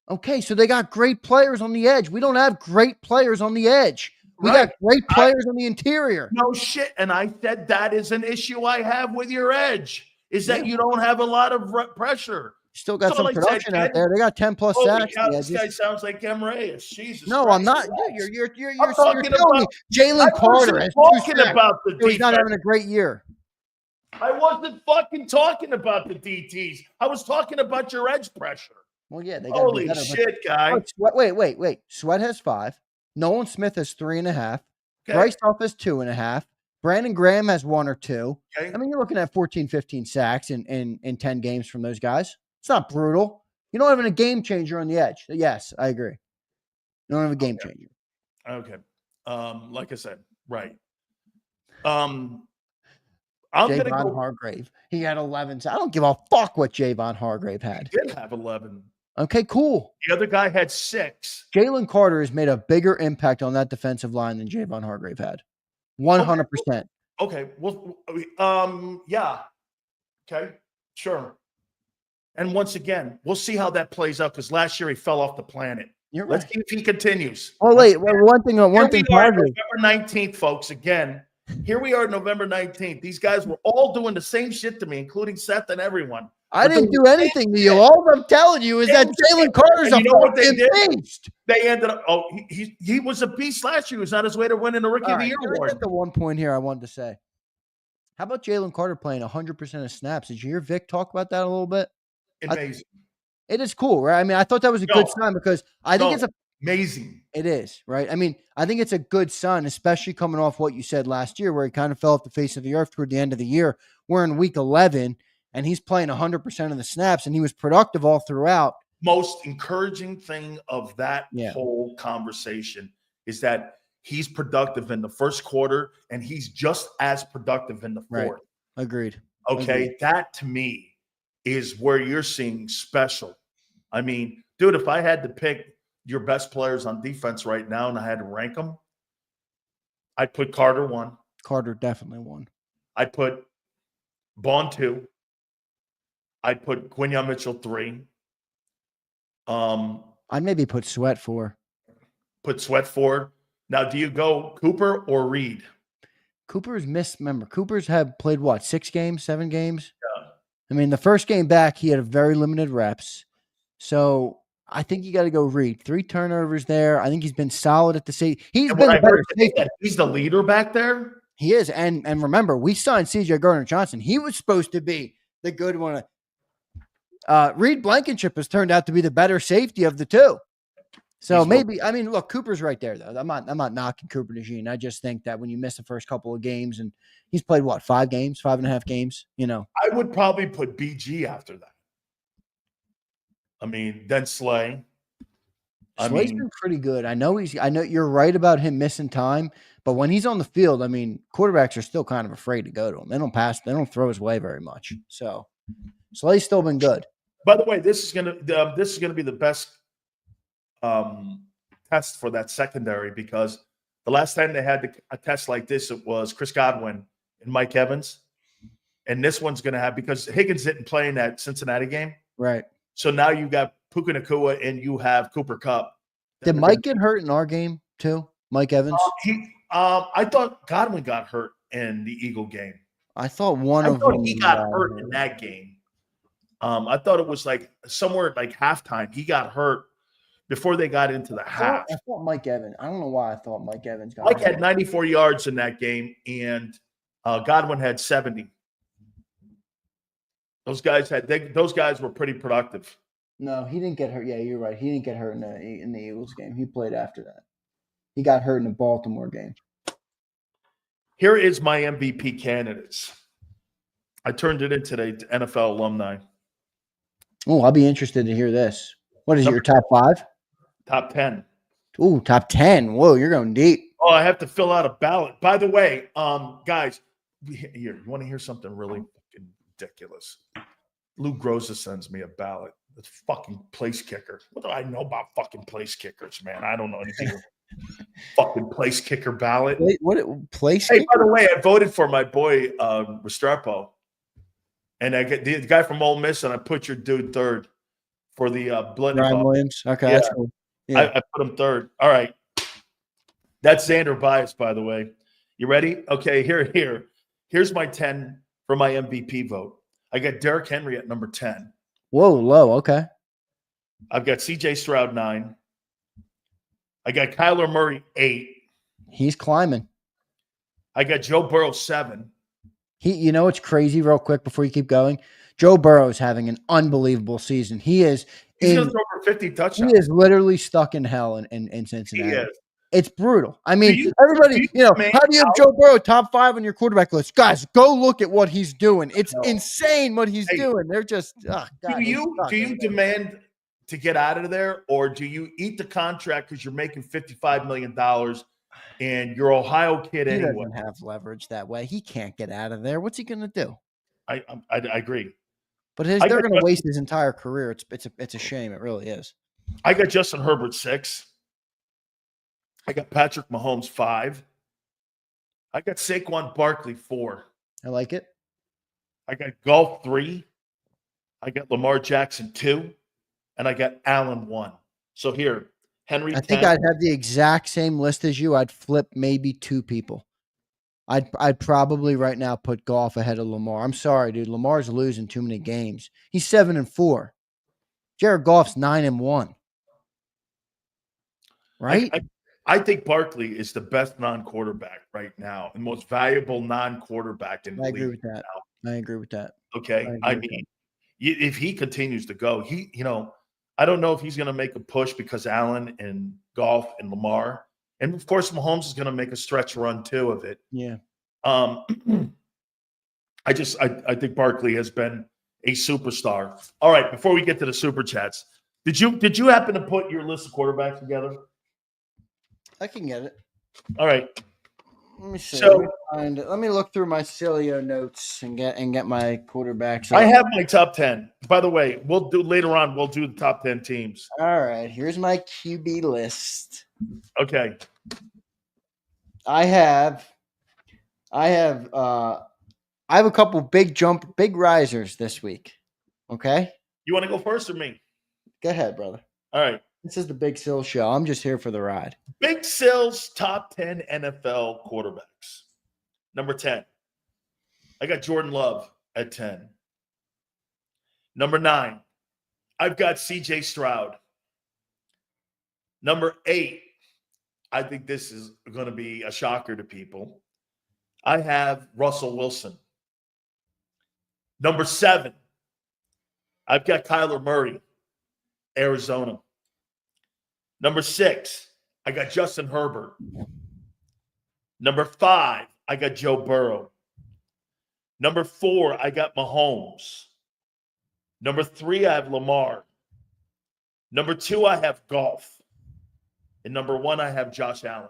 Okay, so they got great players on the edge. We don't have great players on the edge. We got great players on the interior. No shit. And I said that is an issue I have with your edge, is that you don't have a lot of pressure. Still got some production out there. They got 10+ sacks. This guy sounds like M. Reyes. Jesus. No, Christ. I'm not. You're telling me Jalen Carter has talking about the he's not having a great year. I wasn't fucking talking about the DTs. I was talking about your edge pressure. Well, yeah, they got holy shit, guy. Wait. Sweat has 5. Nolan Smith has 3.5. Okay. Bryce Huff has 2.5. Brandon Graham has 1 or 2. Okay. I mean, you're looking at 14, 15 sacks in 10 games from those guys. It's not brutal. You don't have a game changer on the edge. Yes, I agree. You don't have a game changer. Okay. Like I said, right. Javon Hargrave. He had 11. I don't give a fuck what Javon Hargrave had. He did have 11. Okay, cool. The other guy had 6. Jalen Carter has made a bigger impact on that defensive line than Javon Hargrave had. 100%. Okay. Well, yeah. Okay. Sure. And once again, we'll see how that plays out because last year he fell off the planet. Let's see if he continues. Oh, wait. One thing. November 19th, folks. Again, here we are, November 19th. These guys were all doing the same shit to me, including Seth and everyone. I didn't do anything to you. All I'm telling you is that Jalen Carter's a fucking beast. They ended up. Oh, he was a beast last year. He was on his way to winning the Rookie of the Year award. The one point here I wanted to say. How about Jalen Carter playing 100% of snaps? Did you hear Vic talk about that a little bit? Amazing. It is cool, right? I mean, I thought that was a good sign because I think it's amazing. It is, right? I mean, I think it's a good sign, especially coming off what you said last year, where he kind of fell off the face of the earth toward the end of the year. We're in week 11, and he's playing 100% of the snaps, and he was productive all throughout. Most encouraging thing of that whole conversation is that he's productive in the first quarter, and he's just as productive in the fourth. Right. Agreed. Okay, that to me is where you're seeing special. I mean, dude, if I had to pick your best players on defense right now and I had to rank them, I'd put Carter 1. Carter definitely 1. I'd put Bond 2. I'd put Quinyon Mitchell 3. I'd maybe put Sweat 4. Put Sweat 4. Now, do you go Cooper or Reed? Cooper's missed. Remember, Cooper's have played what, 6 games, 7 games? Yeah. I mean, the first game back, he had very limited reps. So I think you got to go Reed. 3 turnovers there. I think he's been solid at the safety. He's been the better safety. He's the leader back there. He is. And remember, we signed CJ Gardner-Johnson. He was supposed to be the good one. Reed Blankenship has turned out to be the better safety of the 2. So maybe, I mean, look, Cooper's right there, though. I'm not knocking Cooper DeJean. I just think that when you miss the first couple of games, and he's played, what, 5 games, 5.5 games, I would probably put BG after that. I mean, then Slay. Slay's been pretty good. I know you're right about him missing time, but when he's on the field, I mean, quarterbacks are still kind of afraid to go to him. They don't throw his way very much. So Slay's still been good. By the way, this is gonna be the best test for that secondary, because the last time they had a test like this, it was Chris Godwin and Mike Evans, and this one's going to have, because Higgins didn't play in that Cincinnati game, right? So now you got Puka Nacua and you have Cooper Kupp. Did Mike get hurt in our game too? Mike Evans? I thought Godwin got hurt in the Eagle game. I thought he got hurt in that game. I thought it was like somewhere like halftime. He got hurt before they got into the half. I thought Mike Evans. I don't know why I thought Mike Evans got Mike hurt. had 94 yards in that game, and Godwin had 70. Those guys were pretty productive. No, he didn't get hurt. Yeah, you're right. He didn't get hurt in the Eagles game. He played after that. He got hurt in the Baltimore game. Here is my MVP candidates. I turned it in today to NFL alumni. Oh, I'll be interested to hear this. What is it, your top 5? Top 10. Ooh, top 10. Whoa, you're going deep. Oh, I have to fill out a ballot. By the way, guys, here, you want to hear something really fucking ridiculous? Lou Groza sends me a ballot. It's fucking place kicker. What do I know about fucking place kickers, man? I don't know anything. Fucking place kicker ballot. Wait, what place? Hey, by the way, I voted for my boy Restrepo, and I get the guy from Ole Miss, and I put your dude third for the Blending. Ryan Williams. Okay, yeah. That's cool. Yeah. I put him third. All right, that's Xander Bias, by the way. You ready? Okay, here's my 10 for my MVP vote. I got Derrick Henry at number 10. Whoa, low. Okay. I've got C.J. Stroud 9. I got Kyler Murray 8. He's climbing. I got Joe Burrow 7. You know what's crazy, real quick before you keep going? Joe Burrow is having an unbelievable season. He's going to throw for 50 touchdowns. He is literally stuck in hell in Cincinnati. He is. It's brutal. I mean, everybody, how do you have Joe Burrow top 5 on your quarterback list? Guys, go look at what he's doing. It's insane what he's doing. They're just do you demand to get out of there, or do you eat the contract because you're making $55 million and you're Ohio kid anyway? He doesn't have leverage that way. He can't get out of there. What's he going to do? I agree. But they're going to waste his entire career. It's a shame. It really is. I got Justin Herbert 6. I got Patrick Mahomes 5. I got Saquon Barkley 4. I like it. I got Goff 3. I got Lamar Jackson 2. And I got Allen 1. So here, Henry 10. I think I'd have the exact same list as you. I'd flip maybe 2 people. I'd probably right now put Goff ahead of Lamar. I'm sorry, dude. Lamar's losing too many games. He's 7-4. Jared Goff's 9-1. Right? I think Barkley is the best non-quarterback right now, and most valuable non-quarterback in the league. I agree with that. Okay. I mean, if he continues to go, I don't know if he's going to make a push because Allen and Goff and Lamar, and of course Mahomes is going to make a stretch run too of it. Yeah. I think Barkley has been a superstar. All right, before we get to the super chats, did you happen to put your list of quarterbacks together? I can get it. All right. Let me see. So Let me look through my Sileo notes and get my quarterbacks. I have my top 10. By the way, we'll do later on. We'll do the top 10 teams. All right. Here's my QB list. Okay. I have a couple big risers this week. Okay. You want to go first or me? Go ahead, brother. All right. This is the Big Sill Show. I'm just here for the ride. Big Sill's top 10 NFL quarterbacks. Number 10. I got Jordan Love at 10. Number 9. I've got CJ Stroud. Number 8. I think this is going to be a shocker to people. I have Russell Wilson. Number 7. I've got Kyler Murray, Arizona. Number 6, I got Justin Herbert. Number 5, I got Joe Burrow. Number 4, I got Mahomes. Number 3, I have Lamar. Number 2, I have Goff. And number 1, I have Josh Allen.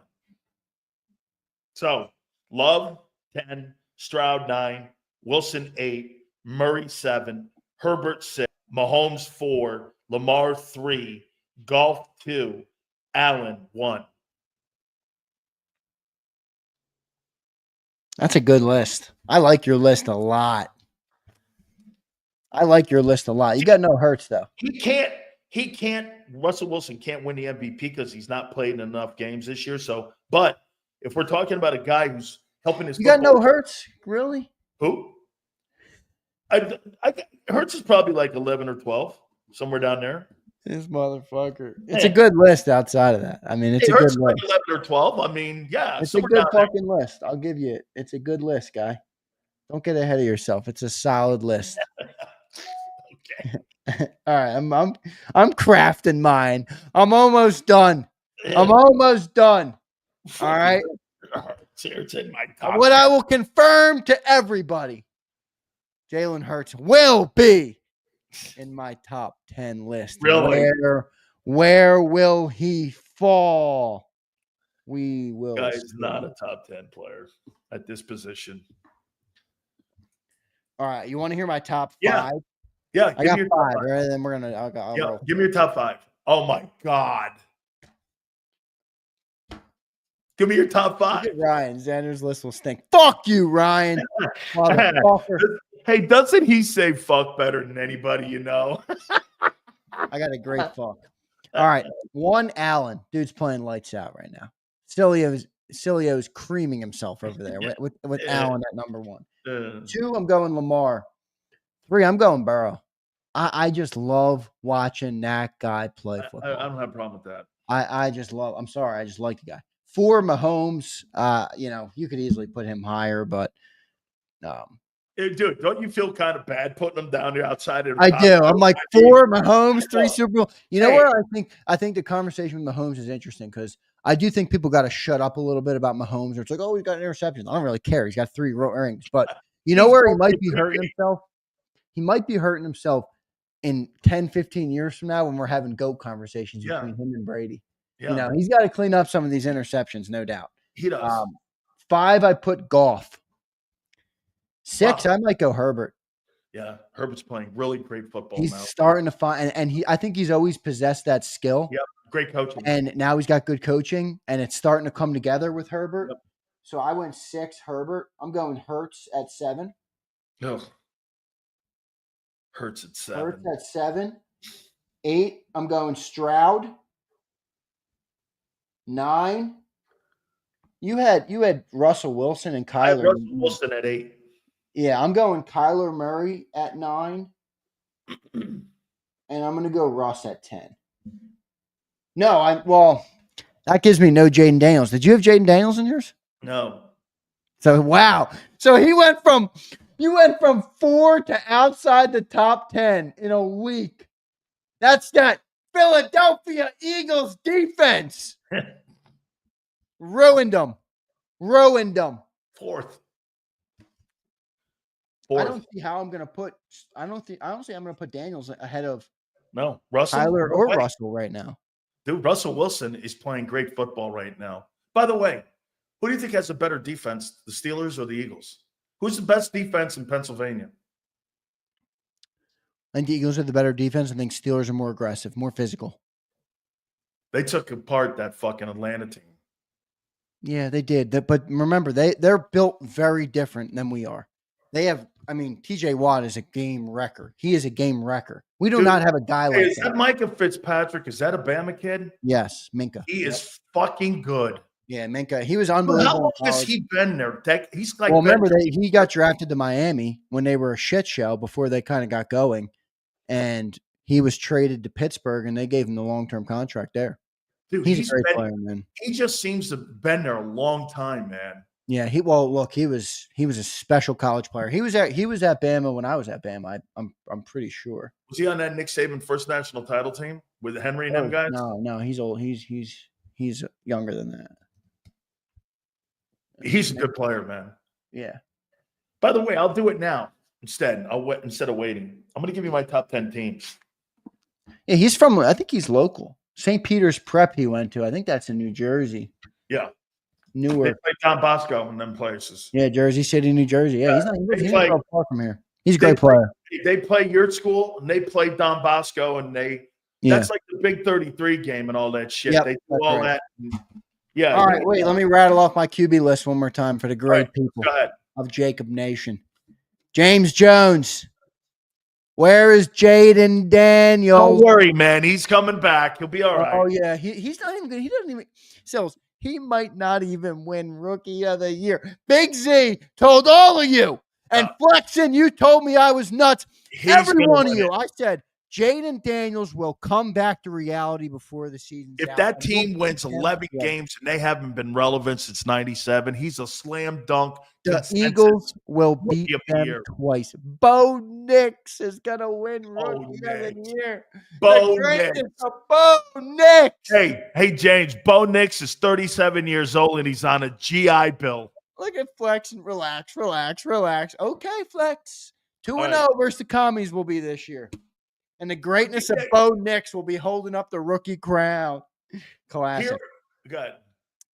So, Love, 10, Stroud, 9, Wilson, 8, Murray, 7, Herbert, 6, Mahomes, 4, Lamar, 3, Goff, 2, Allen, 1. That's a good list. I like your list a lot. You got no Hurts, though. Russell Wilson can't win the MVP because he's not played in enough games this year. So, but if we're talking about a guy who's helping his got no Hurts? Really? Who? Hurts is probably like 11 or 12, somewhere down there. This motherfucker. It's a good list outside of that. I mean, it's a good list. Like 11 or 12. I mean, yeah. It's a good fucking list. I'll give you it. It's a good list, guy. Don't get ahead of yourself. It's a solid list. Okay. All right. I'm crafting mine. I'm almost done. All right. It's in my top. What I will confirm to everybody, Jalen Hurts will be in my top 10 list. Really? Where will he fall? We will. Guy's not a top 10 player at this position. All right. You want to hear my top 5? Yeah. I got 5. Right? Then we're going to. I'll give me your top 5. Oh, my God. Give me your top 5. Ryan, Xander's list will stink. Fuck you, Ryan. Hey, doesn't he say fuck better than anybody you know? I got a great fuck. All right. 1, Allen. Dude's playing lights out right now. Silio's creaming himself over there with Allen at number 1. 2, I'm going Lamar. 3, I'm going Burrow. I just love watching that guy play football. I don't have a problem with that. I just like the guy. 4, Mahomes. You could easily put him higher, but dude, don't you feel kind of bad putting him down there outside of I do. I'm like 4 Mahomes, 3 Super Bowl. You know where I think the conversation with Mahomes is interesting because I do think people got to shut up a little bit about Mahomes. Or it's like, oh, he's got interceptions. I don't really care. He's got 3 rings. But you know where he might be hurting himself? He might be hurting himself in 10, 15 years from now when we're having GOAT conversations between him and Brady. Yeah. He's got to clean up some of these interceptions, no doubt. He does. 5, I put Goff. 6, I might go Herbert. Yeah, Herbert's playing really great football he's now. Starting to find, and I think he's always possessed that skill. Yep, great coaching. And now he's got good coaching, and it's starting to come together with Herbert. Yep. So I went 6, Herbert. I'm going Hurts at 7. No. Hurts at 7. Hurts at 7. 8, I'm going Stroud. 9. You had Russell Wilson and Kyler. I had Russell Wilson at 8. Yeah, I'm going Kyler Murray at 9. And I'm going to go Russ at 10. No, that gives me no Jaden Daniels. Did you have Jaden Daniels in yours? No. So, wow. So you went from 4 to outside the top 10 in a week. That's that Philadelphia Eagles defense. Ruined them. 4th. I don't see how I'm going to put. I don't see I'm going to put Daniels ahead of Russell Tyler or Russell right now. Dude, Russell Wilson is playing great football right now. By the way, Who do you think has a better defense, the Steelers or the Eagles? Who's the best defense in Pennsylvania? I think the Eagles have the better defense. I think Steelers are more aggressive, more physical. They took apart that fucking Atlanta team. Yeah, they did. But remember, they're built very different than we are. They have, TJ Watt is a game wrecker. He is a game wrecker. We do not have a guy like that. Is that Micah Fitzpatrick? Is that a Bama kid? Yes, Minka. He is fucking good. Yeah, Minka. He was unbelievable. How long has he been there? He's like, remember, he got drafted to Miami when they were a shit show before they kind of got going. And he was traded to Pittsburgh, and they gave him the long-term contract there. Dude, he's a great player, man. He just seems to have been there a long time, man. Yeah, he was a special college player. He was at Bama when I was at Bama. I'm pretty sure. Was he on that Nick Saban first national title team with Henry and them guys? No, he's old. He's younger than that. He's a good player, man. Yeah. By the way, I'll do it now instead. Instead of waiting. I'm going to give you my top 10 teams. Yeah, he's from. I think he's local. St. Peter's Prep he went to. I think that's in New Jersey. Yeah. Newark. They play Don Bosco in them places. Yeah, Jersey City, New Jersey. Yeah, he's not far from here. He's a great player. They play your school, and they play Don Bosco, and that's like the Big 33 game and all that shit. Yep, they do all that. Yeah. All right, wait. Let me rattle off my QB list one more time for the great people of JAKIB Nation. James Jones. Where is Jaden Daniels? Don't worry, man. He's coming back. He'll be all right. Oh, yeah. He's not even good. He doesn't even – Sills, he might not even win Rookie of the Year. Big Z told all of you. And Flexen, you told me I was nuts. Every one of you. I said, Jaden Daniels will come back to reality before the season. If that team wins 11 games and they haven't been relevant since 97, he's a slam dunk. The Eagles will beat them twice. Bo Nix is going to win Rookie of the Year. Bo Nix. Bo Nix. Hey, James, Bo Nix is 37 years old and he's on a GI Bill. Look at Flex and relax. Okay, Flex. 2-0 versus the commies will be this year. And the greatness of Bo Nix will be holding up the rookie crown. Classic. Good.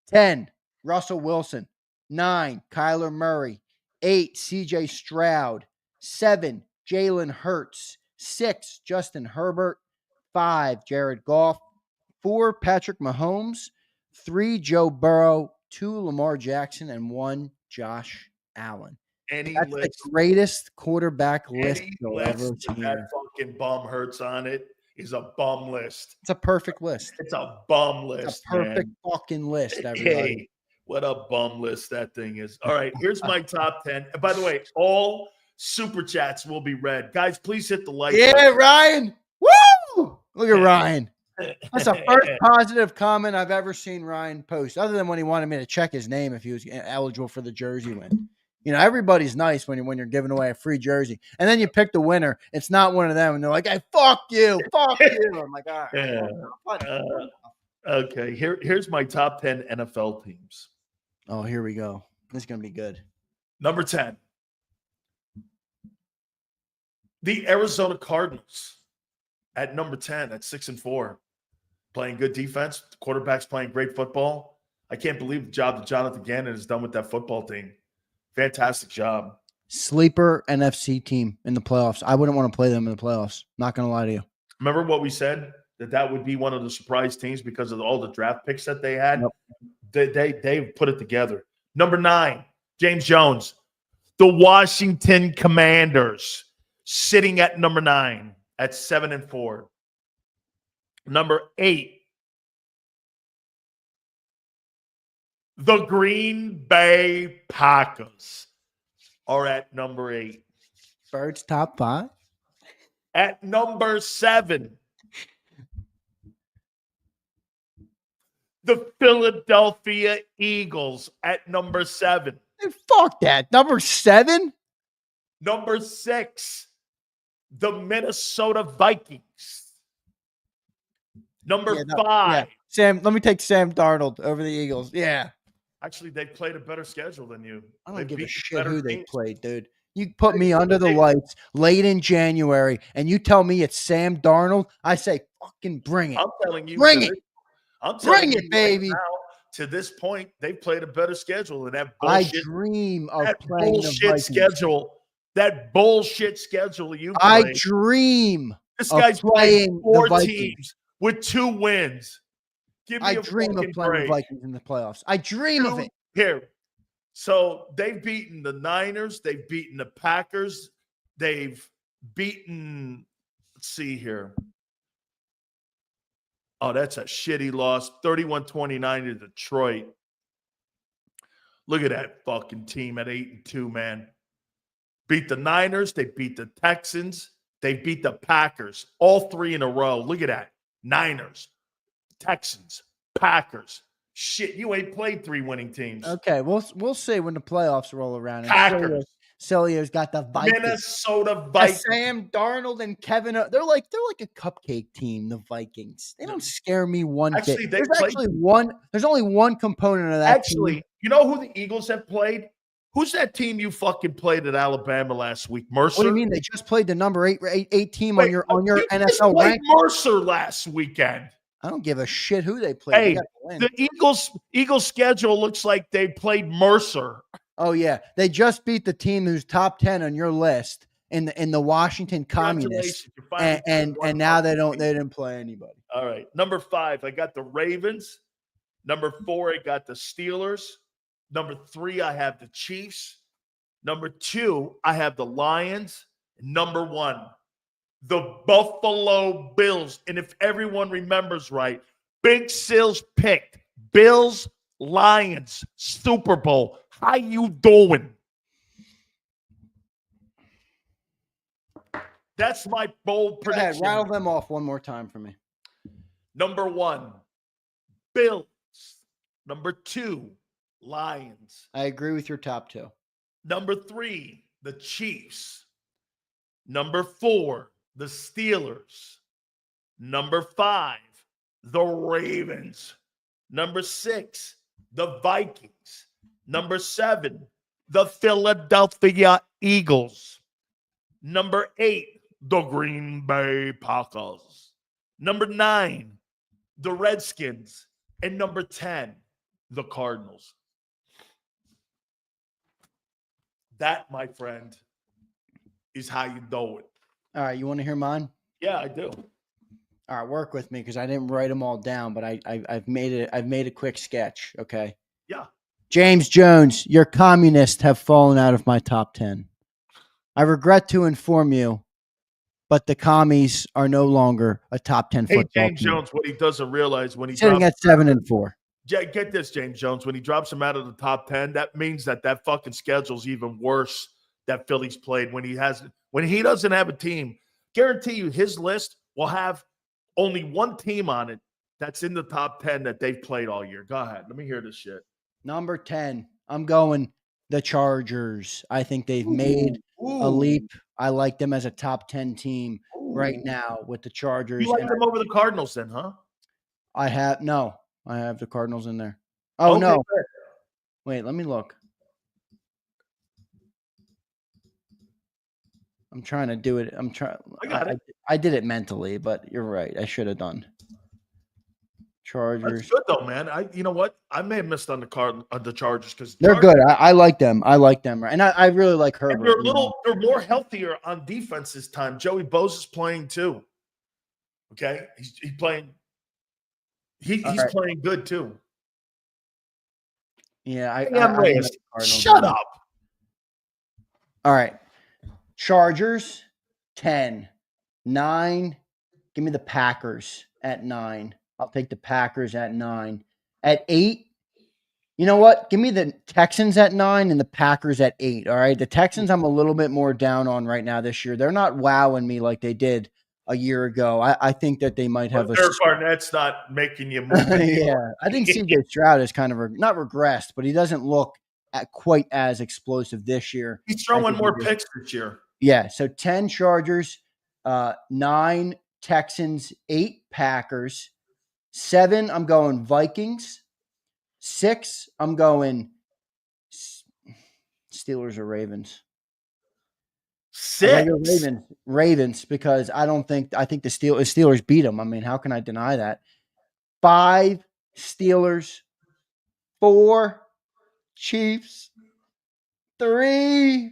10, Russell Wilson. 9, Kyler Murray. 8, CJ Stroud. 7, Jalen Hurts. 6, Justin Herbert. 5, Jared Goff. 4, Patrick Mahomes. 3, Joe Burrow. 2, Lamar Jackson. And 1, Josh Allen. That's the greatest quarterback list you'll ever see. That fucking bum Hurts on it is a bum list. It's a perfect list. It's a bum list. It's a perfect fucking list, everybody. Hey, what a bum list that thing is. All right, here's my top 10. And by the way, all super chats will be read. Guys, please hit the like button. Ryan. Woo! Look at Ryan. That's the first positive comment I've ever seen Ryan post, other than when he wanted me to check his name if he was eligible for the jersey win. You know, everybody's nice when you're giving away a free jersey. And then you pick the winner. It's not one of them. And they're like, hey, fuck you. Fuck you. I'm like, all right. Okay, here's my top 10 NFL teams. Oh, here we go. This is going to be good. Number 10, the Arizona Cardinals at number 10 at 6-4. Playing good defense. The quarterback's playing great football. I can't believe the job that Jonathan Gannon has done with that football team. Fantastic job. Sleeper NFC team in the playoffs. I wouldn't want to play them in the playoffs. Not going to lie to you. Remember what we said? That would be one of the surprise teams because of all the draft picks that they had. Yep. They put it together. Number 9, James Jones. The Washington Commanders sitting at number 9 at 7-4. Number 8, the Green Bay Packers are at number 8. Birds top 5. At number 7, the Philadelphia Eagles at number 7. Hey, fuck that. Number 7? Number 6, the Minnesota Vikings. Number 5. Yeah. Sam, let me take Sam Darnold over the Eagles. Yeah. Actually, they played a better schedule than you. I don't give a shit who they played, dude. You put me under the lights late in January, and you tell me it's Sam Darnold. I say, fucking bring it. I'm telling you. Bring it. I'm telling bring it, baby. Right now, to this point, they've played a better schedule than that I bullshit. dream of That playing the bullshit Vikings. schedule. That bullshit schedule you I play. dream This of guy's played playing 4 the Vikings. teams with 2 wins. Give me I a dream of fucking playing break. the Vikings in the playoffs. I dream of it. Here. So they've beaten the Niners. They've beaten the Packers. They've beaten, let's see here. Oh, that's a shitty loss. 31-29 to Detroit. Look at that fucking team at 8-2, man. Beat the Niners. They beat the Texans. They beat the Packers. All 3 in a row. Look at that. Niners, Texans, Packers. Shit, you ain't played 3 winning teams. Okay, we'll see when the playoffs roll around. Packers. Cilio's got the Vikings. Minnesota Vikings. Sam Darnold and Kevin. They're like a cupcake team. The Vikings. They don't scare me one Actually, bit. There's only one component of that. Actually, team. You know who the Eagles have played? Who's that team you fucking played at Alabama last week? Mercer. What do you mean? They just played the number eight team on your NFL rank. Mercer last weekend. I don't give a shit who they played. Hey, the Eagles schedule looks like they played Mercer. Oh yeah, they just beat the team who's top 10 on your list in the Washington Communists, and now they didn't play anybody. All right, number 5, I got the Ravens. Number 4, I got the Steelers. Number 3, I have the Chiefs. Number 2, I have the Lions. Number 1, the Buffalo Bills. And if everyone remembers right, Big Sills picked Bills, Lions, Super Bowl. How you doing? That's my bold prediction. Go ahead, rattle them off one more time for me. Number 1, Bills. Number 2, Lions. I agree with your top 2. Number 3, the Chiefs. Number 4, the Steelers. Number 5, the Ravens. Number 6, the Vikings. Number 7, the Philadelphia Eagles. Number 8, the Green Bay Packers. Number 9, the Redskins. And number 10, the Cardinals. That, my friend, is how you do it. All right, you want to hear mine? Yeah, I do. All right, work with me because I didn't write them all down, but I've made a quick sketch. Okay. Yeah. James Jones, your communists have fallen out of my top 10. I regret to inform you, but the commies are no longer a top 10 football James team. Jones, what he doesn't realize when he's sitting at 7-4. Get this, James Jones. When he drops him out of the top 10, that means that fucking schedule's even worse that Philly's played when he doesn't have a team. Guarantee you his list will have only one team on it that's in the top 10 that they've played all year. Go ahead. Let me hear this shit. Number 10, I'm going the Chargers. I think they've made a leap. I like them as a top 10 team right now with the Chargers. You like them over the Cardinals then, huh? I have the Cardinals in there. Oh, okay, no. Fair. Wait, let me look. I'm trying to do it. I got it. I did it mentally, but you're right. I should have done. Chargers. That's good though, man. You know what? I may have missed on the Chargers because they're good. I like them. I like them, and I really like Herbert. They're more healthier on defense this time. Joey Bosa is playing too. Okay, he's playing. He's playing good too. Yeah, I shut up. All right, Chargers 10, 9. Give me the Packers at 9. I'll take the Packers at 9. At 8, you know what? Give me the Texans at 9 and the Packers at 8. All right. The Texans I'm a little bit more down on right now this year. They're not wowing me like they did a year ago. I think that they might have Derek Barnett's not making you move. Yeah. I think CJ Stroud is kind of not regressed, but he doesn't look quite as explosive this year. He's throwing more picks this year. Yeah. So 10 Chargers, 9 Texans, 8 Packers. 7, I'm going Vikings. 6, I'm going Steelers or Ravens. 6? Ravens, because I think the Steelers beat them. I mean, how can I deny that? 5, Steelers. 4, Chiefs. 3,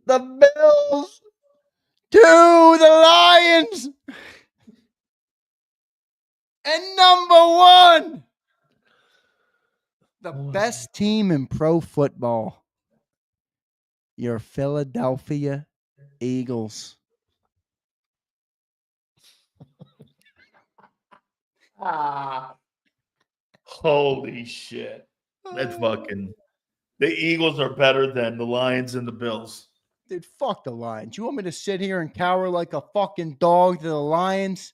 the Bills. 2, the Lions. And number 1, the best team in pro football, your Philadelphia Eagles. Holy shit. That's fucking. The Eagles are better than the Lions and the Bills. Dude, fuck the Lions. You want me to sit here and cower like a fucking dog to the Lions?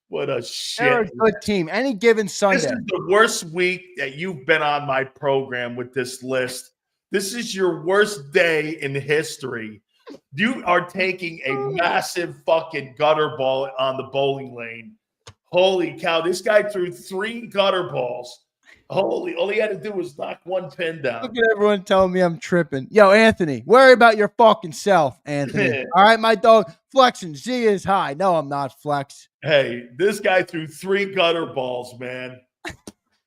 What a shit. They're a good team. Any given Sunday. This is the worst week that you've been on my program with this list. This is your worst day in history. You are taking a massive fucking gutter ball on the bowling lane. Holy cow. This guy threw 3 gutter balls. All he had to do was knock 1 pin down. Look at everyone telling me I'm tripping. Yo, Anthony, worry about your fucking self, Anthony. All right, my dog flexing. Z is high. No, I'm not flex. Hey, this guy threw 3 gutter balls, man.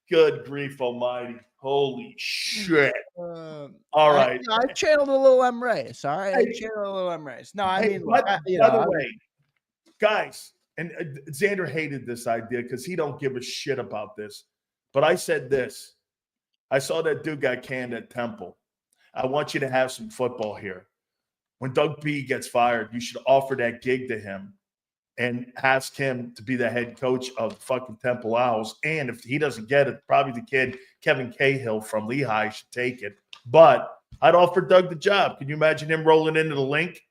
Good grief almighty. Holy shit. All right. I channeled a little M. Reyes. All right. I channeled a little M. Reyes. No, I mean, by the way, guys, and Xander hated this idea because he don't give a shit about this. But I said this. I saw that dude got canned at Temple. I want you to have some football here. When Doug B gets fired, you should offer that gig to him and ask him to be the head coach of fucking Temple Owls. And if he doesn't get it, probably the kid, Kevin Cahill from Lehigh, should take it. But I'd offer Doug the job. Can you imagine him rolling into the link?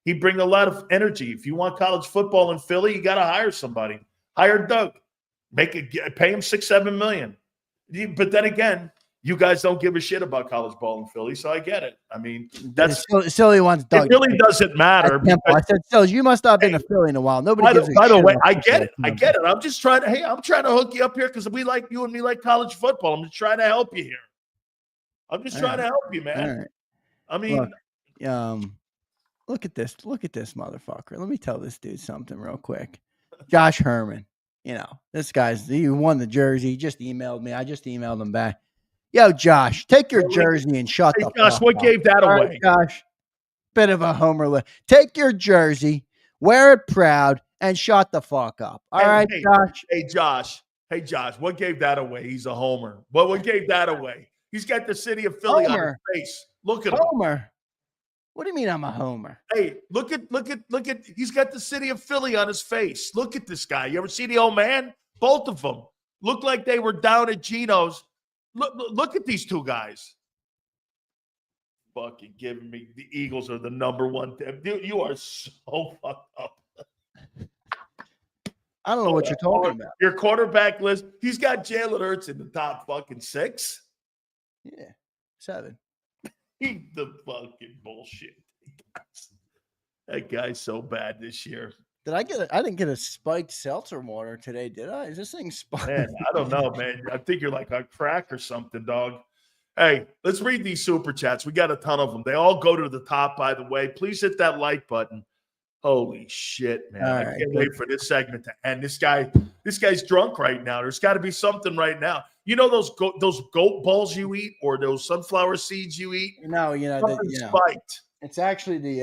He'd bring a lot of energy. If you want college football in Philly, you got to hire somebody. Hire Doug. Pay him $6-7 million. But then again, you guys don't give a shit about college ball in Philly, so I get it. I mean, that's Silly wants Doug. It really doesn't matter. I said, Sills, you must not have been to Philly in a while. Nobody gives a shit. By the way, I get it. I get it. I'm just trying to. Hey, I'm trying to hook you up here because we like you and me like college football. I'm just trying to help you here. I'm just trying to help you, man. Right. I mean, look at this. Look at this motherfucker. Let me tell this dude something real quick. Josh Herman. You know, this guy's, he won the jersey. He just emailed me. I just emailed him back. Yo, Josh, take your jersey and shut the fuck up. Josh, what gave that away? Right, Josh, bit of a homer. Take your jersey, wear it proud, and shut the fuck up. All right, Josh? Hey, Josh, what gave that away? He's a homer. What gave that away? He's got the city of Philly on his face. Look at him. Homer? What do you mean I'm a homer? Hey, look at, he's got the city of Philly on his face. Look at this guy. You ever see the old man? Both of them look like they were down at Geno's. Look at these 2 guys. Fucking giving me the Eagles are the number 1. Dude, you are so fucked up. I don't know what you're talking about. Your quarterback list, he's got Jalen Hurts in the top fucking 6. Yeah, 7. He's the fucking bullshit. That guy's so bad this year. I didn't get a spiked seltzer water today, did I? Is this thing spiked? Man, I don't know, man. I think you're like on crack or something, dog. Hey, let's read these super chats. We got a ton of them. They all go to the top, by the way. Please hit that like button. Holy shit, man. I can't wait for this segment to end. This guy's drunk right now. There's got to be something right now. You know those goat balls you eat or those sunflower seeds you eat? Spiked. It's actually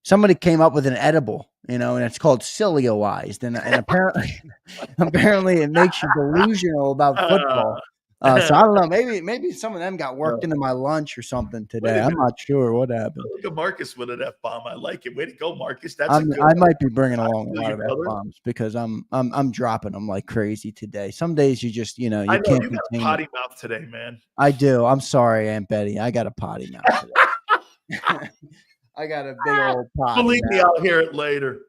somebody came up with an edible, and it's called Sileo-ized, and apparently it makes you delusional about football. So I don't know. Maybe some of them got worked into my lunch or something today. I'm not sure what happened. Look at Marcus with an F-bomb. I like it. Way to go, Marcus. I might be bringing along a lot of F-bombs because I'm dropping them like crazy today. Some days you just you can't contain. You got a potty mouth today, man. I do. I'm sorry, Aunt Betty. I got a potty mouth today. I got a big old potty. Believe me, I'll hear it later.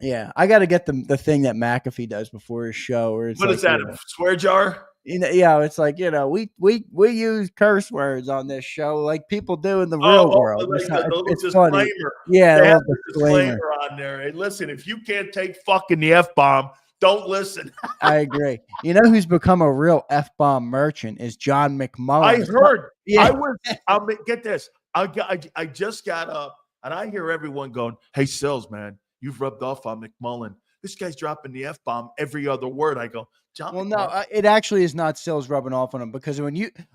Yeah, I got to get the thing that McAfee does before his show. Where it's what is that? A swear jar? It's like we use curse words on this show like people do in the real world. It's funny. Yeah, they have the disclaimer on there. Hey, listen, if you can't take fucking the F-bomb, don't listen. I agree. You know who's become a real F-bomb merchant is John McMullen. I heard. Yeah. Get this. I just got up and I hear everyone going, "Hey, Sills, man, you've rubbed off on McMullen. this guy's dropping the F-bomb every other word. I go, John. Well, no, it actually is not Sills rubbing off on him, because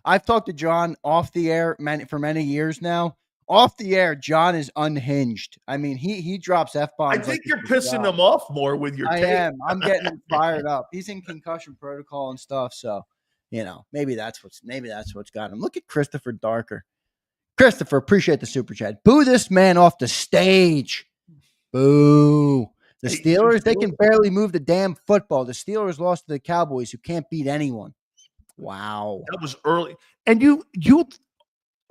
I've talked to John off the air for many years now. Off the air, John is unhinged. I mean, he drops F-bombs. I think you're pissing him off more with your tape. I am. I'm getting him fired up. He's in concussion protocol and stuff, so maybe that's what's got him. Look at Christopher Darker. Christopher, appreciate the super chat. Boo this man off the stage. Boo. The Steelers, they can barely move the damn football. The Steelers lost to the Cowboys, who can't beat anyone. Wow. That was early. And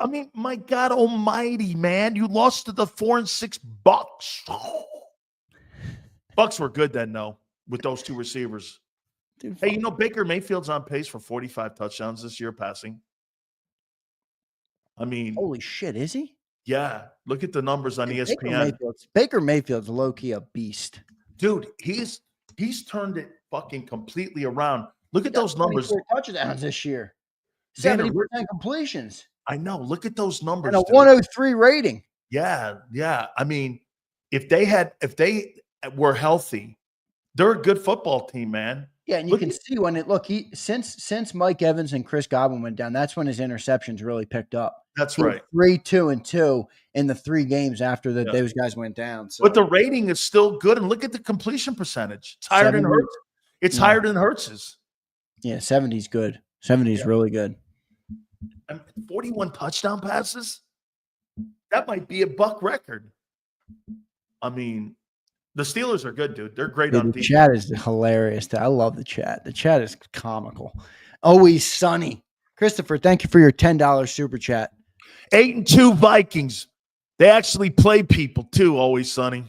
I mean, my God almighty, man. You lost to the 4-6 Bucks. Bucks were good then, though, with those two receivers. Dude, hey, Baker Mayfield's on pace for 45 touchdowns this year passing. I mean. Holy shit, is he? Yeah. Look at the numbers on ESPN. Baker Mayfield's low-key a beast. Dude, he's turned it fucking completely around. Look at those numbers. Touchdowns this year. 70% completions. I know. Look at those numbers. And a 103 rating. Yeah. I mean, if they were healthy, they're a good football team, man. Yeah, and you can see when since Mike Evans and Chris Godwin went down, that's when his interceptions really picked up. That's right. 3, 2, and 2 in the 3 games after those guys went down. So. But the rating is still good, and look at the completion percentage. It's higher than Hurts. It's higher than Hurts's. Yeah, 70's good. 70's really good. 41 touchdown passes. That might be a Buck record. I mean, the Steelers are good, dude. They're great on defense. The chat is hilarious. I love the chat. The chat is comical. Always sunny. Christopher, thank you for your $10 super chat. 8-2 Vikings. They actually play people too, Always Sunny.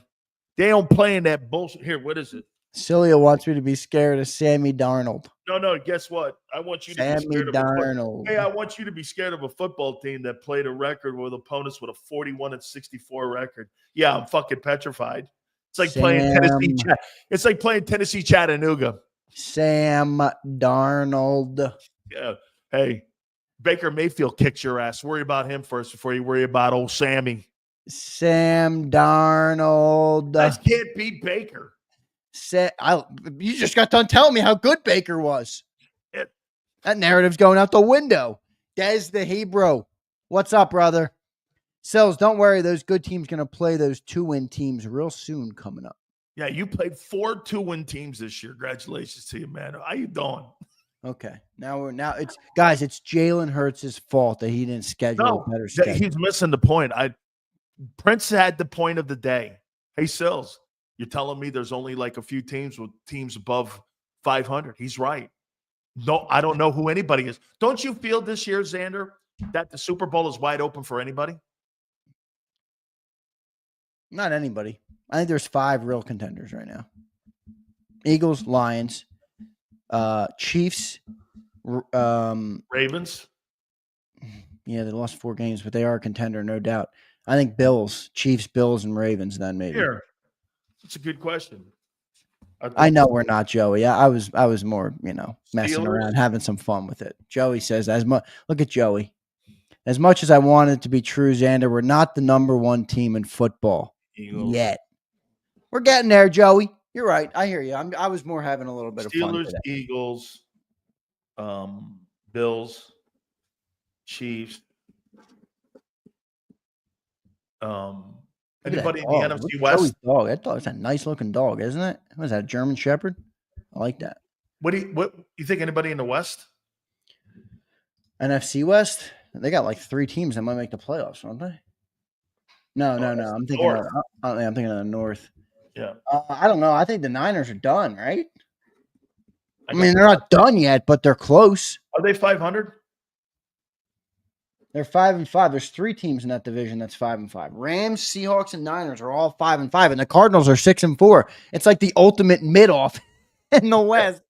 They don't play in that bullshit. Here, what is it? Cilio wants me to be scared of Sammy Darnold. No, guess what? I want you to be scared of Darnold. Hey, I want you to be scared of a football team that played a record with opponents with a 41-64 record. Yeah, I'm fucking petrified. It's like playing Tennessee. It's like playing Tennessee Chattanooga. Sam Darnold. Yeah. Hey, Baker Mayfield kicks your ass. Worry about him first before you worry about old Sammy. Sam Darnold. That can't beat Baker. You just got done telling me how good Baker was. That narrative's going out the window. Des the Hebrew. What's up, brother? Sells, don't worry. Those good teams going to play those 2-win teams real soon coming up. Yeah, you played 4 2-win teams this year. Congratulations to you, man. How you doing? Okay. Now it's Jalen Hurts' fault that he didn't schedule a better schedule. He's missing the point. Prince had the point of the day. Hey, Sills, you're telling me there's only like a few teams with teams above 500. He's right. No, I don't know who anybody is. Don't you feel this year, Xander, that the Super Bowl is wide open for anybody? Not anybody. I think there's 5 real contenders right now. Eagles, Lions, Chiefs, Ravens. Yeah, they lost 4 games, but they are a contender, no doubt. I think Bills, Chiefs, Bills, and Ravens. Then maybe. Here, that's a good question. I know we're not, Joey. I was more, messing Steelers. around, having some fun with it. Joey says, look at Joey. As much as I want it to be true, Xander, we're not the number 1 team in football yet. We're getting there, Joey. You're right. I hear you. I was more having a little bit of fun Steelers, today. Eagles, Bills, Chiefs. Anybody in the NFC West? Dog. That dog's a nice looking dog, isn't it? What is that, a German Shepherd? I like that. What you think? Anybody in the West? NFC West? They got like 3 teams that might make the playoffs, don't they? No. I'm thinking of the North. Yeah. I don't know. I think the Niners are done, right? I mean, they're not done yet, but they're close. Are they 500? They're 5-5. There's 3 teams in that division that's 5-5. Rams, Seahawks, and Niners are all 5-5, and the Cardinals are 6-4. It's like the ultimate mid-off in the West.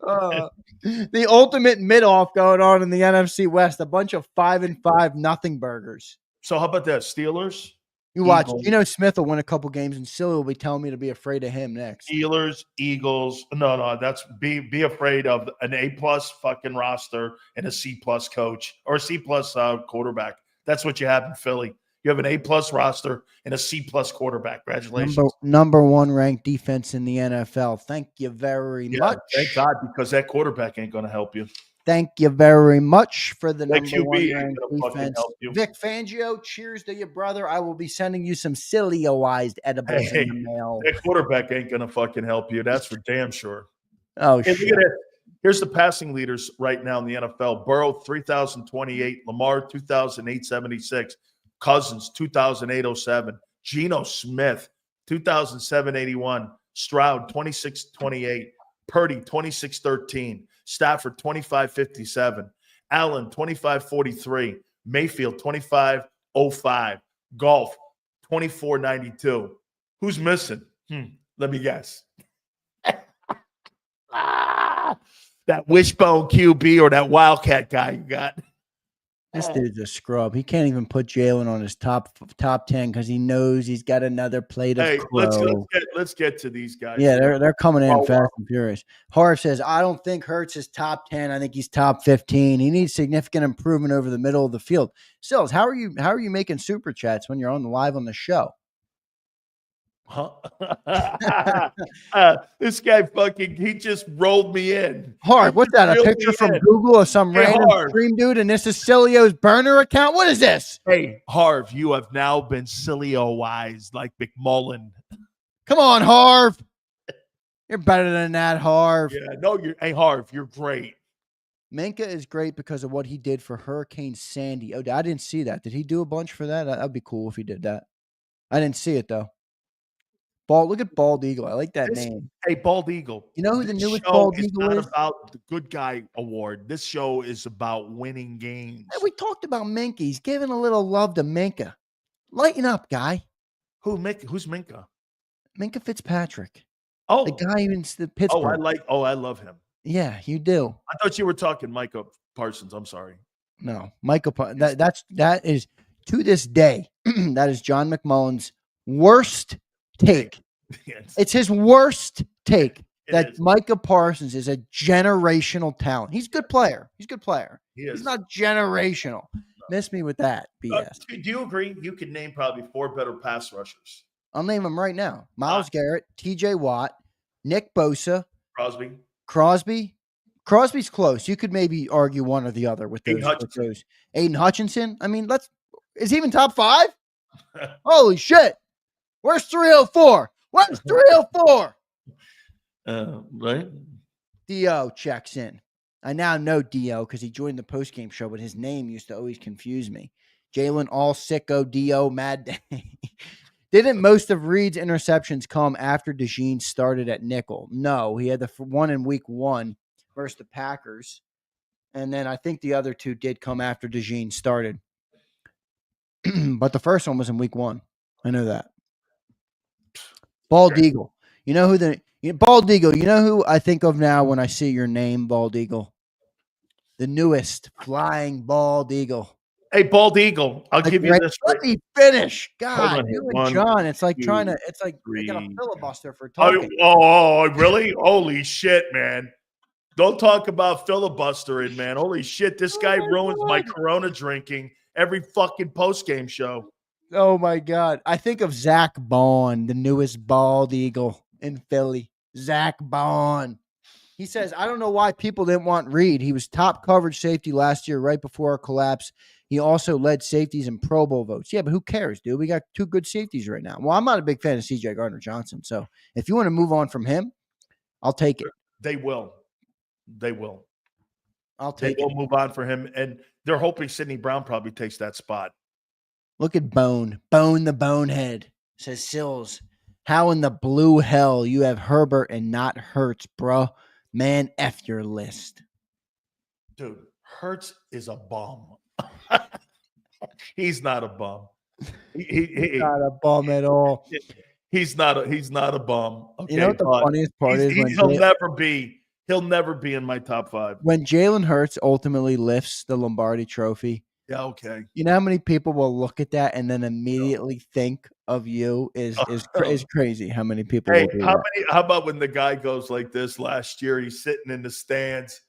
The ultimate mid-off going on in the NFC West. A bunch of 5-5 nothing burgers. So how about that? Steelers? You watch. Smith will win a couple games, and Silly will be telling me to be afraid of him next. Steelers, Eagles. No. That's be afraid of an A+ fucking roster and a C+ coach or a C+ quarterback. That's what you have in Philly. You have an A-plus roster and a C-plus quarterback. Congratulations. Number one ranked defense in the NFL. Thank you very much. Thank God, because that quarterback ain't going to help you. Thank you very much for the number QB one ranked defense. help you. Vic Fangio, cheers to you, brother. I will be sending you some Sileo-ized edibles in the mail. That quarterback ain't going to fucking help you. That's for damn sure. Oh, shit. Look at it. Here's the passing leaders right now in the NFL. Burrow, 3,028. Lamar, 2,876. Cousins, 2,807. Geno Smith, 2,781. Stroud, 2,628. Purdy, 2,613. Stafford, 2,557. Allen, 2,543. Mayfield, 2,505. Goff, 2,492. Who's missing? Let me guess. That wishbone QB or that Wildcat guy you got. This dude's a scrub. He can't even put Jalen on his top 10 because he knows he's got another plate of crow. Let's get to these guys. Yeah, they're coming in fast and furious. Harv says, I don't think Hurts is top 10. I think he's top 15. He needs significant improvement over the middle of the field. Sills, how are you making super chats when you're on live on the show? This guy he just rolled me in. Harv, what's that? A picture from Google of some random stream dude, and this is Sileo's burner account? What is this? Hey, Harv, you have now been Sileo-wise like McMullen. Come on, Harv. You're better than that, Harv. Yeah, no, hey, Harv, you're great. Minka is great because of what he did for Hurricane Sandy. Oh, I didn't see that. Did he do a bunch for that? That'd be cool if he did that. I didn't see it, though. Look at Bald Eagle. I like that name. Hey, Bald Eagle. You know who the newest Bald Eagle is? It's not about the good guy award. This show is about winning games. Hey, we talked about Minka. He's giving a little love to Minka. Lighten up, guy. Who's Minka? Minka Fitzpatrick. Oh, the guy in Pittsburgh. I love him. Yeah, you do. I thought you were talking Micah Parsons. I'm sorry. No, Micah. That is to this day. That is John McMullen's worst take. Yes. It's his worst take that Micah Parsons is a generational talent. He's a good player. He's not generational. No. Miss me with that BS. Do you agree? You could name probably 4 better pass rushers. I'll name them right now. Myles Garrett, TJ Watt, Nick Bosa, Crosby. Crosby's close. You could maybe argue one or the other with those. Aiden Hutchinson. I mean, is he even top 5? Holy shit. Where's 304? Where's 304? Right. Dio checks in. I now know Dio because he joined the postgame show, but his name used to always confuse me. Jalen All Sicko Dio Mad Day. Didn't most of Reed's interceptions come after DeJean started at nickel? No, he had the one in week 1 versus the Packers. And then I think the other 2 did come after DeJean started. But the first one was in week 1. I know that. Bald Eagle. You know who Bald Eagle, you know who I think of now when I see your name, Bald Eagle? The newest flying Bald Eagle. Hey, Bald Eagle, I'll give you this. Let me finish. God, you and John, it's like making a filibuster for talking. Oh, really? Holy shit, man. Don't talk about filibustering, man. Holy shit, this guy ruins my Corona drinking every fucking post-game show. Oh, my God. I think of Zach Bond, the newest Bald Eagle in Philly. Zach Bond. He says, I don't know why people didn't want Reed. He was top coverage safety last year right before our collapse. He also led safeties in Pro Bowl votes. Yeah, but who cares, dude? We got 2 good safeties right now. Well, I'm not a big fan of C.J. Gardner-Johnson, so if you want to move on from him, I'll take it. They will. I'll take it. They will move on for him, and they're hoping Sidney Brown probably takes that spot. Look at Bone the Bonehead, says Sills. How in the blue hell you have Herbert and not Hurts, bro? Man, F your list. Dude, Hurts is a bum. He's not a bum. He's not a bum at all. He's not a bum. Okay, you know what the funniest part is? He'll never be in my top 5. When Jalen Hurts ultimately lifts the Lombardi Trophy. Yeah, okay. You know how many people will look at that and then immediately think of you is crazy. How many people? Hey, how about when the guy goes like this last year? He's sitting in the stands.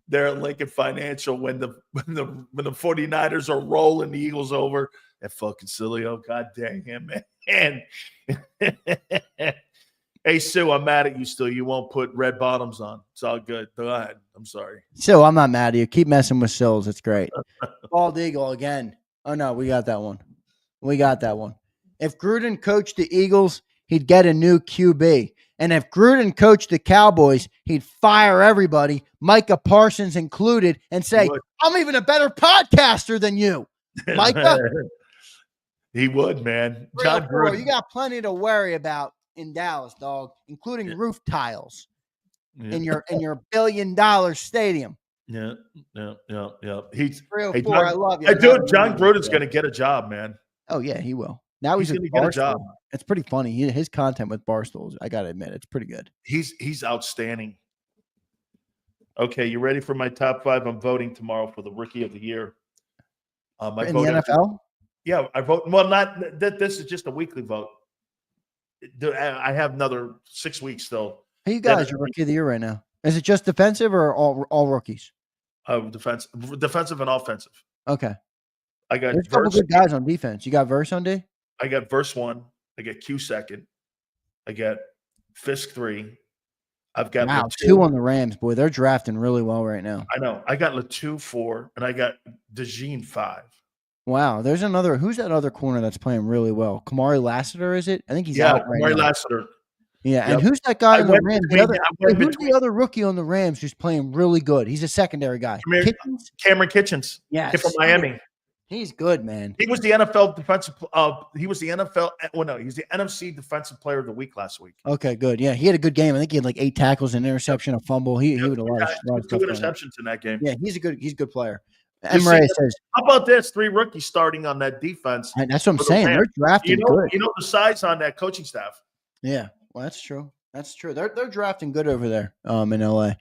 there at Lincoln Financial when the 49ers are rolling the Eagles over. That fucking Sileo, god dang him, man. Hey, Sue, I'm mad at you still. You won't put red bottoms on. It's all good. Go ahead. I'm sorry. Sue, I'm not mad at you. Keep messing with Sills. It's great. Bald Eagle again. Oh, no, we got that one. If Gruden coached the Eagles, he'd get a new QB. And if Gruden coached the Cowboys, he'd fire everybody, Micah Parsons included, and say, I'm even a better podcaster than you, Micah. He would, man. John Gruden. You got plenty to worry about in Dallas, dog, including roof tiles in your $1 billion stadium. Yeah. He's 304. John, I love you. Hey, dude, John Gruden's going to get a job, man. Oh yeah, he will. Now he's going to get a job. It's pretty funny. His content with Barstools, I got to admit, it's pretty good. He's outstanding. Okay, you ready for my top 5? I'm voting tomorrow for the Rookie of the Year. In the NFL? Yeah, I vote. Well, not this is just a weekly vote. I have another 6 weeks still. Hey, you guys, your Rookie of the Year right now. Is it just defensive or all rookies? Defensive and offensive. Okay. There's a couple good guys on defense. You got Verse on D? I got Verse 1. I got Q 2nd. I got Fisk 3. I've got Latu. 2 on the Rams. Boy, they're drafting really well right now. I know. I got Latu 4, and I got DeJean 5. Wow. There's another. Who's that other corner that's playing really well? Kamari Lassiter, is it? I think he's out right now. Kamari Lassiter. Yeah, and who's that guy on the Rams? Who's the other rookie on the Rams who's playing really good? He's a secondary guy. Cameron Kitchens. Yeah, from Miami. He's good, man. He was the NFL defensive. He was the NFL. Well, no, he's the NFC Defensive Player of the Week last week. Okay, good. Yeah, he had a good game. I think he had like 8 tackles, an interception, a fumble. He would have lost 2 interceptions in that game. Yeah, he's a good player. Emre says, "How about this? 3 rookies starting on that defense." And that's what I'm saying. They're drafting good. You know the size on that coaching staff. Yeah, well, that's true. That's true. They're drafting good over there in LA.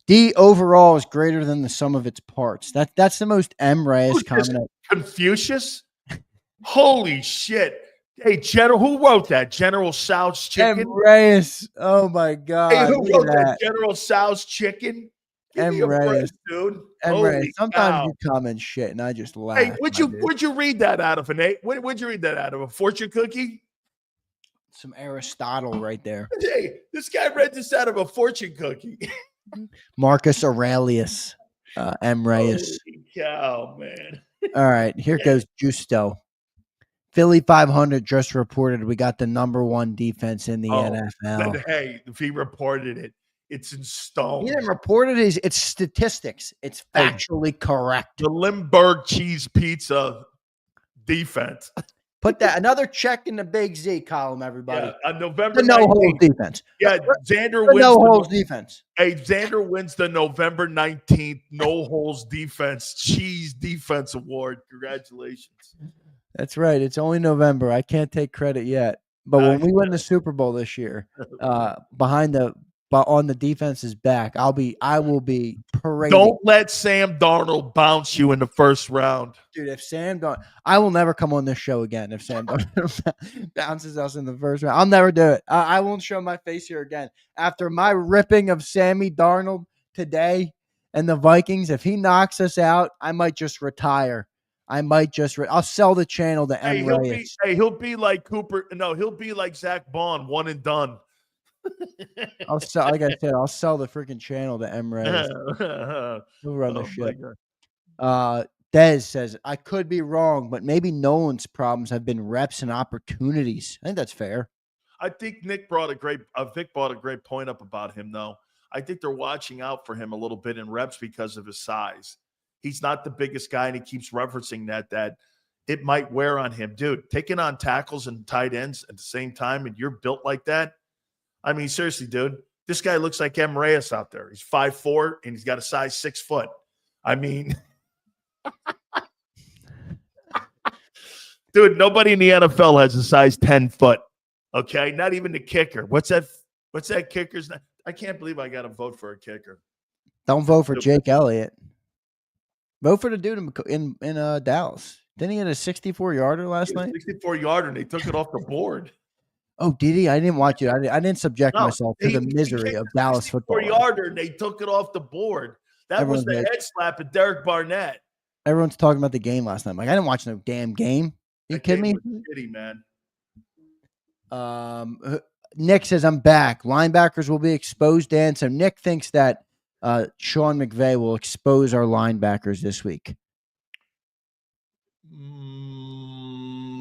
D overall is greater than the sum of its parts. That's the most Emre comment. Confucius? Holy shit. Hey, General, who wrote that? General Sal's Chicken? Emre. Oh my God. Hey, who wrote that? General Sal's Chicken? Emre, dude. Emre, sometimes you comment shit and I just laugh. Hey, where'd you read that out of, Nate? Where'd you read that out of? A fortune cookie? Some Aristotle right there. Hey, this guy read this out of a fortune cookie. Marcus Aurelius, Emre. Holy cow, man. All right, here goes Justo. Philly 500 just reported we got the #1 defense in the NFL. Hey, if he reported it, it's in stone. He didn't report it. It's statistics. It's factually correct. The Limburg cheese pizza defense. Put that another check in the Big Z column, everybody. Yeah, on November the no holes defense. Yeah, Xander wins no holes defense. Hey, Xander wins the November 19th no holes defense cheese defense award. Congratulations. That's right. It's only November. I can't take credit yet. But when we win the Super Bowl this year, on the defense's back, I will be parading. Don't let Sam Darnold bounce you in the first round. Dude, if Sam Darnold, I will never come on this show again if Sam Darnold bounces us in the first round. I'll never do it. I won't show my face here again. After my ripping of Sammy Darnold today and the Vikings, if he knocks us out, I might just retire. I'll sell the channel to M. Reyes. He'll be like Cooper. No, he'll be like Zach Bond, one and done. I'll sell the freaking channel to M. Reyes. He'll run the shit. Dez says, I could be wrong, but maybe Nolan's problems have been reps and opportunities. I think that's fair. I think Vic brought a great point up about him, though. I think they're watching out for him a little bit in reps because of his size. He's not the biggest guy, and he keeps referencing that it might wear on him. Dude, taking on tackles and tight ends at the same time, and you're built like that. I mean, seriously, dude, this guy looks like M. Reyes out there. He's 5'4", and he's got a size 6 foot. I mean, dude, nobody in the NFL has a size 10 foot. Okay, not even the kicker. What's that kicker's name? I can't believe I got to vote for a kicker. Don't vote for Jake Elliott. Vote for the dude in Dallas. Didn't he hit a 64-yarder last night? 64-yarder, and they took it off the board. Oh, did he? I didn't watch it. I didn't subject myself to the misery of Dallas football. 64-yarder, and they took it off the board. That was the head slap at Derek Barnett. Everyone's talking about the game last night. I'm like, I didn't watch no damn game. You kidding me? Shitty, man. Nick says, I'm back. Linebackers will be exposed, Dan. So Nick thinks that Sean McVay will expose our linebackers this week.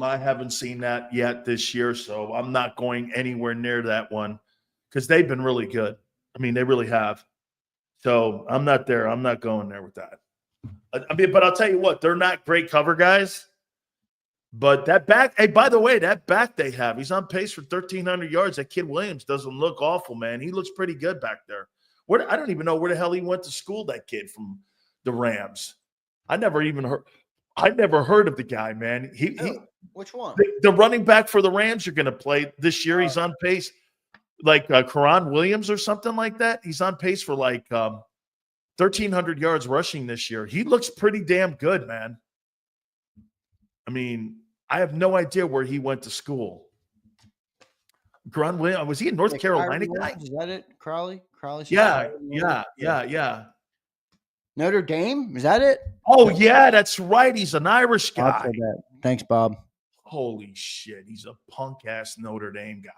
I haven't seen that yet this year, so I'm not going anywhere near that one because they've been really good. I mean, they really have. So I'm not there. I'm not going there with that. I mean, but I'll tell you what, they're not great cover guys. But that back, hey, by the way, that back they have, he's on pace for 1,300 yards. That kid Williams doesn't look awful, man. He looks pretty good back there. I don't even know where the hell he went to school, that kid from the Rams. I never heard of the guy, man. Which one? The running back for the Rams you're going to play this year, he's on pace. Like Karan Williams or something like that. He's on pace for like 1,300 yards rushing this year. He looks pretty damn good, man. I mean, I have no idea where he went to school. Karan Williams, was he in North Carolina? Is that it? Crowley? Yeah. Notre Dame? Is that it? Oh, yeah, that's right. He's an Irish guy. I'll say that. Thanks, Bob. Holy shit. He's a punk-ass Notre Dame guy.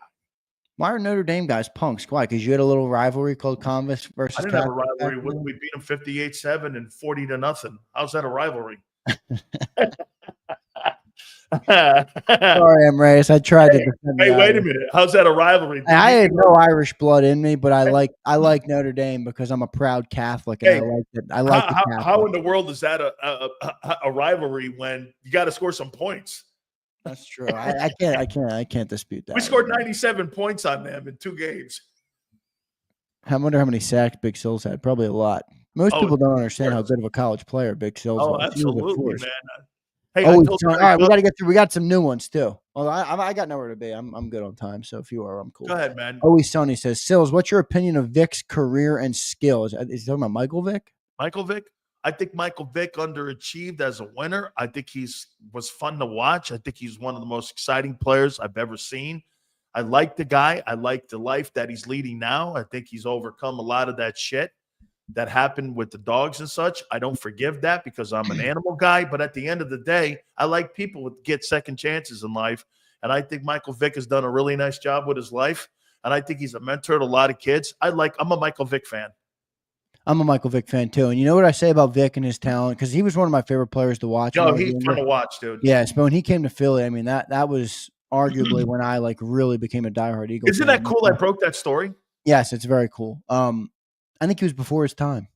Why are Notre Dame guys punks? Why? Because you had a little rivalry called Converse versus. I didn't have a rivalry. We beat them 58-7 and 40-0. How's that a rivalry? Sorry, Amrayus. I tried to defend. Hey, wait a minute. How's that a rivalry? I had no Irish blood in me, but I like Notre Dame because I'm a proud Catholic and I like it. I like how in the world is that a rivalry when you got to score some points? That's true. I can't dispute that. We scored 97 points on them in 2 games. I wonder how many sacks Big Sills had. Probably a lot. Most people don't understand how good of a college player Big Sills was. Oh, absolutely, man. Hey, all right, we got to get through. We got some new ones too. Well, I got nowhere to be. I'm good on time. So if you are, I'm cool. Go ahead, man. Always Sunny says, Sills, what's your opinion of Vic's career and skills? Is he talking about Michael Vick? Michael Vick? I think Michael Vick underachieved as a winner. I think was fun to watch. I think he's one of the most exciting players I've ever seen. I like the guy. I like the life that he's leading now. I think he's overcome a lot of that shit that happened with the dogs and such. I don't forgive that because I'm an animal guy. But at the end of the day, I like people that get second chances in life. And I think Michael Vick has done a really nice job with his life. And I think he's a mentor to a lot of kids. I'm a Michael Vick fan. I'm a Michael Vick fan too. And you know what I say about Vick and his talent? Because he was one of my favorite players to watch. No, he's fun to watch, dude. Yes, but when he came to Philly, I mean, that was arguably when I really became a diehard Eagle fan. Isn't that cool? I broke that story. Yes, it's very cool. I think he was before his time.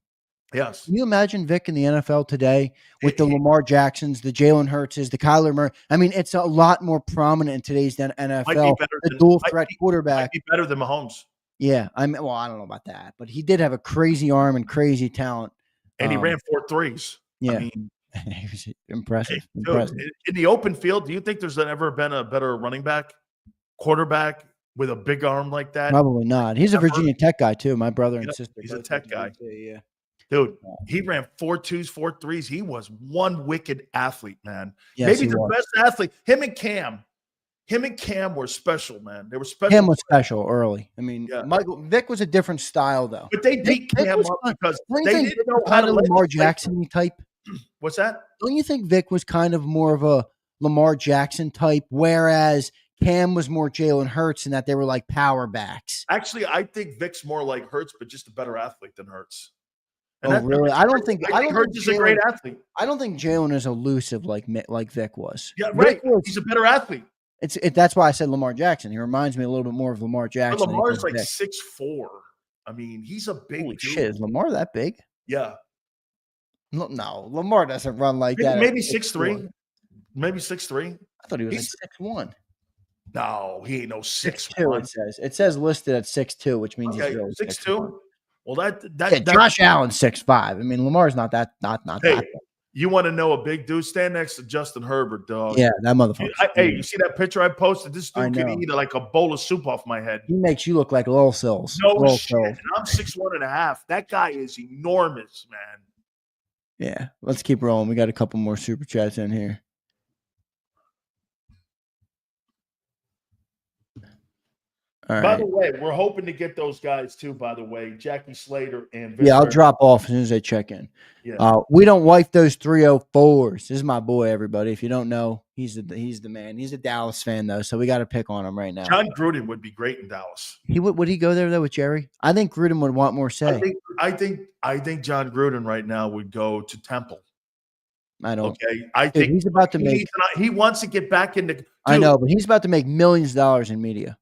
Yes. Can you imagine Vic in the NFL today with the Lamar Jacksons, the Jalen Hurtses, the Kyler Murray? I mean, it's a lot more prominent in today's NFL. The dual threat quarterback. Might be better than Mahomes. Yeah. I don't know about that, but he did have a crazy arm and crazy talent. And he ran 4 threes. Yeah. I mean, he was impressive. Dude, in the open field, do you think there's ever been a better running back, quarterback with a big arm like that? Probably not. He's a Virginia Tech guy too. My brother and sister. He's a Tech guy. Yeah. Dude, he ran 4 2s, 4 3s. He was one wicked athlete, man. Yes, maybe the best athlete. Him and Cam were special, man. They were special. Cam was special early. I mean, Vic was a different style, though. But they beat Cam up because they didn't know how to Lamar Jackson type. What's that? Don't you think Vic was kind of more of a Lamar Jackson type, whereas Cam was more Jalen Hurts in that they were like power backs? Actually, I think Vic's more like Hurts, but just a better athlete than Hurts. And really? I don't think Hurts is a great athlete. I don't think Jalen is elusive like Vic was. Yeah, right. He's a better athlete. That's why I said Lamar Jackson. He reminds me a little bit more of Lamar Jackson. But Lamar's like 6'4". I mean, he's a big Holy dude. Shit, is Lamar that big? Yeah. No, Lamar doesn't run like that. Maybe 6'3". Maybe 6'3". I thought he was like 6'1". No, he ain't no 6'2". It says listed at 6'2", which means he's really 6'2". Well, Josh Allen's 6'5". I mean, Lamar's not that. Not that. You want to know a big dude? Stand next to Justin Herbert, dog. Yeah, that motherfucker. Hey, you see that picture I posted? This dude can eat like a bowl of soup off my head. He makes you look like Lil Sills. No shit. And I'm 6'1.5". That guy is enormous, man. Yeah, let's keep rolling. We got a couple more super chats in here. All By right. the way, we're hoping to get those guys too, by the way. Jackie Slater and Yeah, I'll drop off as soon as they check in. Yeah. We don't wipe those 304s. This is my boy, everybody. If you don't know, he's the man. He's a Dallas fan, though, so we got to pick on him right now. John Gruden would be great in Dallas. Would he go there, though, with Jerry? I think Gruden would want more say. I think John Gruden right now would go to Temple. I don't. Okay. I think he's about to make. He wants to get back into. Dude, I know, but he's about to make millions of dollars in media.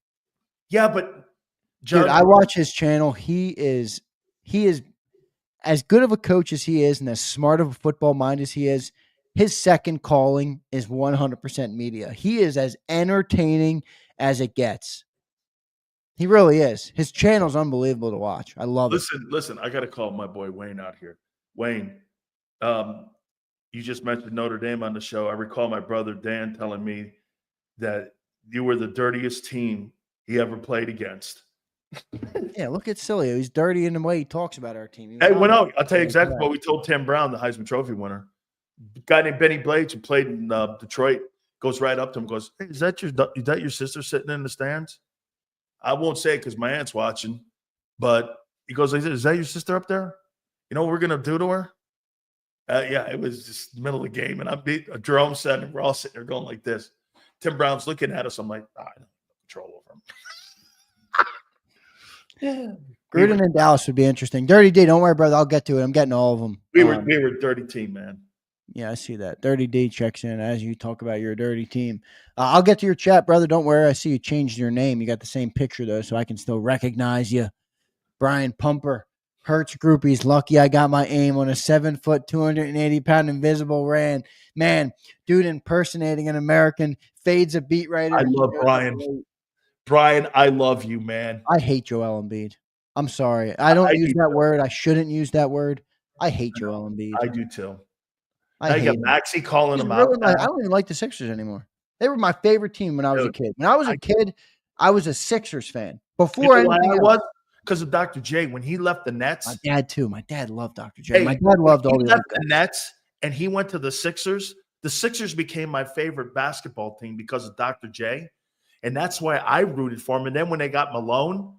Yeah, but John, dude, I watch his channel. He is as good of a coach as he is, and as smart of a football mind as he is. His second calling is 100% media. He is as entertaining as it gets. He really is. His channel's unbelievable to watch. I love it. Listen. I got to call my boy Wayne out here. Wayne, you just mentioned Notre Dame on the show. I recall my brother Dan telling me that you were the dirtiest team he ever played against. Yeah, look at Sileo. He's dirty in the way he talks about our team. Hey, I'll tell you exactly what we told Tim Brown, the Heisman Trophy winner. A guy named Benny Blades, who played in Detroit, goes right up to him and goes, "Hey, is that your sister sitting in the stands?" I won't say it because my aunt's watching, but he goes, "Is that your sister up there? You know what we're going to do to her?" Yeah, it was just the middle of the game, and Jerome said, and we're all sitting there going like this. Tim Brown's looking at us. I'm like, I don't have control over him. Yeah. Gruden in Dallas would be interesting. Dirty D, don't worry, brother. I'll get to it. I'm getting all of them. We were a dirty team, man. Yeah, I see that. Dirty D checks in as you talk about your dirty team. I'll get to your chat, brother. Don't worry. I see you changed your name. You got the same picture, though, so I can still recognize you. Brian Pumper, Hurts groupies. Lucky I got my aim on a 7-foot, 280-pound invisible man. Dude impersonating an American, fades a beat writer. I love Brian. Brian, I love you, man. I hate Joel Embiid. I'm sorry. I don't use that word. I shouldn't use that word. I hate Joel Embiid. I do too. I got Maxey calling him out. I don't even like the Sixers anymore. They were my favorite team when I was a kid. When I was a kid, I was a Sixers fan. Before anything else. Was because of Dr. J. When he left the Nets. My dad too. My dad loved Dr. J. My dad loved all the Nets and he went to the Sixers. The Sixers became my favorite basketball team because of Dr. J. And that's why I rooted for him. And then when they got Malone,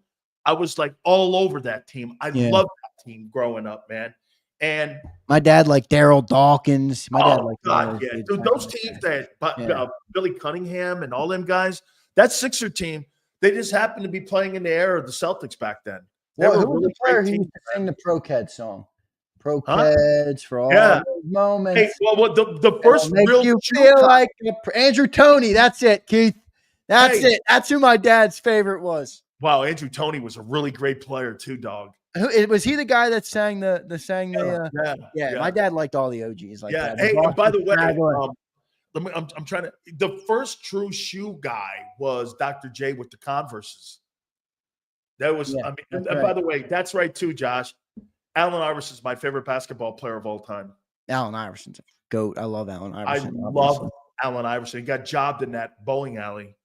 I was like all over that team. I loved that team growing up, man. And my dad liked Daryl Dawkins. My dad liked dude, those teams Billy Cunningham and all them guys, that Sixer team, they just happened to be playing in the era of the Celtics back then. Who was the player who used to sing the Pro Keds song? Pro Keds for all those moments. Hey, well, the first real you feel like Andrew Toney. That's it, Keith. That's it. That's who my dad's favorite was. Wow, Andrew Toney was a really great player too, dog. Was he the guy that sang Yeah, my dad liked all the OGs like that. Hey, and by the way, I'm trying to. The first true shoe guy was Dr. J with the Converses. That was. I mean, and by the way, that's right too, Josh. Allen Iverson is my favorite basketball player of all time. Allen Iverson's a goat. I love Allen Iverson. I love Allen Iverson. He got jobbed in that bowling alley.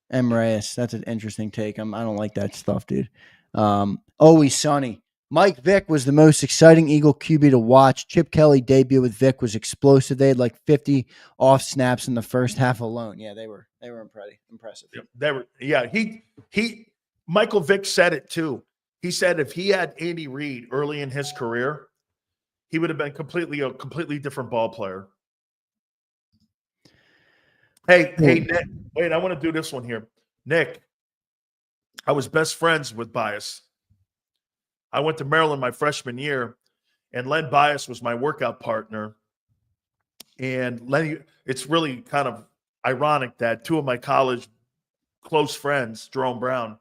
M. Reyes. That's an interesting take. I don't like that stuff, dude. Always sunny. Mike Vick was the most exciting Eagle QB to watch. Chip Kelly debut with Vick was explosive. They had like 50 off snaps in the first half alone. Yeah, they were impressive. They were. Yeah, he Michael Vick said it too. He said if he had Andy Reid early in his career, he would have been a completely different ball player. Hey, Nick. Wait, I want to do this one here. Nick, I was best friends with Bias. I went to Maryland my freshman year, and Len Bias was my workout partner. And Lenny, it's really kind of ironic that two of my college close friends, Jerome Brown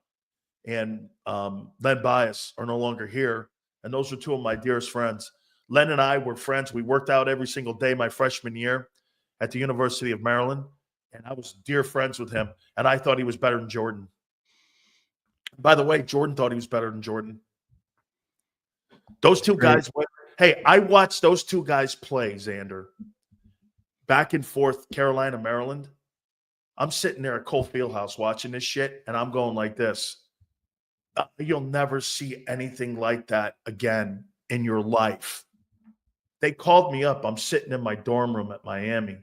and Len Bias, are no longer here. And those are two of my dearest friends. Len and I were friends. We worked out every single day my freshman year at the University of Maryland. And I was dear friends with him. And I thought he was better than Jordan. By the way, Jordan thought he was better than Jordan. Those two guys went. Hey, I watched those two guys play, Xander, back and forth, Carolina, Maryland. I'm sitting there at Cole Fieldhouse watching this shit, and I'm going like this. You'll never see anything like that again in your life. They called me up. I'm sitting in my dorm room at Miami,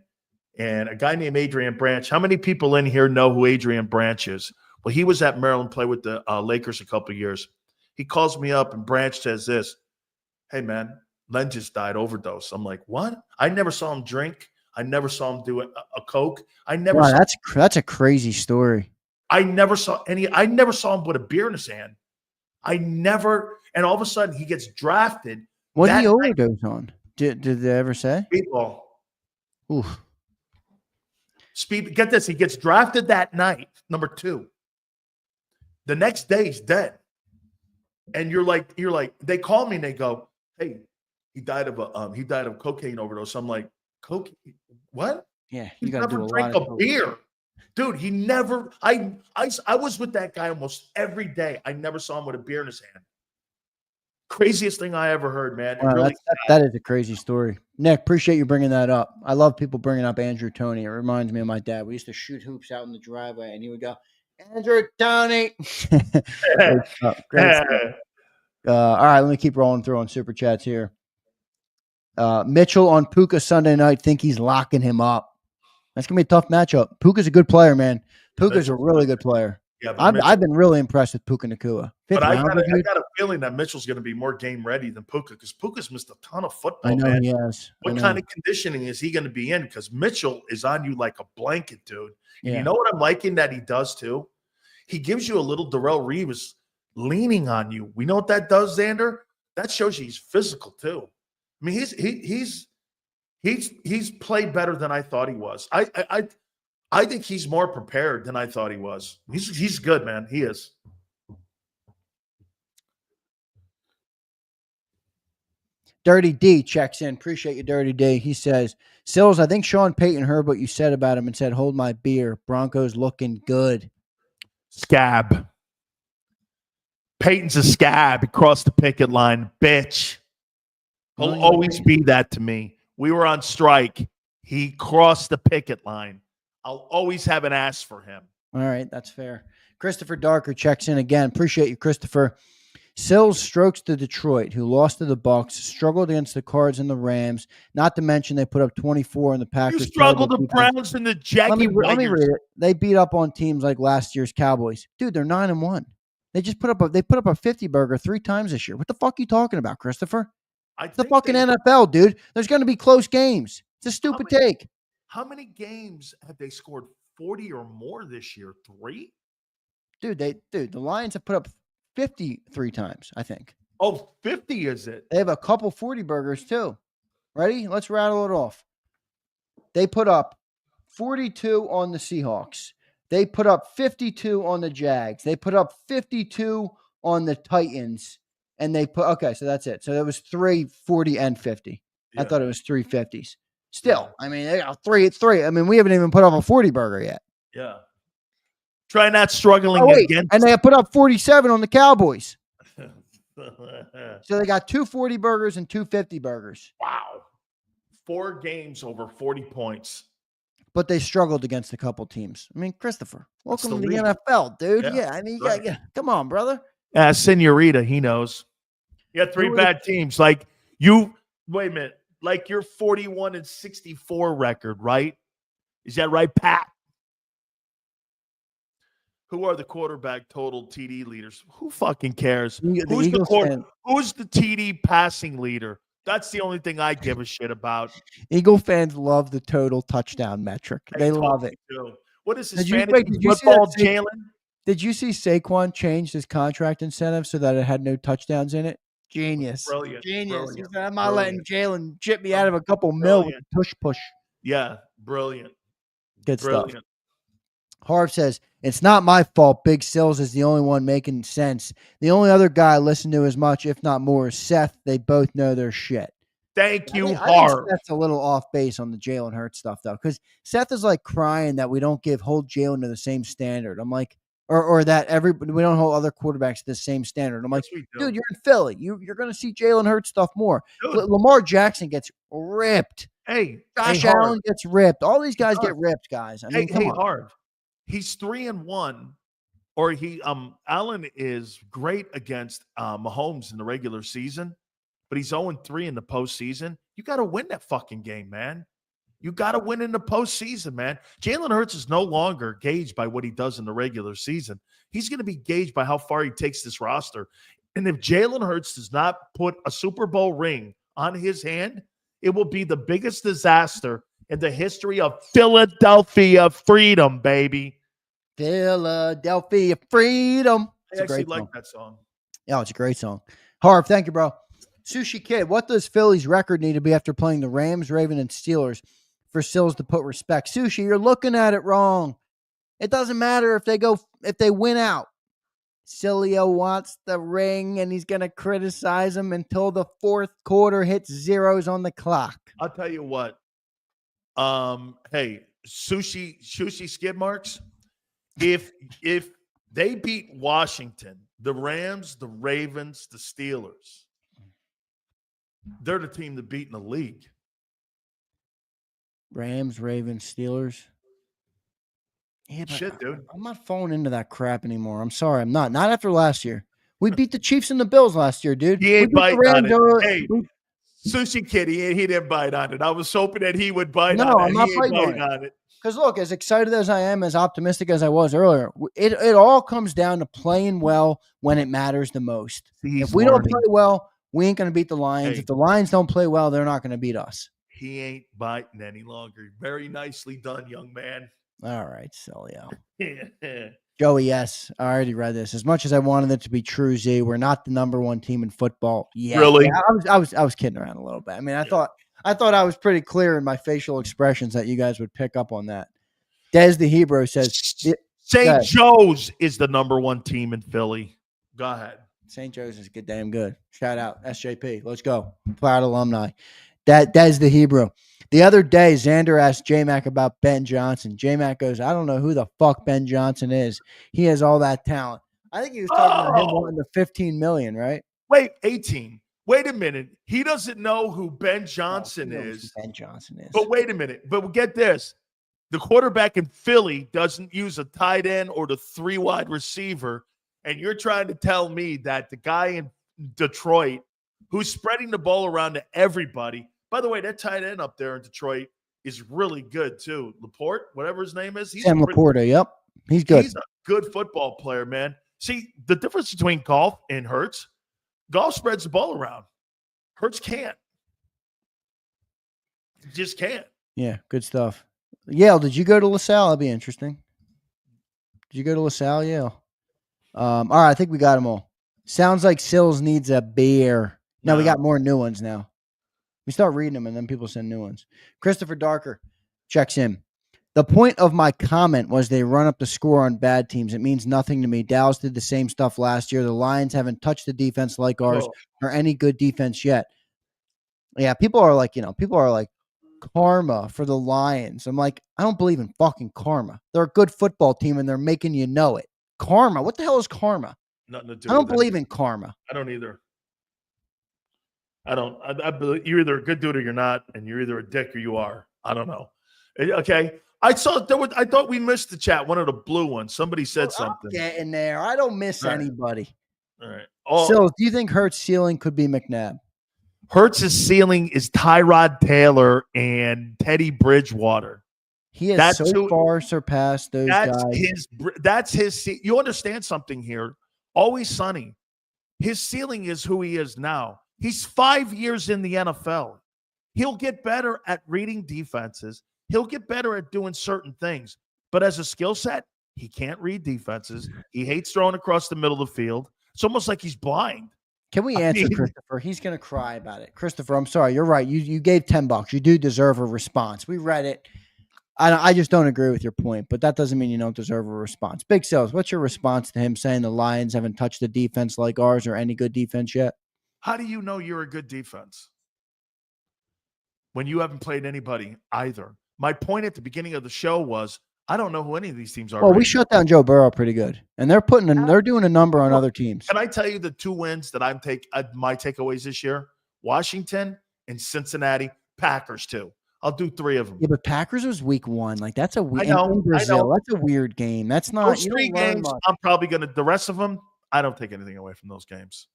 and a guy named Adrian Branch. How many people in here know who Adrian Branch is? Well, he was at Maryland, played with the Lakers a couple of years. He calls me up, and Branch says this, "Hey, man, Len just died overdose." I'm like, "What?" I never saw him drink. I never saw him do a Coke. Wow, that's a crazy story. I never saw him put a beer in his hand. And all of a sudden he gets drafted. What did he overdose on? Did they ever say? Speedball. Oof. Get this, he gets drafted that night, number 2. The next day he's dead. And you're like, they call me and they go, "Hey, he died of cocaine overdose." I'm like, "Cocaine? What?" Yeah, he never drank a beer. Dude, he never I was with that guy almost every day. I never saw him with a beer in his hand. Craziest thing I ever heard, man. Wow, really that is a crazy story. Nick, appreciate you bringing that up. I love people bringing up Andrew Toney. It reminds me of my dad. We used to shoot hoops out in the driveway, and he would go, "Andrew Toney." Great stuff. Great stuff. All right, let me keep rolling through on Super Chats here. Mitchell on Puka Sunday night. Think he's locking him up. That's going to be a tough matchup. Puka's a good player, man. Puka's a really good player. Yeah, I've been really impressed with Puka Nacua. But I got a feeling that Mitchell's going to be more game ready than Puka because Puka's missed a ton of football. I know man. he has. What kind of conditioning is he going to be in? Because Mitchell is on you like a blanket, dude. Yeah. You know what I'm liking that he does too? He gives you a little Darrell Reeves leaning on you. We know what that does, Xander. That shows you he's physical too. I mean, he's played better than I thought he was. I think he's more prepared than I thought he was. He's good, man. He is. Dirty D checks in. Appreciate you, Dirty D. He says, "Sills, I think Sean Payton heard what you said about him and said, 'Hold my beer. Broncos looking good.'" Scab. Peyton's a scab across the picket line, bitch. He'll always be that to me. We were on strike. He crossed the picket line. I'll always have an ass for him. All right, that's fair. Christopher Darker checks in again. Appreciate you, Christopher. Sills strokes to Detroit, who lost to the Bucs, struggled against the Cards and the Rams. Not to mention they put up 24 in the Packers. You struggled the Browns and the JAKIB. Let me read it. They beat up on teams like last year's Cowboys. Dude, they're 9-1. They just put up a 50 burger 3 times this year. What the fuck are you talking about, Christopher? It's the fucking NFL, dude. There's going to be close games. It's a stupid take. How many games have they scored 40 or more this year? 3? Dude, the Lions have put up 53 times, I think. Oh, 50 is it? They have a couple 40 burgers too. Ready? Let's rattle it off. They put up 42 on the Seahawks. They put up 52 on the Jags. They put up 52 on the Titans. And they put, okay, so that's it. So that was 3, 40, and 50. Yeah. I thought it was 3 50s. Still, I mean, they got 3. It's 3. I mean, we haven't even put up a 40 burger yet. Yeah. Try not struggling against. And they put up 47 on the Cowboys. So they got 2 40 burgers and 2 50 burgers. Wow. 4 games over 40 points. But they struggled against a couple teams. I mean, Christopher, welcome to the NFL, dude. Yeah, I mean, yeah. Come on, brother. Senorita, he knows. You got 3 bad teams. Like you, wait a minute. Like your 41-64 record, right? Is that right, Pat? Who are the quarterback total TD leaders? Who fucking cares? Who's the TD passing leader? That's the only thing I give a shit about. Eagle fans love the total touchdown metric. They love it. Too. What is this fantasy football, Jalen? Did you see Saquon change his contract incentive so that it had no touchdowns in it? Genius. Brilliant. Genius. Brilliant. He said, I'm not letting Jalen chip me out of a couple mil with a push. Yeah, brilliant. Good stuff. Harv says, it's not my fault. Big Sills is the only one making sense. The only other guy I listen to as much, if not more, is Seth. They both know their shit. Thank you, Harv. That's a little off base on the Jalen Hurts stuff, though, because Seth is like crying that we don't hold Jalen to the same standard. I'm like, or that we don't hold other quarterbacks to the same standard. I'm like, dude, you're in Philly. You're going to see Jalen Hurts stuff more. Lamar Jackson gets ripped. Hey, Josh Allen gets ripped. All these guys get ripped, guys. I mean, come on. Harv. He's 3-1, or Allen is great against Mahomes in the regular season, but he's 0-3 in the postseason. You got to win that fucking game, man. You got to win in the postseason, man. Jalen Hurts is no longer gauged by what he does in the regular season. He's going to be gauged by how far he takes this roster. And if Jalen Hurts does not put a Super Bowl ring on his hand, it will be the biggest disaster in the history of Philadelphia freedom, baby. Philadelphia freedom. I actually like that song. Yeah, it's a great song. Harv, thank you, bro. Sushi Kid, what does Philly's record need to be after playing the Rams, Ravens, and Steelers for Sills to put respect? Sushi, you're looking at it wrong. It doesn't matter if they win out. Sileo wants the ring, and he's going to criticize him until the fourth quarter hits zeros on the clock. I'll tell you what. Hey, sushi skid marks. If they beat Washington, the Rams, the Ravens, the Steelers, they're the team to beat in the league. Rams, Ravens, Steelers. Yeah, shit, dude. I'm not falling into that crap anymore. I'm sorry. I'm not. Not after last year. We beat the Chiefs and the Bills last year, dude. He ain't biting on it. Hey, Sushi Kid, he didn't bite on it. I was hoping that he would bite on it. I'm not biting on it. Because look, as excited as I am, as optimistic as I was earlier, it all comes down to playing well when it matters the most. If we don't play well, we ain't going to beat the Lions. If the Lions don't play well, they're not going to beat us. He ain't biting any longer. Very nicely done, young man. All right, Sileo. Joey, yes, I already read this. As much as I wanted it to be true, Z, we're not the number one team in football. Yeah, really? Yeah, I was kidding around a little bit. I mean, I thought I was pretty clear in my facial expressions that you guys would pick up on that. Des the Hebrew says St. Joe's is the number one team in Philly. Go ahead. St. Joe's is good, damn good. Shout out SJP. Let's go. Proud alumni. Des the Hebrew. The other day, Xander asked J-Mac about Ben Johnson. J-Mac goes, I don't know who the fuck Ben Johnson is. He has all that talent. I think he was talking about him wanting the $15 million, right? Wait, 18. Wait a minute. He doesn't know who Ben Johnson is. Ben Johnson is. But wait a minute. But get this. The quarterback in Philly doesn't use a tight end or the 3 wide receiver. And you're trying to tell me that the guy in Detroit who's spreading the ball around to everybody. By the way, that tight end up there in Detroit is really good too. Laporte, whatever his name is. Sam Laporta, yep. He's good. He's a good football player, man. See, the difference between Goff and Hurts, Goff spreads the ball around. Hurts can't. He just can't. Yeah, good stuff. Yale, did you go to LaSalle? That'd be interesting. Did you go to LaSalle, Yale? All right, I think we got them all. Sounds like Sills needs a beer. No, we got more new ones now. We start reading them, and then people send new ones. Christopher Darker checks in. The point of my comment was they run up the score on bad teams. It means nothing to me. Dallas did the same stuff last year. The Lions haven't touched the defense like ours or any good defense yet. Yeah, people are like karma for the Lions. I'm like, I don't believe in fucking karma. They're a good football team, and they're making you know it. Karma. What the hell is karma? Nothing to do. I don't believe in karma. I don't either. I don't. I believe you're either a good dude or you're not, and you're either a dick or you are. I don't know. Okay. I thought we missed the chat. One of the blue ones. Somebody said something. I'm getting there. I don't miss anybody. All right. So, do you think Hurts' ceiling could be McNabb? Hurts' ceiling is Tyrod Taylor and Teddy Bridgewater. He has far surpassed those guys. That's his. You understand something here? Always Sunny. His ceiling is who he is now. He's 5 years in the NFL. He'll get better at reading defenses. He'll get better at doing certain things. But as a skill set, he can't read defenses. He hates throwing across the middle of the field. It's almost like he's blind. Can we answer Christopher? He's going to cry about it. Christopher, I'm sorry. You're right. You gave $10. You do deserve a response. We read it. I just don't agree with your point, but that doesn't mean you don't deserve a response. Big Sales, what's your response to him saying the Lions haven't touched a defense like ours or any good defense yet? How do you know you're a good defense when you haven't played anybody either? My point at the beginning of the show was I don't know who any of these teams are. Well, we shut down Joe Burrow pretty good, and they're doing a number on other teams. Can I tell you the 2 wins that my takeaways this year? Washington and Cincinnati, Packers too. I'll do 3 of them. Yeah, but Packers was week 1. Like that's a weird. I know. That's a weird game. That's not those 3 games. I'm probably gonna. The rest of them, I don't take anything away from those games.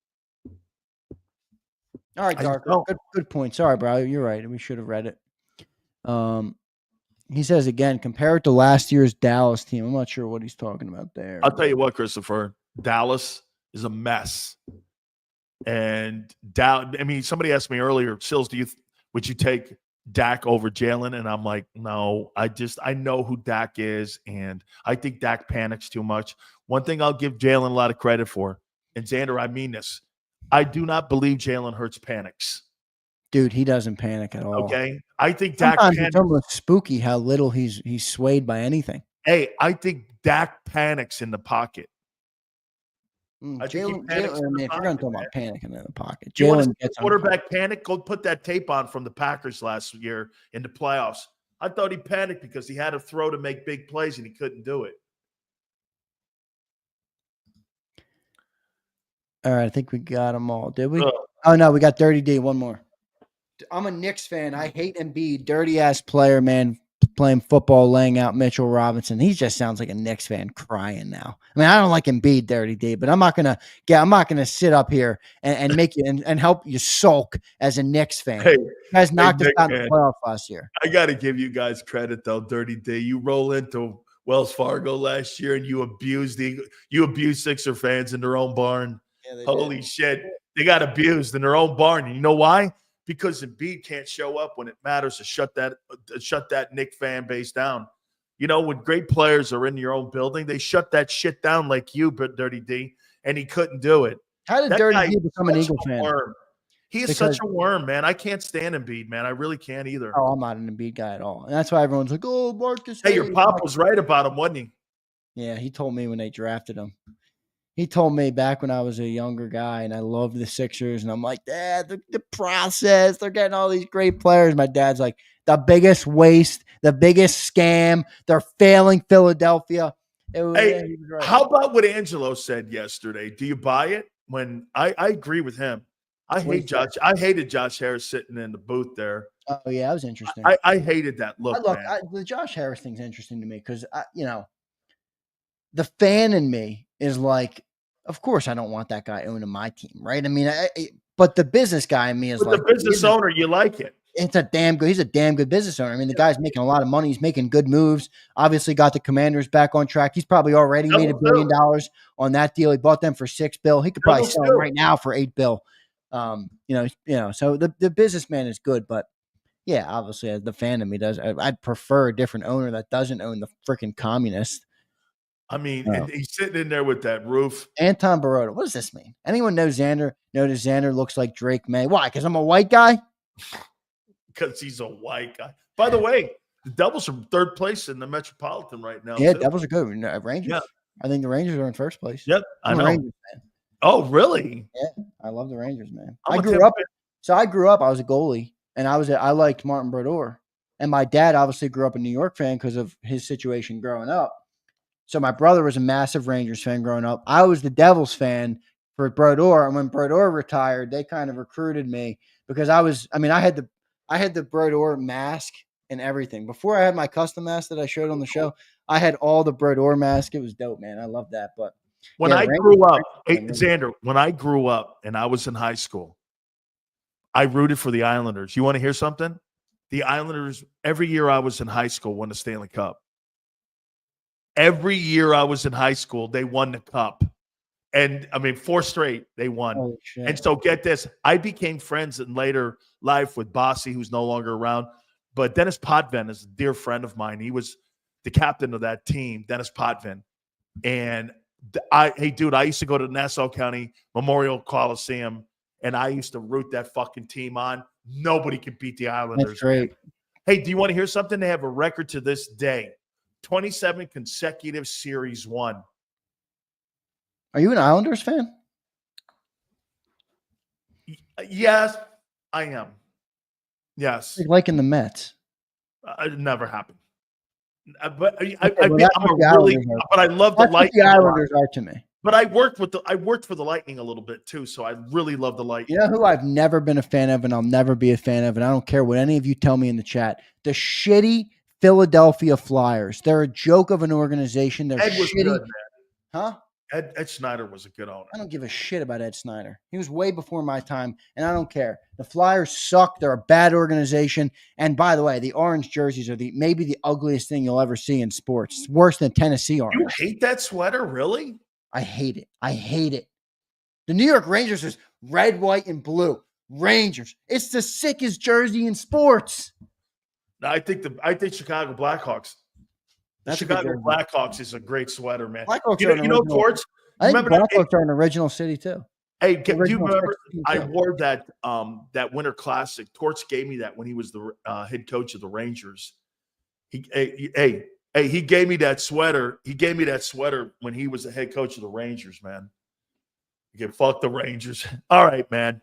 All right, Dark. Good point. Sorry, bro. You're right. We should have read it. He says again, compare it to last year's Dallas team. I'm not sure what he's talking about there. I'll tell you what, Christopher, Dallas is a mess. And somebody asked me earlier, Sills, would you take Dak over Jalen? And I'm like, no, I know who Dak is, and I think Dak panics too much. One thing I'll give Jalen a lot of credit for, and Xander, I mean this, I do not believe Jalen Hurts panics. Dude, he doesn't panic at all. Okay, I think Dak panics. It's almost spooky how little he's swayed by anything. Hey, I think Dak panics in the pocket. Jalen, if you're going to talk about panicking in the pocket, Jalen gets quarterback panic. Go put that tape on from the Packers last year in the playoffs. I thought he panicked because he had to throw to make big plays and he couldn't do it. All right, I think we got them all. Did we? Oh no, we got Dirty D. One more. I'm a Knicks fan. I hate Embiid, dirty ass player, man. Playing football, laying out Mitchell Robinson. He just sounds like a Knicks fan crying now. I mean, I don't like Embiid, Dirty D, but I'm not gonna sit up here and make you and help you sulk as a Knicks fan. Hey, you guys knocked us out in the playoffs last year. I got to give you guys credit though, Dirty D. You roll into Wells Fargo last year and you abused Sixer fans in their own barn. Yeah, holy shit, they got abused in their own barn. And you know why? Because Embiid can't show up when it matters to shut that Knick fan base down. You know, when great players are in your own building, they shut that shit down like you, but Dirty D, and he couldn't do it. How did Dirty D become an Eagle fan? He is such a worm, man. I can't stand Embiid, man. I really can't either. Oh, I'm not an Embiid guy at all. And that's why everyone's like, oh, Marcus. Hey, your pop was right about him, wasn't he? Yeah, he told me when they drafted him. He told me back when I was a younger guy and I loved the Sixers. And I'm like, Dad, the process. They're getting all these great players. My dad's like, the biggest waste, the biggest scam. They're failing Philadelphia. Hey, right. How about what Angelo said yesterday? Do you buy it? When I agree with him. I hated Josh Harris sitting in the booth there. Oh, yeah, that was interesting. I hated that look. The Josh Harris thing's interesting to me because, the fan in me is like, of course, I don't want that guy owning my team, right? I mean, but the business guy in me is like, the business owner, you like it. He's a damn good business owner. I mean, the guy's making a lot of money. He's making good moves. Obviously, got the Commanders back on track. He's probably already made $1 billion on that deal. He bought them for $6 billion. He could probably sell them right now for $8 billion. So the businessman is good, but yeah, obviously, as the fan of me does, I'd prefer a different owner that doesn't own the freaking communist. I mean, and he's sitting in there with that roof. Anton Baroda. What does this mean? Anyone know Xander? Notice Xander looks like Drake May. Why? Because I'm a white guy? Because he's a white guy. By the way, the Devils are third place in the Metropolitan right now. Yeah, too. Devils are good. Rangers. Yeah. I think the Rangers are in first place. Yep, I'm a Rangers fan. Oh, really? Yeah, I love the Rangers, man. I grew up. I was a goalie, and I liked Martin Brodeur. And my dad obviously grew up a New York fan because of his situation growing up. So my brother was a massive Rangers fan growing up. I was the Devils fan for Brodeur, and when Brodeur retired, they kind of recruited me because I had the Brodeur mask and everything. Before I had my custom mask that I showed on the show, I had all the Brodeur mask. It was dope, man. I love that. But when I grew up, Xander, when I grew up and I was in high school, I rooted for the Islanders. You want to hear something? The Islanders, every year I was in high school, won the Stanley Cup. Every year I was in high school, they won the cup. And, 4 straight, they won. And so get this. I became friends in later life with Bossy, who's no longer around. But Dennis Potvin is a dear friend of mine. He was the captain of that team, Dennis Potvin. And, I used to go to Nassau County Memorial Coliseum, and I used to root that fucking team on. Nobody could beat the Islanders. That's great. Hey, do you want to hear something? They have a record to this day. 27 consecutive series won. Are you an Islanders fan? Yes, I am. Yes. Like in the Mets. It never happened. But I love the Lightning. The Islanders are to me. But I worked for the Lightning a little bit too, so I really love the Lightning. You know who I've never been a fan of, and I'll never be a fan of, and I don't care what any of you tell me in the chat. The shitty Philadelphia Flyers. They're a joke of an organization. They're Ed was shitty. good, man. Huh? Ed Snyder was a good owner. I don't give a shit about Ed Snyder. He was way before my time, and I don't care. The Flyers suck. They're a bad organization. And by the way, the orange jerseys are maybe the ugliest thing you'll ever see in sports. It's worse than Tennessee orange. You hate that sweater, really? I hate it. I hate it. The New York Rangers is red, white, and blue. Rangers. It's the sickest jersey in sports. No, I think Chicago Blackhawks. That's Chicago Blackhawks is a great sweater, man. Blackhawks Torts. I think Blackhawks are an original city too. Hey, do you remember? I wore that Winter Classic. Torts gave me that when he was the head coach of the Rangers. He gave me that sweater. He gave me that sweater when he was the head coach of the Rangers, man. You can fuck the Rangers. All right, man.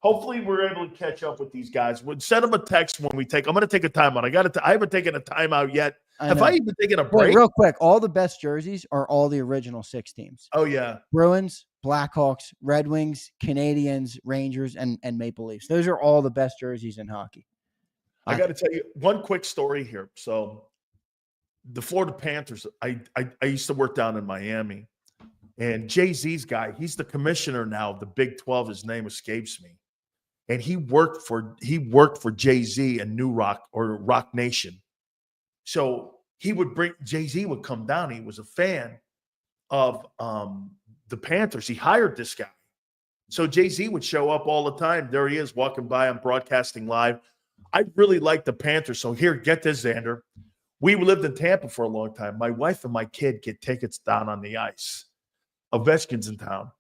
Hopefully we're able to catch up with these guys. We'll send them a text when we take. I'm going to take a timeout. I haven't taken a timeout yet. Have I even taken a break? Wait, real quick, all the best jerseys are all the original 6 teams. Oh yeah, Bruins, Blackhawks, Red Wings, Canadians, Rangers, and Maple Leafs. Those are all the best jerseys in hockey. I got to tell you one quick story here. So, the Florida Panthers. I used to work down in Miami, and Jay-Z's guy. He's the commissioner now of the Big 12. His name escapes me. And he worked for Jay-Z and New Rock or Rock Nation. So Jay-Z would come down. He was a fan of the Panthers. He hired this guy. So Jay-Z would show up all the time. There he is walking by. I'm broadcasting live. I really like the Panthers. So here, get this, Xander. We lived in Tampa for a long time. My wife and my kid get tickets down on the ice. Ovechkin's in town.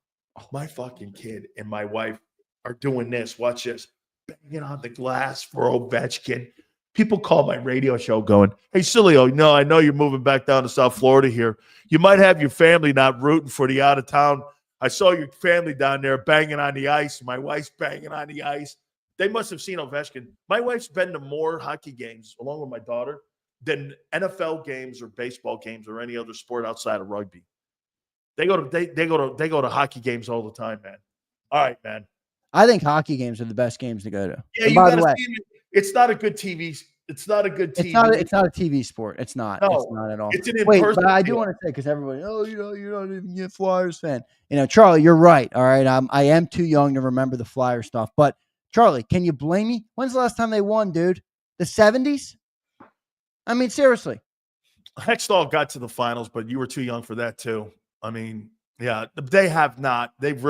My fucking kid and my wife are doing this. Watch this. Banging on the glass for Ovechkin. People call my radio show going, hey, Sileo, no, I know you're moving back down to South Florida here. You might have your family not rooting for the out of town. I saw your family down there banging on the ice. My wife's banging on the ice. They must have seen Ovechkin. My wife's been to more hockey games, along with my daughter, than NFL games or baseball games or any other sport outside of rugby. They go to hockey games all the time, man. All right, man. I think hockey games are the best games to go to. Yeah, you got to see it. It's not a good TV. It's not a good TV. It's not a TV sport. It's not. No, it's not at all. It's an in-person. But I do want to say, because everybody, you're not even a Flyers fan. Charlie, you're right. All right, I am too young to remember the Flyer stuff. But Charlie, can you blame me? When's the last time they won, dude? The 70s? I mean, seriously. Hextall got to the finals, but you were too young for that too. I mean, yeah, they have not. They've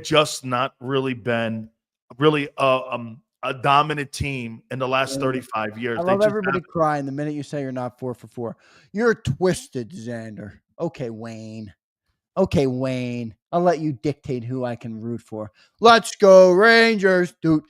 just not really been really a dominant team in the last 35 years. I love everybody crying the minute you say you're not 4 for 4. You're twisted, Xander. Okay, Wayne. I'll let you dictate who I can root for. Let's go, Rangers. Do.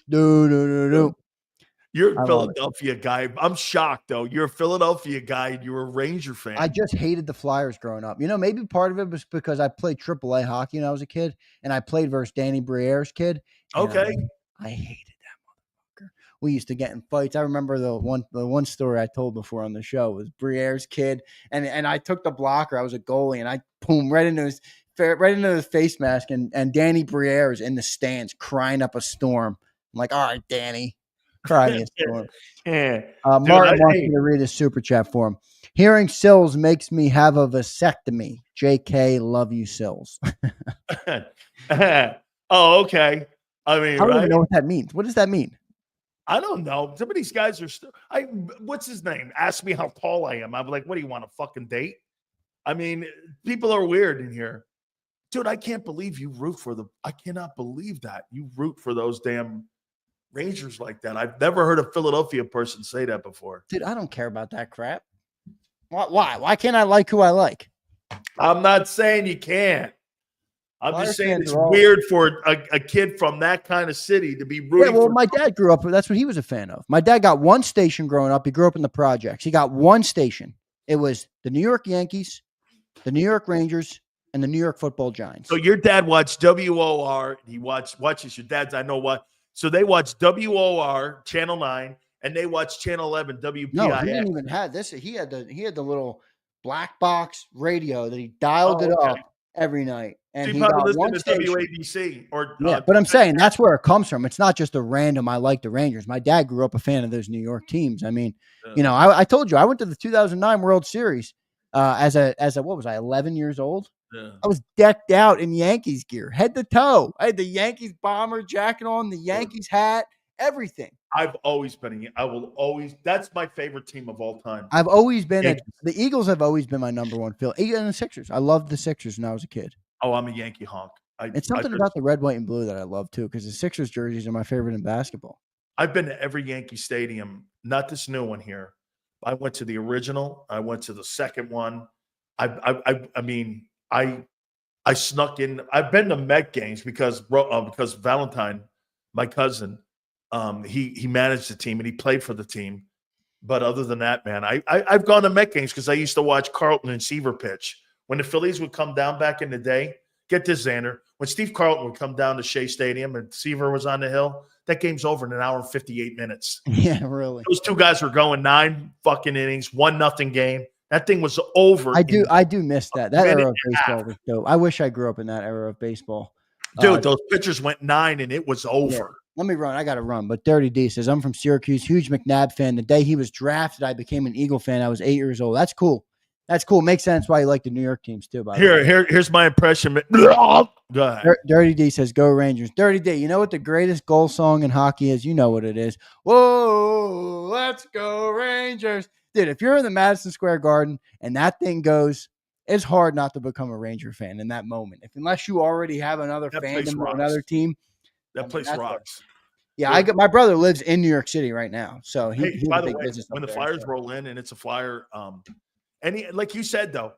You're a Philadelphia guy. I'm shocked, though. You're a Philadelphia guy and you're a Ranger fan. I just hated the Flyers growing up. Maybe part of it was because I played AAA hockey when I was a kid, and I played versus Danny Briere's kid. Okay. I hated that motherfucker. We used to get in fights. I remember the one story I told before on the show was Briere's kid, and I took the blocker. I was a goalie, and I right into his face mask, and Danny Briere is in the stands crying up a storm. I'm like, all right, Danny. Crying a storm. Yeah. Martin wants me to read his super chat for him. Hearing Sills makes me have a vasectomy. JK, love you, Sills. Oh, okay. I mean, I don't even know what that means. What does that mean? I don't know. Some of these guys are still. What's his name? Ask me how tall I am. I'm like, what do you want, a fucking date? I mean, people are weird in here. Dude, I can't believe you root for I cannot believe that. You root for those damn Rangers like that. I've never heard a Philadelphia person say that before. Dude, I don't care about that crap. Why? Why can't I like who I like? I'm not saying you can't. I'm just saying it's weird for a kid from that kind of city to be rooting. Yeah, well, my dad grew up. That's what he was a fan of. My dad got one station growing up. He grew up in the projects. He got one station. It was the New York Yankees, the New York Rangers, and the New York Football Giants. So your dad watched WOR. He watches your dad's. I know what. So they watched WOR, Channel 9, and they watched Channel 11, WPIX. No, he didn't even have this. He had the little black box radio that he dialed it up every night. And so he got one to station. WABC or but I'm saying that's where it comes from. It's not just a random. I like the Rangers. My dad grew up a fan of those New York teams. I mean, I told you I went to the 2009 World Series. as a what was I, 11 years old? Yeah. I was decked out in Yankees gear, head to toe. I had the Yankees bomber jacket on, the Yankees hat, everything. I've always been. I will always. That's my favorite team of all time. I've always been Yankees. the Eagles have always been my number one feel. And the Sixers. I loved the Sixers when I was a kid. Oh, I'm a Yankee honk. It's something about the red, white, and blue that I love too, because the Sixers jerseys are my favorite in basketball. I've been to every Yankee stadium, not this new one here. I went to the original. I went to the second one. I mean, I snuck in. I've been to Met games because Valentine, my cousin, he managed the team and he played for the team. But other than that, man, I've gone to Met games because I used to watch Carlton and Seaver pitch. When the Phillies would come down back in the day, get this, Xander, when Steve Carlton would come down to Shea Stadium and Seaver was on the hill, that game's over in an hour and 58 minutes. Yeah, really. Those two guys were going 9 fucking innings, 1-0 game. That thing was over. I do miss that. That era of baseball was dope. I wish I grew up in that era of baseball. Dude, those pitchers went 9 and it was over. Yeah. Let me run. I got to run. But Dirty D says, I'm from Syracuse, huge McNabb fan. The day he was drafted, I became an Eagle fan. I was 8 years old. That's cool. That's cool. Makes sense why you like the New York teams too. By the way. Here's my impression. Go ahead. Dirty D says, go Rangers. Dirty D, you know what the greatest goal song in hockey is? You know what it is. Whoa, let's go Rangers. Dude, if you're in the Madison Square Garden and that thing goes, it's hard not to become a Ranger fan in that moment. Unless you already have another fandom or another team. That place rocks. Yeah, my brother lives in New York City right now. So he's by a the big way, business. when the Flyers roll in and it's a Flyer, like you said though,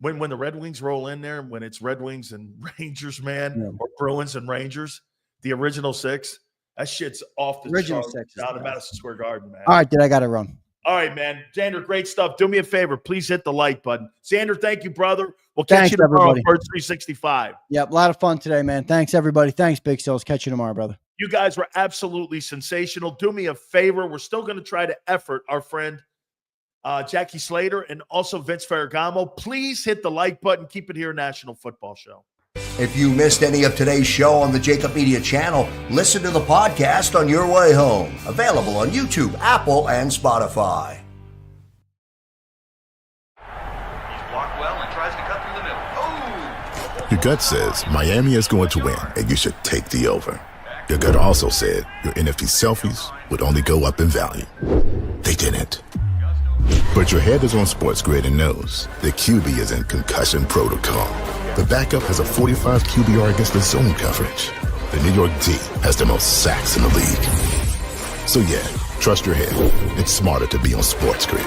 when the Red Wings roll in there, when it's Red Wings and Rangers, man, or Bruins and Rangers, the original 6, that shit's off the charts down in Madison Square Garden, man. All right, I got to run. All right, man. Xander, great stuff. Do me a favor. Please hit the like button. Xander, thank you, brother. We'll catch you tomorrow on Birds 365. Yep, a lot of fun today, man. Thanks, everybody. Thanks, Big Sills. Catch you tomorrow, brother. You guys were absolutely sensational. Do me a favor. We're still going to try to effort our friend Jackie Slater and also Vince Ferragamo. Please hit the like button. Keep it here, National Football Show. If you missed any of today's show on the JAKIB Media channel, listen to the podcast on your way home. Available on YouTube, Apple, and Spotify. He's blocked well and tries to cut through the middle. Oh! Your gut says Miami is going to win, and you should take the over. Your gut also said your NFT selfies would only go up in value. They didn't. But your head is on Sports Grid and knows the QB is in concussion protocol. The backup has a 45 QBR against the zone coverage. The New York D has the most sacks in the league. So yeah, trust your head. It's smarter to be on Sports Grid.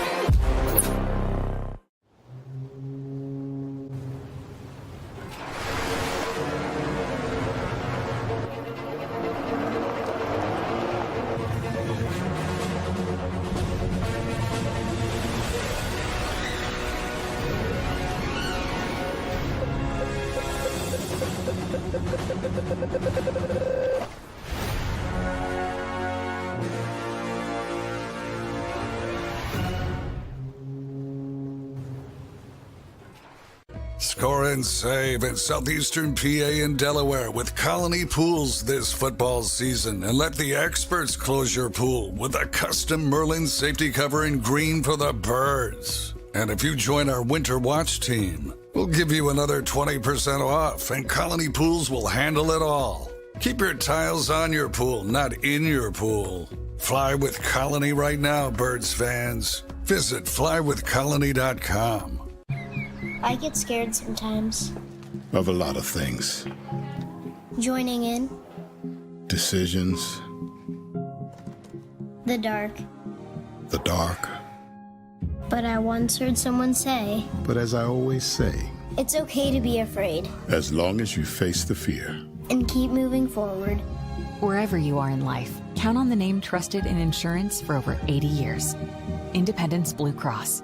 Score and save at Southeastern PA and Delaware with Colony Pools this football season, and let the experts close your pool with a custom Merlin safety cover in green for the birds. And if you join our Winter Watch team, we'll give you another 20% off, and Colony Pools will handle it all. Keep your tiles on your pool, not in your pool. Fly with Colony right now, birds fans. Visit flywithcolony.com. I get scared sometimes. Of a lot of things. Joining in. Decisions. The dark. The dark. But I once heard someone say, But as I always say, it's okay to be afraid. as long as you face the fear. And keep moving forward. Wherever you are in life, count on the name trusted in insurance for over 80 years. Independence Blue Cross.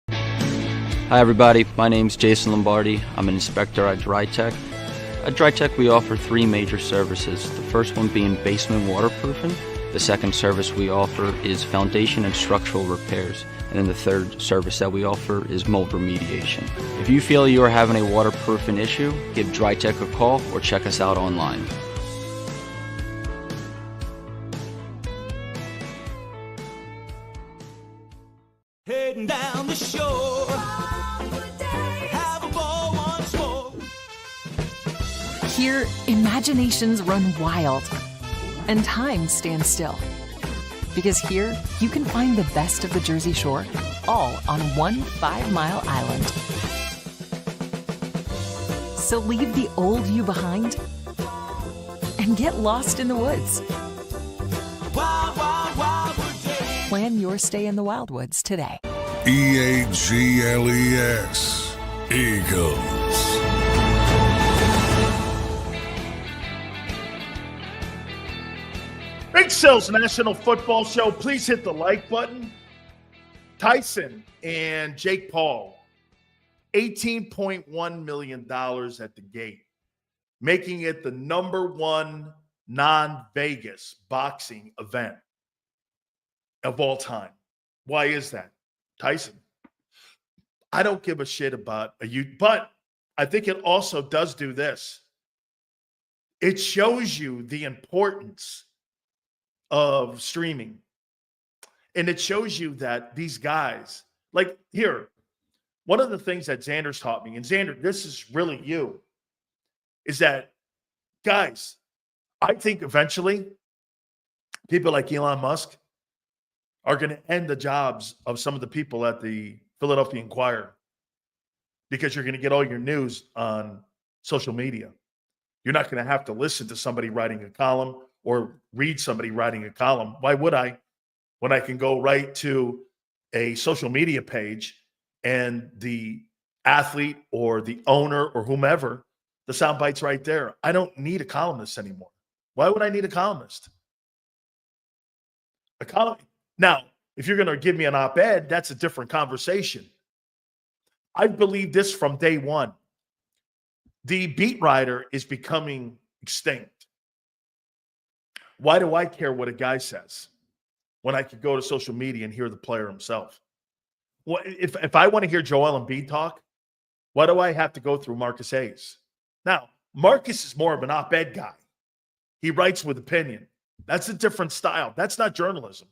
Hi everybody, my name's Jason Lombardi. I'm an inspector at DryTech. At DryTech we offer 3 major services, the first one being basement waterproofing. The second service we offer is foundation and structural repairs. And then the third service that we offer is mold remediation. If you feel you are having a waterproofing issue, give DryTech a call or check us out online. Heading down the shore. Have a ball once more. Here, imaginations run wild and time stands still. Because here, you can find the best of the Jersey Shore, all on one 5-mile island. So leave the old you behind and get lost in the woods. Wild, wild, wildwood day. Plan your stay in the Wildwoods today. EAGLES. Eagles. Big Sales National Football Show. Please hit the like button. Tyson and Jake Paul, $18.1 million at the gate, making it the #1 non-Vegas boxing event of all time. Why is that? Tyson, I don't give a shit about you, but I think it also does do this. It shows you the importance of streaming. And it shows you that these guys, like here, one of the things that Xander's taught me, and Xander, this is really you, is that, guys, I think eventually people like Elon Musk are going to end the jobs of some of the people at the Philadelphia Inquirer, because you're going to get all your news on social media. You're not going to have to listen to somebody writing a column or read somebody writing a column. Why would I? When I can go right to a social media page and the athlete or the owner or whomever, the sound bite's right there. I don't need a columnist anymore. Why would I need a columnist? A column. Now, if you're going to give me an op-ed, that's a different conversation. I believe this from day one. The beat writer is becoming extinct. Why do I care what a guy says when I could go to social media and hear the player himself? Well, if I want to hear Joel Embiid talk, why do I have to go through Marcus Hayes? Now, Marcus is more of an op-ed guy. He writes with opinion. That's a different style. That's not journalism.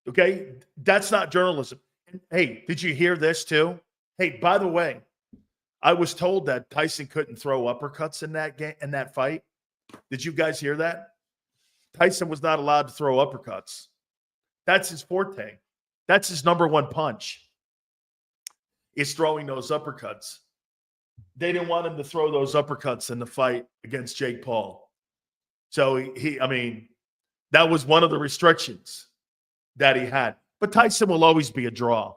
Okay? That's not journalism. And, hey, did you hear this too? Hey, by the way, I was told that Tyson couldn't throw uppercuts in that game, in that fight. Did you guys hear that? Tyson was not allowed to throw uppercuts. That's his forte. That's his #1 punch, is throwing those uppercuts. They didn't want him to throw those uppercuts in the fight against Jake Paul. So that was one of the restrictions that he had. But Tyson will always be a draw.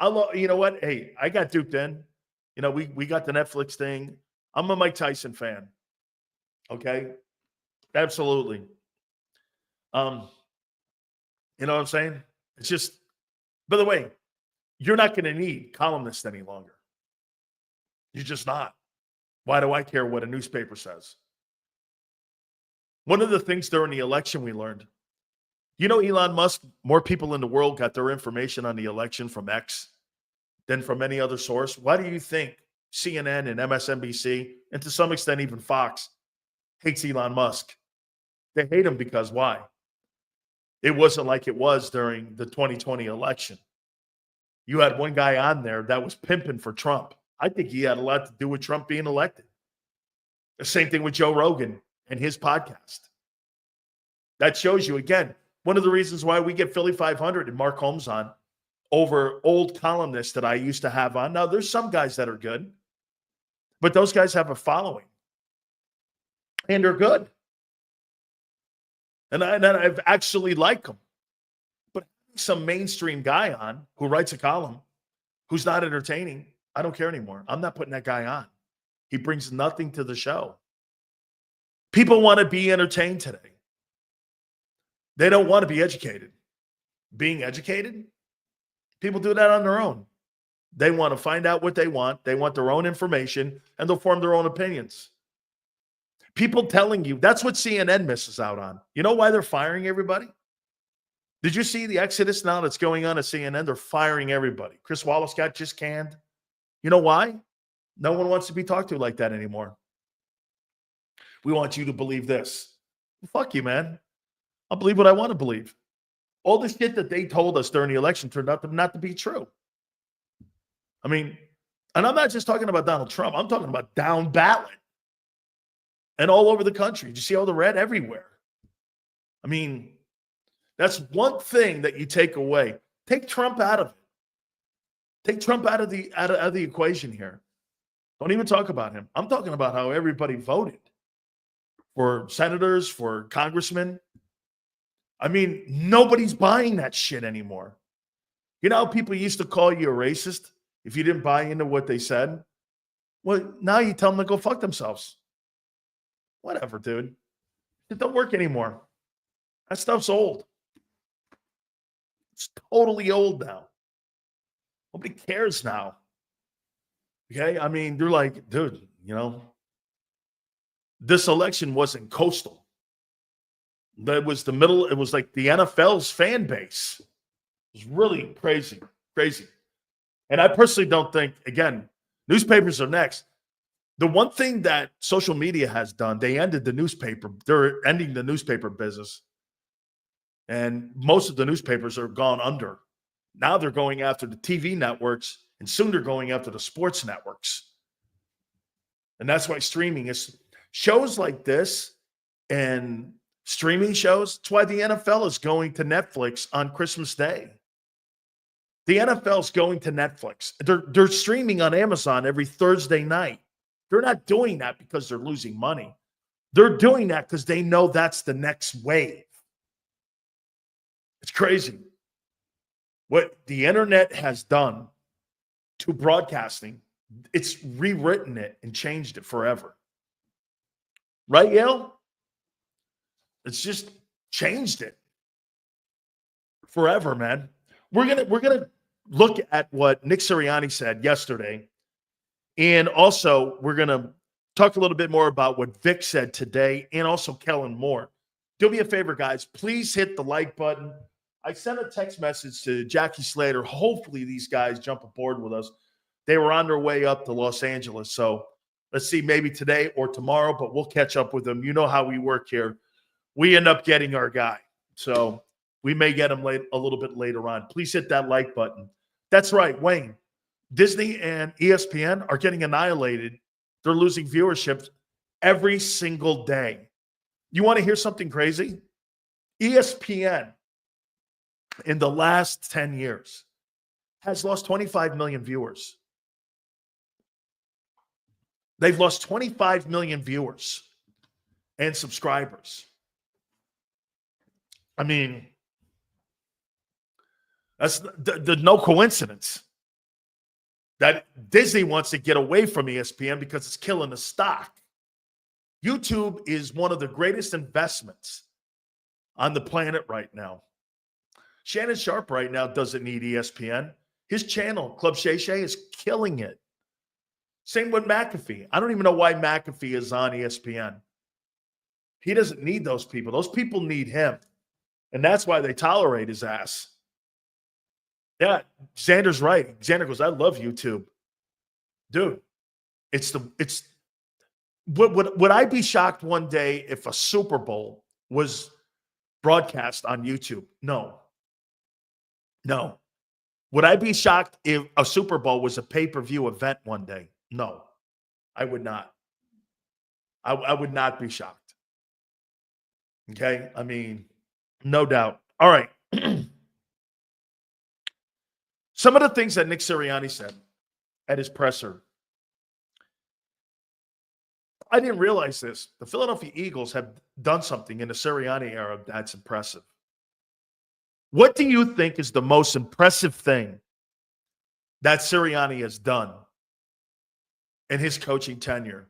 You know what? Hey, I got duped in. You know, we got the Netflix thing. I'm a Mike Tyson fan. Okay? Absolutely. You know what I'm saying? It's just, by the way, you're not going to need columnists any longer. You're just not. Why do I care what a newspaper says? One of the things during the election we learned, you know, Elon Musk, more people in the world got their information on the election from X than from any other source. Why do you think CNN and MSNBC, and to some extent even Fox, hates Elon Musk? They hate him because why? It wasn't like it was during the 2020 election. You had one guy on there that was pimping for Trump. I think he had a lot to do with Trump being elected. The same thing with Joe Rogan and his podcast. That shows you, again, one of the reasons why we get Philly 500 and Mark Holmes on over old columnists that I used to have on. Now, there's some guys that are good, but those guys have a following. And they're good. And I've actually liked them. But some mainstream guy on who writes a column who's not entertaining, I don't care anymore. I'm not putting that guy on. He brings nothing to the show. People want to be entertained today. They don't want to be educated. Being educated, people do that on their own. They want to find out what they want. They want their own information, and they'll form their own opinions. People telling you, that's what CNN misses out on. You know why they're firing everybody? Did you see the exodus now that's going on at CNN? They're firing everybody. Chris Wallace got just canned. You know why? No one wants to be talked to like that anymore. We want you to believe this. Well, fuck you, man. I'll believe what I want to believe. All the shit that they told us during the election turned out not to be true. I mean, and I'm not just talking about Donald Trump. I'm talking about down ballot and all over the country. Did you see all the red everywhere? I mean, that's one thing that you take away. Take Trump out of it. Take Trump out of the equation here. Don't even talk about him. I'm talking about how everybody voted for senators, for congressmen. I mean, nobody's buying that shit anymore. You know how people used to call you a racist if you didn't buy into what they said? Well, now you tell them to go fuck themselves. Whatever, dude. It don't work anymore. That stuff's old. It's totally old now. Nobody cares now. Okay? I mean, they're like, dude, you know, this election wasn't coastal. That was the middle. It was like the NFL's fan base. It was really crazy, crazy. And I personally don't think, again, newspapers are next. The one thing that social media has done, they ended the newspaper. They're ending the newspaper business. And most of the newspapers are gone under. Now they're going after the TV networks, and soon they're going after the sports networks. And that's why streaming is shows like this and streaming shows. It's why the NFL is going to Netflix on Christmas Day. The NFL is going to Netflix. They're streaming on Amazon every Thursday night. They're not doing that because they're losing money. They're doing that because they know that's the next wave. It's crazy. What the internet has done to broadcasting, it's rewritten it and changed it forever. Right, Yale? It's just changed it forever, man. We're gonna look at what Nick Sirianni said yesterday, and also we're gonna talk a little bit more about what Vic said today, and also Kellen Moore. Do me a favor, guys. Please hit the like button. I sent a text message to Jackie Slater. Hopefully these guys jump aboard with us. They were on their way up to Los Angeles, so let's see, maybe today or tomorrow, but we'll catch up with them. You know how we work here. We end up getting our guy, so we may get him a little bit later on. Please hit that like button. That's right, Wayne. Disney and ESPN are getting annihilated. They're losing viewership every single day. You want to hear something crazy? ESPN in the last 10 years has lost 25 million viewers. They've lost 25 million viewers and subscribers. I mean, that's no coincidence that Disney wants to get away from ESPN because it's killing the stock. YouTube is one of the greatest investments on the planet right now. Shannon Sharp right now doesn't need ESPN. His channel, Club Shay Shay, is killing it. Same with McAfee. I don't even know why McAfee is on ESPN. He doesn't need those people. Those people need him. And that's why they tolerate his ass. Yeah, Xander's right. Xander goes, I love YouTube. Dude, would I be shocked one day if a Super Bowl was broadcast on YouTube? No. Would I be shocked if a Super Bowl was a pay-per-view event one day? No, I would not. I would not be shocked. Okay? I mean, no doubt. All right. Some of the things that Nick Sirianni said at his presser. I didn't realize this. The Philadelphia Eagles have done something in the Sirianni era that's impressive. What do you think is the most impressive thing that Sirianni has done in his coaching tenure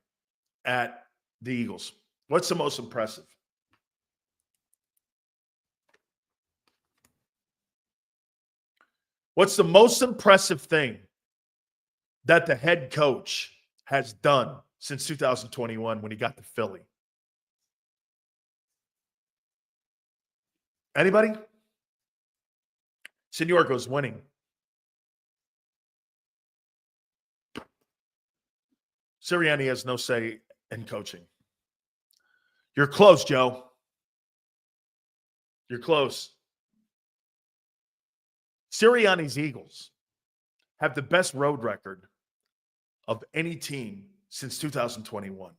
at the Eagles? What's the most impressive? What's the most impressive thing that the head coach has done since 2021 when he got to Philly? Anybody? Senor goes winning. Sirianni has no say in coaching. You're close, Joe. You're close. Sirianni's Eagles have the best road record of any team since 2021.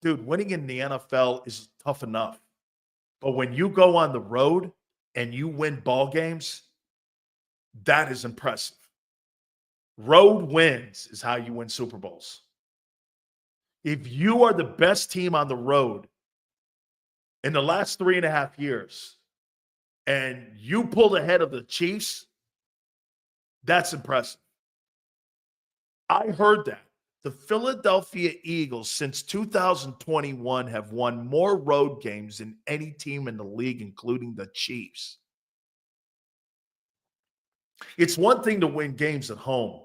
Dude, winning in the NFL is tough enough. But when you go on the road and you win ball games, that is impressive. Road wins is how you win Super Bowls. If you are the best team on the road in the last 3.5 years and you pulled ahead of the Chiefs, that's impressive. I heard that. The Philadelphia Eagles since 2021 have won more road games than any team in the league, including the Chiefs. It's one thing to win games at home.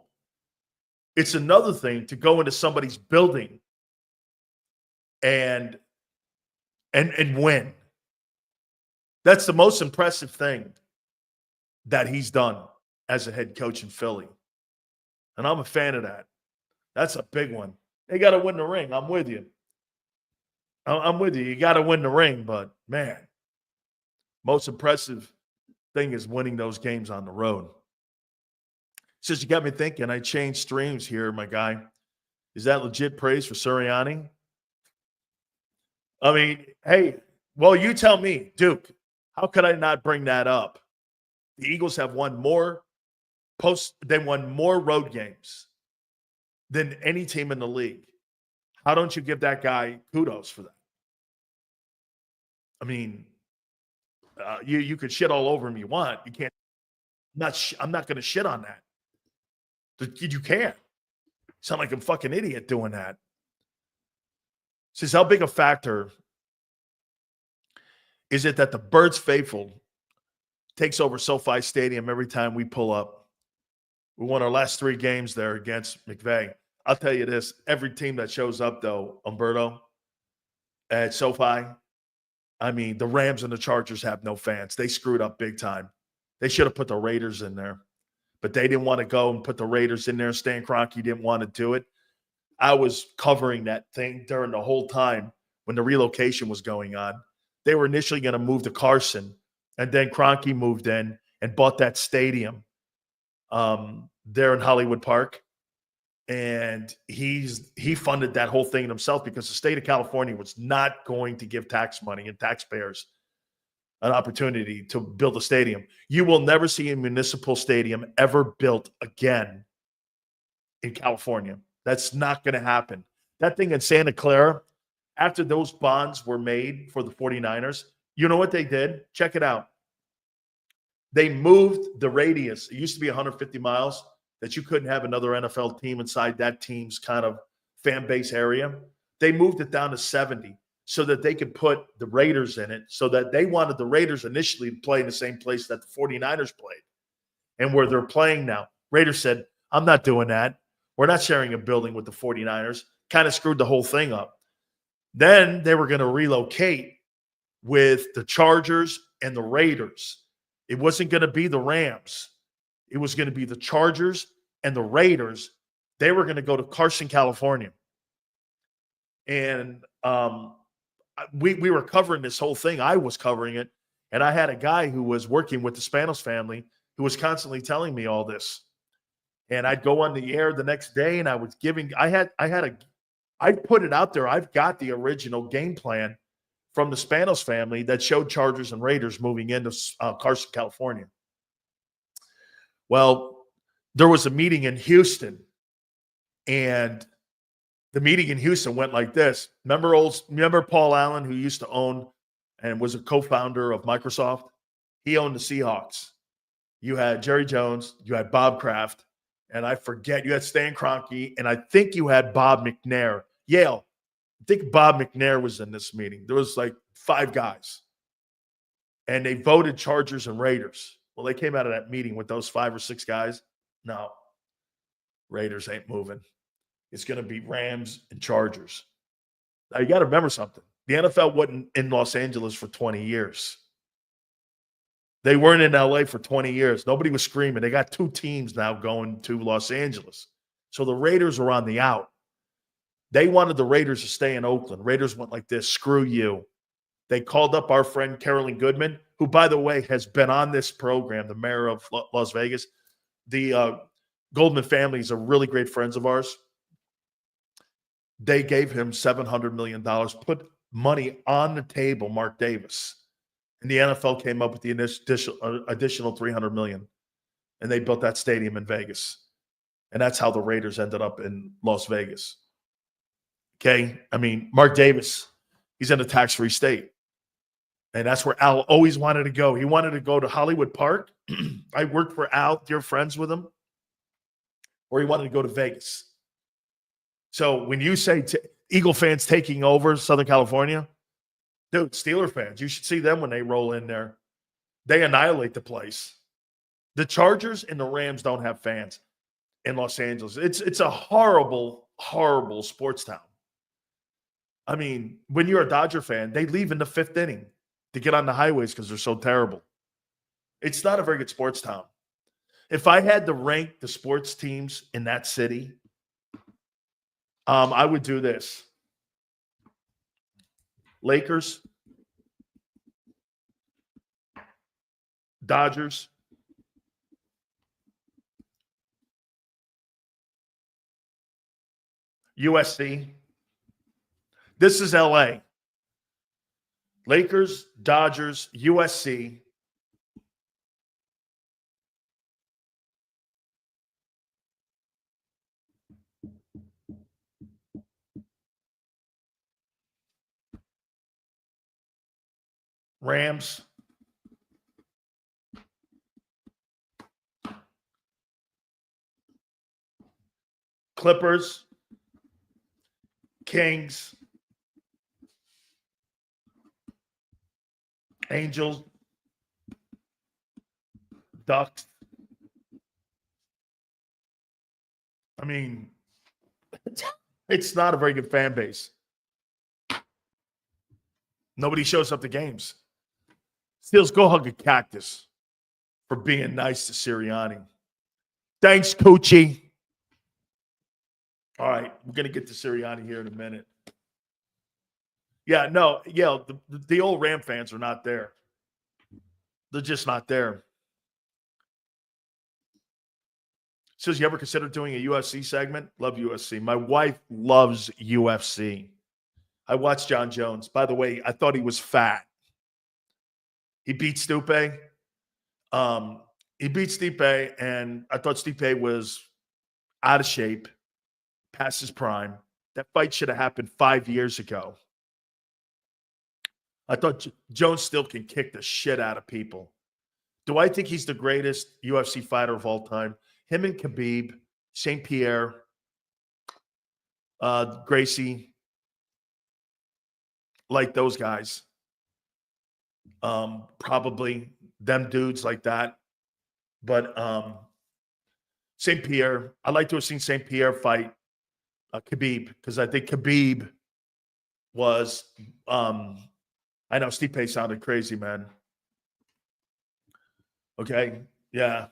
It's another thing to go into somebody's building and win. That's the most impressive thing that he's done as a head coach in Philly. And I'm a fan of that. That's a big one. They got to win the ring. I'm with you. I'm with you. You got to win the ring, but man, most impressive thing is winning those games on the road. Since you got me thinking, I changed streams here, my guy. Is that legit praise for Sirianni? I mean, hey, well, you tell me, Duke, how could I not bring that up? The Eagles have won more road games than any team in the league. How don't you give that guy kudos for that? I mean, you could shit all over him you want. You can't. I'm not going to shit on that. You can't. Sound like I'm fucking idiot doing that. Says, how big a factor is it that the Birds faithful takes over SoFi Stadium every time we pull up? We won our last 3 games there against McVay. I'll tell you this, every team that shows up, though, Umberto, at SoFi, I mean, the Rams and the Chargers have no fans. They screwed up big time. They should have put the Raiders in there, but they didn't want to go and put the Raiders in there. Stan Kroenke didn't want to do it. I was covering that thing during the whole time when the relocation was going on. They were initially going to move to Carson, and then Kroenke moved in and bought that stadium there in Hollywood Park. And he funded that whole thing himself because the state of California was not going to give tax money and taxpayers an opportunity to build a stadium. You will never see a municipal stadium ever built again in California. That's not going to happen. That thing in Santa Clara, after those bonds were made for the 49ers, you know what they did? Check it out. They moved the radius. It used to be 150 miles. That you couldn't have another NFL team inside that team's kind of fan base area. They moved it down to 70 so that they could put the Raiders in it, so that they wanted the Raiders initially to play in the same place that the 49ers played and where they're playing now. Raiders said, I'm not doing that. We're not sharing a building with the 49ers. Kind of screwed the whole thing up. Then they were going to relocate with the Chargers and the Raiders. It wasn't going to be the Rams. It was going to be the Chargers and the Raiders. They were going to go to Carson, California. And we were covering this whole thing. I was covering it. And I had a guy who was working with the Spanos family who was constantly telling me all this. And I'd go on the air the next day and I was giving – I put it out there. I've got the original game plan from the Spanos family that showed Chargers and Raiders moving into Carson, California. Well, there was a meeting in Houston, and the meeting in Houston went like this. Remember Paul Allen, who used to own and was a co-founder of Microsoft? He owned the Seahawks. You had Jerry Jones, you had Bob Kraft, and I forget, you had Stan Kroenke, and I think you had Bob McNair. Yale. I think Bob McNair was in this meeting. There was like 5 guys, and they voted Chargers and Raiders. Well, they came out of that meeting with those 5 or 6 guys. No, Raiders ain't moving. It's going to be Rams and Chargers. Now, you got to remember something. The NFL wasn't in Los Angeles for 20 years. They weren't in LA for 20 years. Nobody was screaming. They got 2 teams now going to Los Angeles. So the Raiders were on the out. They wanted the Raiders to stay in Oakland. Raiders went like this, screw you. They called up our friend Carolyn Goodman, who, by the way, has been on this program, the mayor of Las Vegas. The Goldman family is a really great friends of ours. They gave him $700 million, put money on the table, Mark Davis. And the NFL came up with the additional $300 million. And they built that stadium in Vegas. And that's how the Raiders ended up in Las Vegas. Okay? I mean, Mark Davis, he's in a tax-free state. And that's where Al always wanted to go. He wanted to go to Hollywood Park. I worked for Al, dear friends with him. Or he wanted to go to Vegas. So when you say Eagle fans taking over Southern California, dude, Steeler fans, you should see them when they roll in there. They annihilate the place. The Chargers and the Rams don't have fans in Los Angeles. It's a horrible, horrible sports town. I mean, when you're a Dodger fan, they leave in the 5th inning to get on the highways because they're so terrible. It's not a very good sports town. If I had to rank the sports teams in that city, I would do this. Lakers, Dodgers, USC. This is LA. Lakers, Dodgers, USC. Rams. Clippers. Kings. Angels. Ducks. I mean, it's not a very good fan base. Nobody shows up to games. Steels, go hug a cactus for being nice to Sirianni. Thanks, Coochie. All right, we're going to get to Sirianni here in a minute. Yeah, no, yeah, the old Ram fans are not there. They're just not there. Says, you ever consider doing a UFC segment? Love UFC. My wife loves UFC. I watched John Jones. By the way, I thought he was fat. He beat Stipe. He beat Stipe, and I thought Stipe was out of shape, past his prime. That fight should have happened 5 years ago. I thought Jones still can kick the shit out of people. Do I think he's the greatest UFC fighter of all time? Him and Khabib, St. Pierre, Gracie, like those guys. Probably them dudes like that. But St. Pierre, I'd like to have seen St. Pierre fight Khabib, because I think Khabib was I know Stipe sounded crazy, man. Okay, yeah.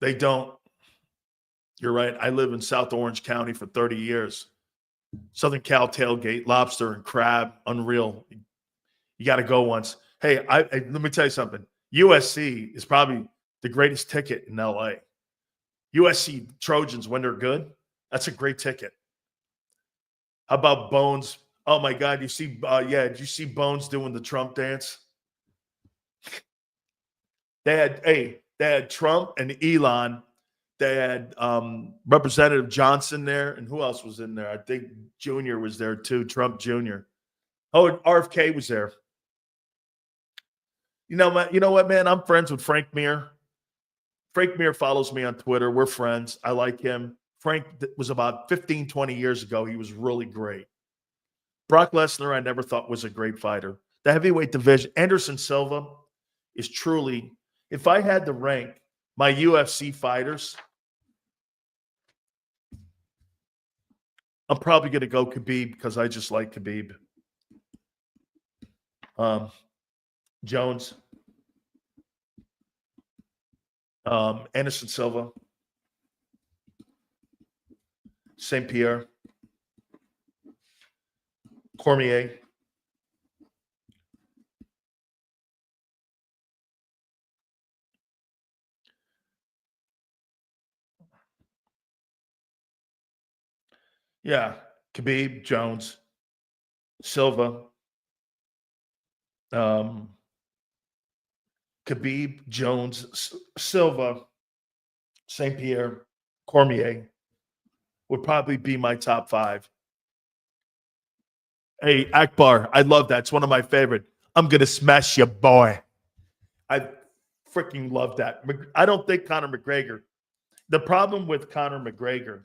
They don't. You're right. I live in South Orange County for 30 years. Southern Cal tailgate, lobster and crab, unreal. You got to go once. Hey, let me tell you something. USC is probably the greatest ticket in LA. USC Trojans, when they're good, that's a great ticket. How about Bones? Oh my God, you see, did you see Bones doing the Trump dance? They had Trump and Elon. They had Representative Johnson there, and who else was in there? I think Jr. was there too, Trump Jr. Oh, and RFK was there. You know what, man? I'm friends with Frank Mir. Frank Mir follows me on Twitter. We're friends. I like him. Frank was about 15, 20 years ago. He was really great. Brock Lesnar, I never thought was a great fighter. The heavyweight division, Anderson Silva is truly, if I had to rank my UFC fighters, I'm probably going to go Khabib because I just like Khabib. Jones. Anderson Silva. St. Pierre. Cormier. Yeah, Khabib, Jones, Silva, Khabib, Jones, Silva, St. Pierre, Cormier would probably be my top 5. Hey, Akbar, I love that. It's one of my favorite. I'm going to smash your boy. I freaking love that. I don't think Conor McGregor. The problem with Conor McGregor,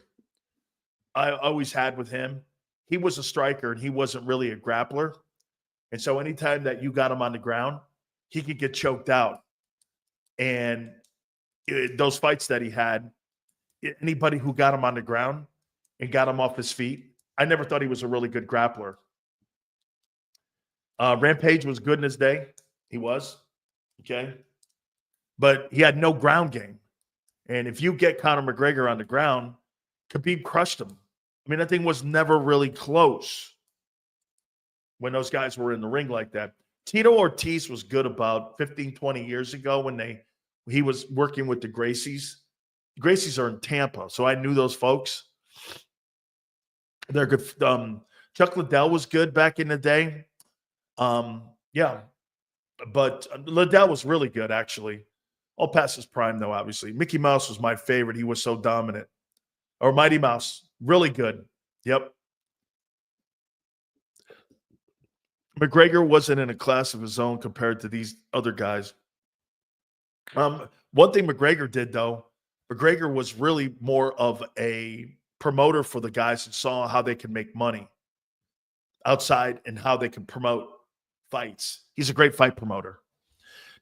I always had with him, he was a striker and he wasn't really a grappler. And so anytime that you got him on the ground, he could get choked out. And those fights that he had, anybody who got him on the ground and got him off his feet, I never thought he was a really good grappler. Rampage was good in his day. He was. Okay. But he had no ground game. And if you get Conor McGregor on the ground, Khabib crushed him. I mean, that thing was never really close when those guys were in the ring like that. Tito Ortiz was good about 15, 20 years ago when he was working with the Gracies. The Gracies are in Tampa, so I knew those folks. They're good. Chuck Liddell was good back in the day. Yeah, but Liddell was really good, actually. All past his prime, though, obviously. Mickey Mouse was my favorite. He was so dominant. Or Mighty Mouse, really good. Yep. McGregor wasn't in a class of his own compared to these other guys. One thing McGregor did, though, McGregor was really more of a promoter for the guys and saw how they can make money outside and how they can promote fights. He's a great fight promoter.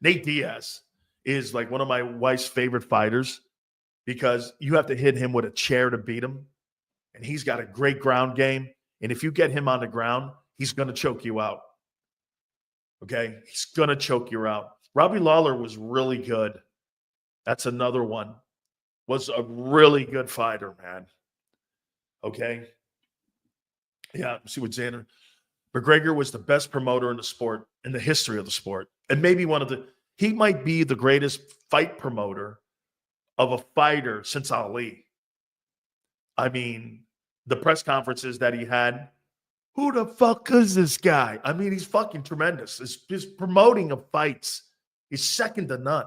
Nate Diaz is like one of my wife's favorite fighters because you have to hit him with a chair to beat him. And he's got a great ground game. And if you get him on the ground, he's going to choke you out. Okay? He's going to choke you out. Robbie Lawler was really good. That's another one. Was a really good fighter, man. Okay? Yeah, see what Xander. McGregor was the best promoter in the sport, in the history of the sport. And maybe he might be the greatest fight promoter of a fighter since Ali. I mean, the press conferences that he had, who the fuck is this guy? I mean, he's fucking tremendous. His promoting of fights is second to none.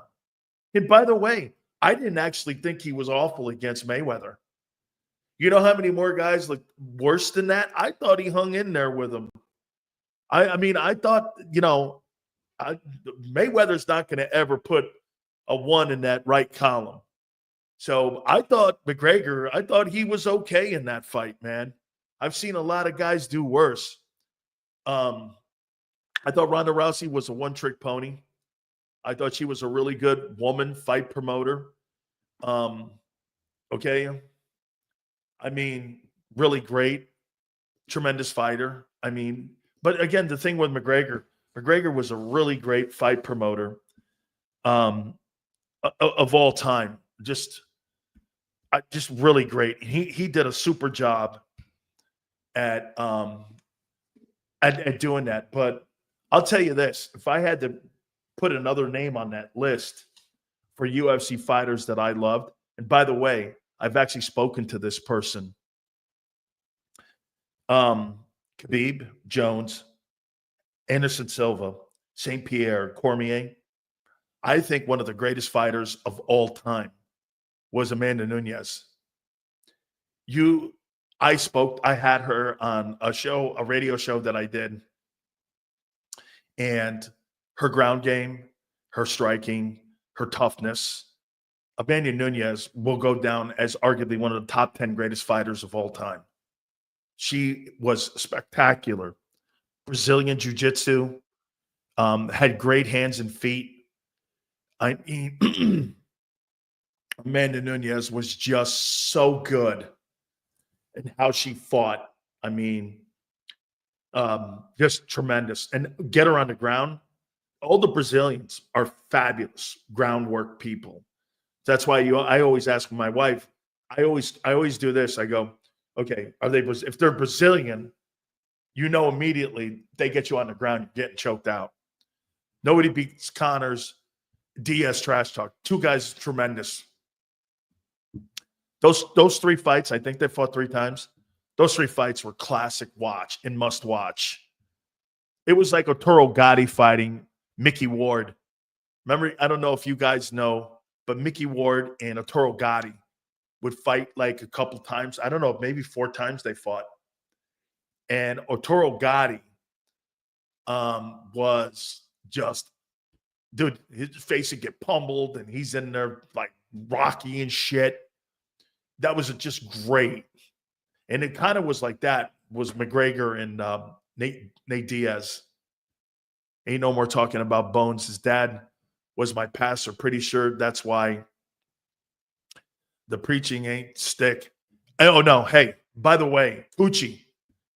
And by the way, I didn't actually think he was awful against Mayweather. You know how many more guys look worse than that? I thought he hung in there with him. I mean, I thought, Mayweather's not going to ever put a 1 in that right column. So I thought McGregor, he was okay in that fight, man. I've seen a lot of guys do worse. I thought Ronda Rousey was a one-trick pony. I thought she was a really good woman fight promoter. Okay. I mean, really great, tremendous fighter. I mean, but again, the thing with McGregor was a really great fight promoter of all time. Just really great. He did a super job at doing that. But I'll tell you this: if I had to put another name on that list for UFC fighters that I loved, and by the way, I've actually spoken to this person. Khabib, Jones, Anderson Silva, St. Pierre, Cormier. I think one of the greatest fighters of all time was Amanda Nunes. I had her on a radio show that I did. And her ground game, her striking, her toughness, Amanda Nunes will go down as arguably one of the top 10 greatest fighters of all time. She was spectacular. Brazilian jiu-jitsu, had great hands and feet. I mean, Amanda Nunes was just so good in how she fought. I mean, just tremendous. And get her on the ground. All the Brazilians are fabulous groundwork people. That's why I always ask my wife, I always do this. I go, okay, if they're Brazilian, you know immediately they get you on the ground, you're getting choked out. Nobody beats Connor's Diaz trash talk. Two guys tremendous. Those 3 fights, I think they fought 3 times. Those 3 fights were classic watch and must watch. It was like Arturo Gatti fighting Mickey Ward. Remember, I don't know if you guys know, but Mickey Ward and Arturo Gatti would fight like a couple times. I don't know, maybe 4 times they fought. And Arturo Gatti was just, dude, his face would get pummeled and he's in there like Rocky and shit. That was just great. And it kind of was like that was McGregor and Nate Diaz. Ain't no more talking about Bones. His dad was my pastor. Pretty sure that's why the preaching ain't stick. Oh, no. Hey, by the way, Uchi,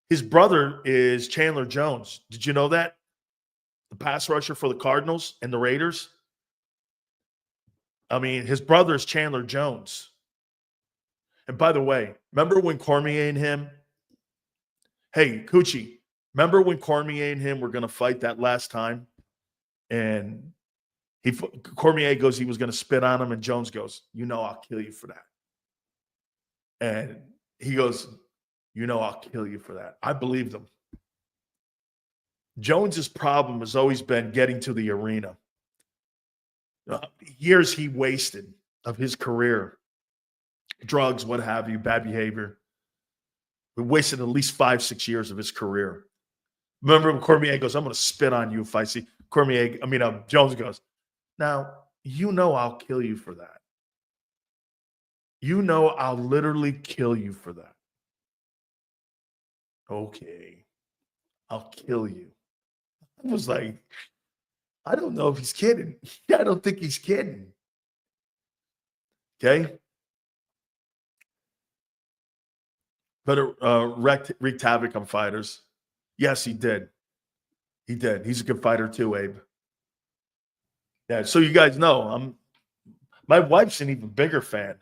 his brother is Chandler Jones. Did you know that? The pass rusher for the Cardinals and the Raiders. I mean, his brother is Chandler Jones. And by the way, remember when Cormier and him, hey, Coochie, remember when Cormier and him were going to fight that last time? And Cormier goes, he was going to spit on him, and Jones goes, you know I'll kill you for that. And he goes, you know I'll kill you for that. I believed him. Jones's problem has always been getting to the arena. Years he wasted of his career. Drugs, what have you, bad behavior. We wasted at least 5-6 years of his career. Remember when Cormier goes, I'm going to spit on you if I see Jones goes, now, you know I'll kill you for that. You know I'll literally kill you for that. Okay. I'll kill you. I was like, I don't know if he's kidding. I don't think he's kidding. Okay? But wreaked havoc on fighters. Yes, he did. He did. He's a good fighter too, Abe. Yeah, so you guys know, my wife's an even bigger fan.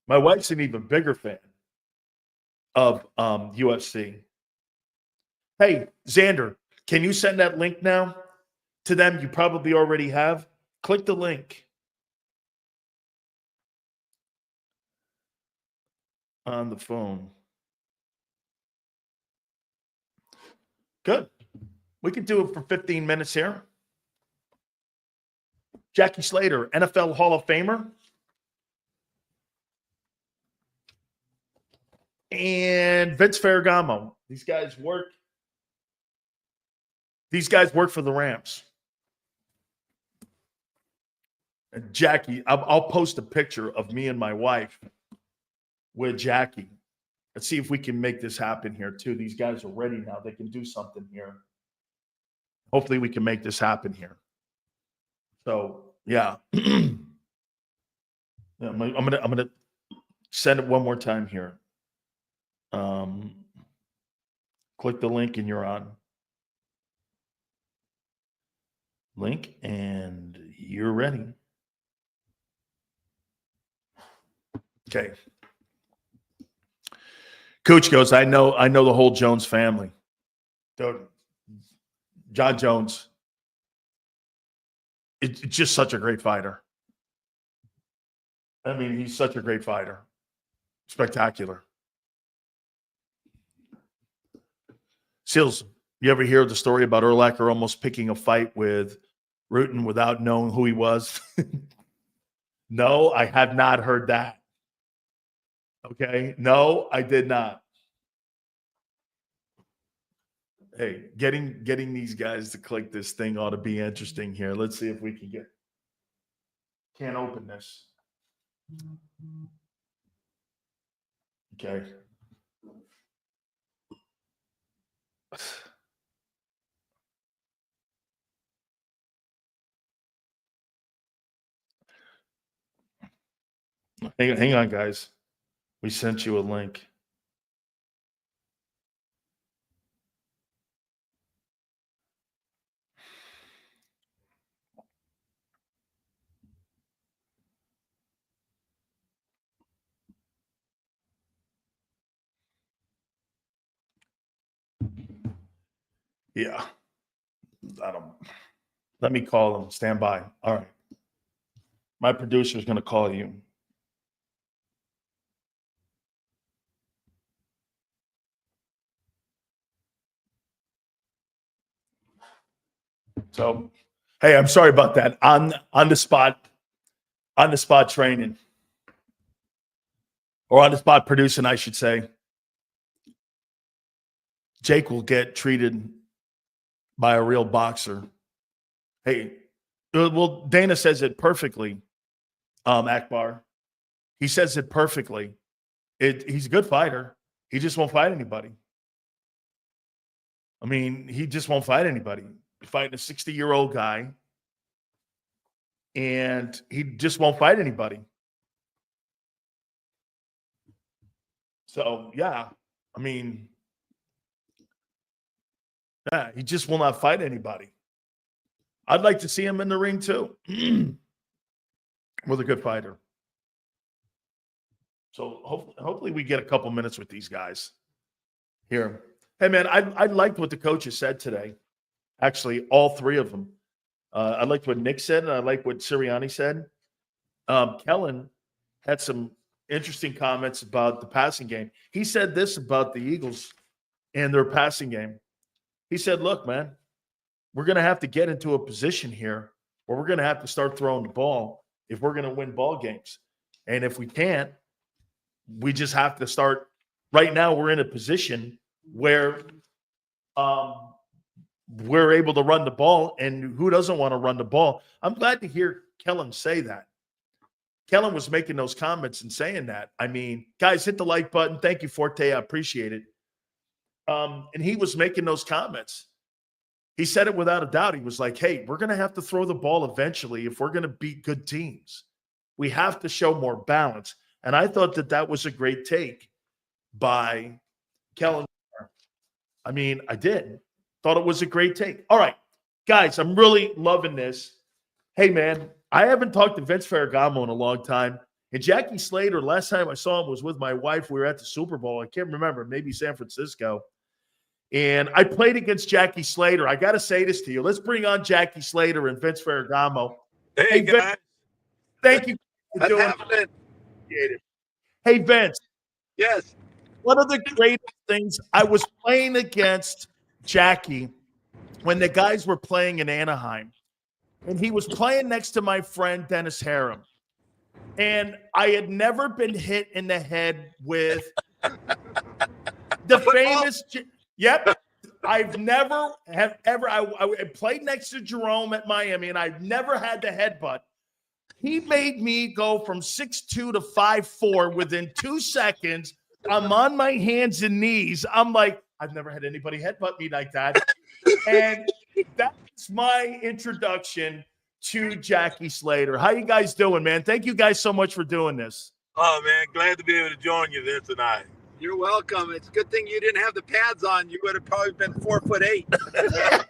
My wife's an even bigger fan of UFC. Hey, Xander, can you send that link now to them? You probably already have. Click the link. On the phone. Good. We can do it for 15 minutes here. Jackie Slater, NFL Hall of Famer. And Vince Ferragamo. These guys work for the Rams. And Jackie, I'll post a picture of me and my wife with Jackie. Let's see if we can make this happen here too. These guys are ready now. They can do something here. Hopefully we can make this happen here. So yeah. I'm gonna send it one more time here. Click the link and you're on. Link and you're ready. Okay. Coach goes, I know the whole Jones family. Dude, John Jones. It's just such a great fighter. I mean, he's such a great fighter. Spectacular. Seals, you ever hear the story about Urlacher almost picking a fight with Rutan without knowing who he was? No, I have not heard that. Okay. No, I did not. Hey, getting these guys to click this thing ought to be interesting here. Let's see if we can can't open this. Okay. Hang on, guys. We sent you a link. Yeah. Let me call him. Stand by. All right. My producer is going to call you. So, hey, I'm sorry about that. On the spot training, or on the spot producing, I should say. Jake will get treated by a real boxer. Hey, well, Dana says it perfectly. Akbar, he says it perfectly. He's a good fighter. He just won't fight anybody. I mean, he just won't fight anybody. He's fighting a 60-year-old guy, and he just won't fight anybody. So, yeah, I mean, yeah, he just will not fight anybody. I'd like to see him in the ring, too, with a good fighter. So hopefully we get a couple minutes with these guys here. Hey, man, I liked what the coaches said today. Actually, all three of them. I liked what Nick said, and I liked what Sirianni said. Kellen had some interesting comments about the passing game. He said this about the Eagles and their passing game. He said, look, man, we're going to have to get into a position here where we're going to have to start throwing the ball if we're going to win ball games. And if we can't, we just have to start. Right now, we're in a position where we're able to run the ball, and who doesn't want to run the ball? I'm glad to hear Kellen say that. Kellen was making those comments and saying that. I mean, guys, hit the like button. Thank you, Forte. I appreciate it. And he was making those comments. He said it without a doubt. He was like, hey, we're going to have to throw the ball eventually if we're going to beat good teams. We have to show more balance. And I thought that was a great take by Kellen. I mean, I did. Thought it was a great take. All right, guys, I'm really loving this. Hey, man, I haven't talked to Vince Ferragamo in a long time. And Jackie Slater, last time I saw him was with my wife. We were at the Super Bowl. I can't remember, maybe San Francisco. And I played against Jackie Slater. I got to say this to you. Let's bring on Jackie Slater and Vince Ferragamo. Hey guys. Vince, thank you for doing it. Hey, Vince. Yes. One of the greatest things, I was playing against Jackie when the guys were playing in Anaheim. And he was playing next to my friend Dennis Harum. And I had never been hit in the head with the famous yep. I've never have ever I played next to Jerome at Miami, and I've never had the headbutt. He made me go from 6'2" to 5'4" within 2 seconds. I'm on my hands and knees. I'm like, I've never had anybody headbutt me like that. And that's my introduction to Jackie Slater. How you guys doing, man? Thank you guys so much for doing this. Oh, man, glad to be able to join you, Vince and I. You're welcome. It's a good thing you didn't have the pads on. You would have probably been 4'8".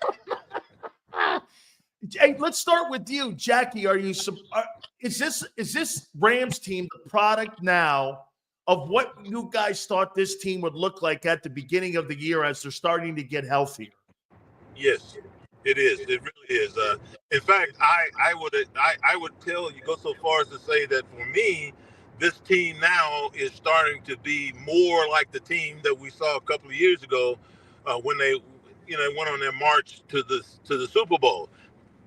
Hey, let's start with you, Jackie. Is this Rams team the product now of what you guys thought this team would look like at the beginning of the year as they're starting to get healthier? Yes, it is. It really is. In fact, I would tell you, go so far as to say that for me, this team now is starting to be more like the team that we saw a couple of years ago when they, went on their march to the Super Bowl.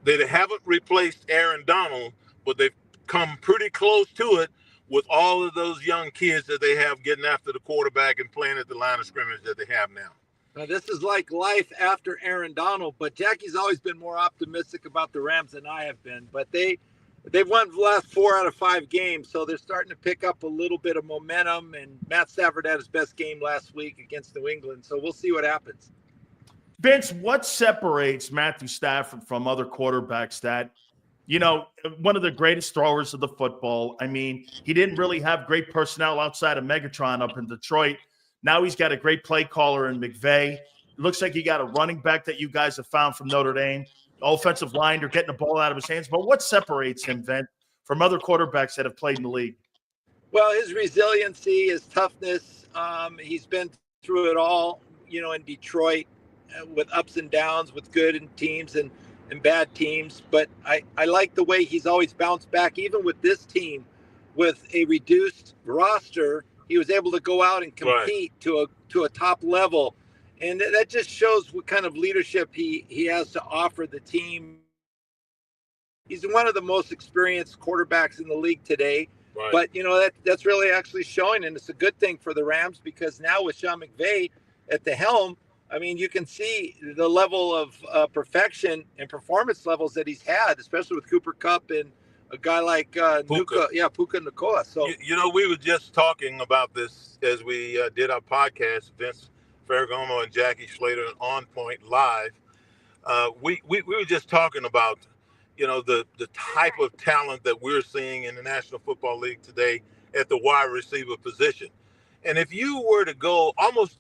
They haven't replaced Aaron Donald, but they've come pretty close to it with all of those young kids that they have getting after the quarterback and playing at the line of scrimmage that they have now. Now, this is like life after Aaron Donald, but Jackie's always been more optimistic about the Rams than I have been. But they've won the last 4 out of 5 games, so they're starting to pick up a little bit of momentum. And Matt Stafford had his best game last week against New England, so we'll see what happens. Vince, what separates Matthew Stafford from other quarterbacks that, one of the greatest throwers of the football? I mean, he didn't really have great personnel outside of Megatron up in Detroit. Now he's got a great play caller in McVay. It looks like he got a running back that you guys have found from Notre Dame. Offensive line, they're getting the ball out of his hands. But what separates him, Vince, from other quarterbacks that have played in the league? Well, his resiliency, his toughness. He's been through it all, in Detroit. with ups and downs, with good teams and bad teams. But I like the way he's always bounced back, even with this team, with a reduced roster. He was able to go out and compete to a top level, and that just shows what kind of leadership he has to offer the team. He's one of the most experienced quarterbacks in the league today. Right. But, you know, that's really actually showing, and it's a good thing for the Rams, because now with Sean McVay at the helm, I mean, you can see the level of perfection and performance levels that he's had, especially with Cooper Kupp and a guy like Puka Nacua. So, you know, we were just talking about this as we did our podcast, Vince Ferragamo and Jackie Slater on Point Live. We were just talking about, you know, the type of talent that we're seeing in the National Football League today at the wide receiver position. And if you were to go almost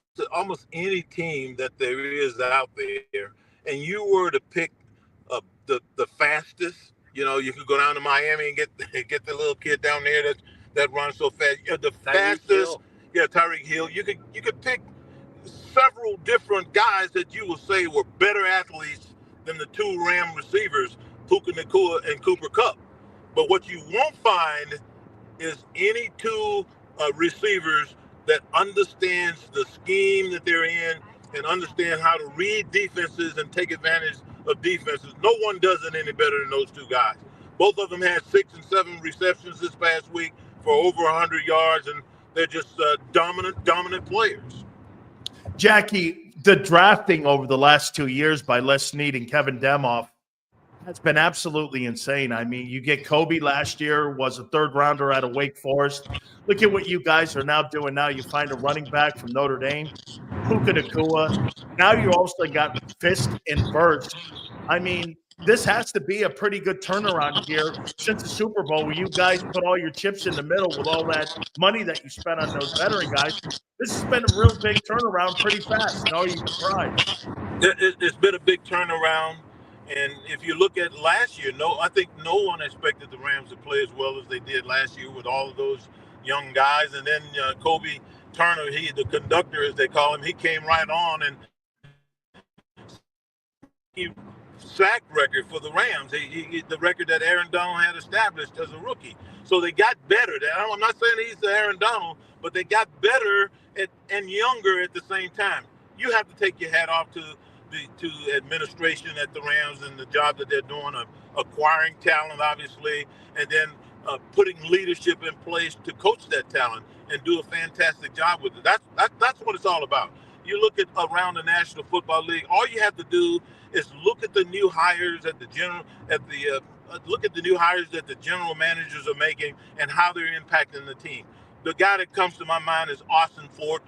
any team that there is out there, and you were to pick the fastest, you know, you could go down to Miami and get the little kid down there that runs so fast. The fastest, Tyreek Hill. You could pick several different guys that you will say were better athletes than the two Ram receivers, Puka Nacua and Cooper Kupp. But what you won't find is any two receivers that understands the scheme that they're in and understand how to read defenses and take advantage of defenses. No one does it any better than those two guys. Both of them had 6 and 7 receptions this past week for over 100 yards, and they're just dominant players. Jackie, the drafting over the last 2 years by Les Snead and Kevin Demoff has been absolutely insane. I mean, you get Kobe last year, was a third rounder out of Wake Forest. Look at what you guys are now doing now. You find a running back from Notre Dame, Puka Nacua. Now you also got Fisk and Burst. I mean, this has to be a pretty good turnaround here since the Super Bowl, where you guys put all your chips in the middle with all that money that you spent on those veteran guys. This has been a real big turnaround pretty fast. Are you surprised? It's been a big turnaround. And if you look at last year, I think no one expected the Rams to play as well as they did last year with all of those young guys. And then Kobe Turner, the conductor, as they call him, he came right on and he sack record for the Rams. The record that Aaron Donald had established as a rookie. So they got better. I'm not saying he's the Aaron Donald, but they got better and younger at the same time. You have to take your hat off to the administration at the Rams and the job that they're doing of acquiring talent, obviously, and then putting leadership in place to coach that talent and do a fantastic job with it. That's what it's all about. You look at around the National Football League, all you have to do is look at the new hires look at the new hires that the general managers are making and how they're impacting the team. The guy that comes to my mind is Austin Fort,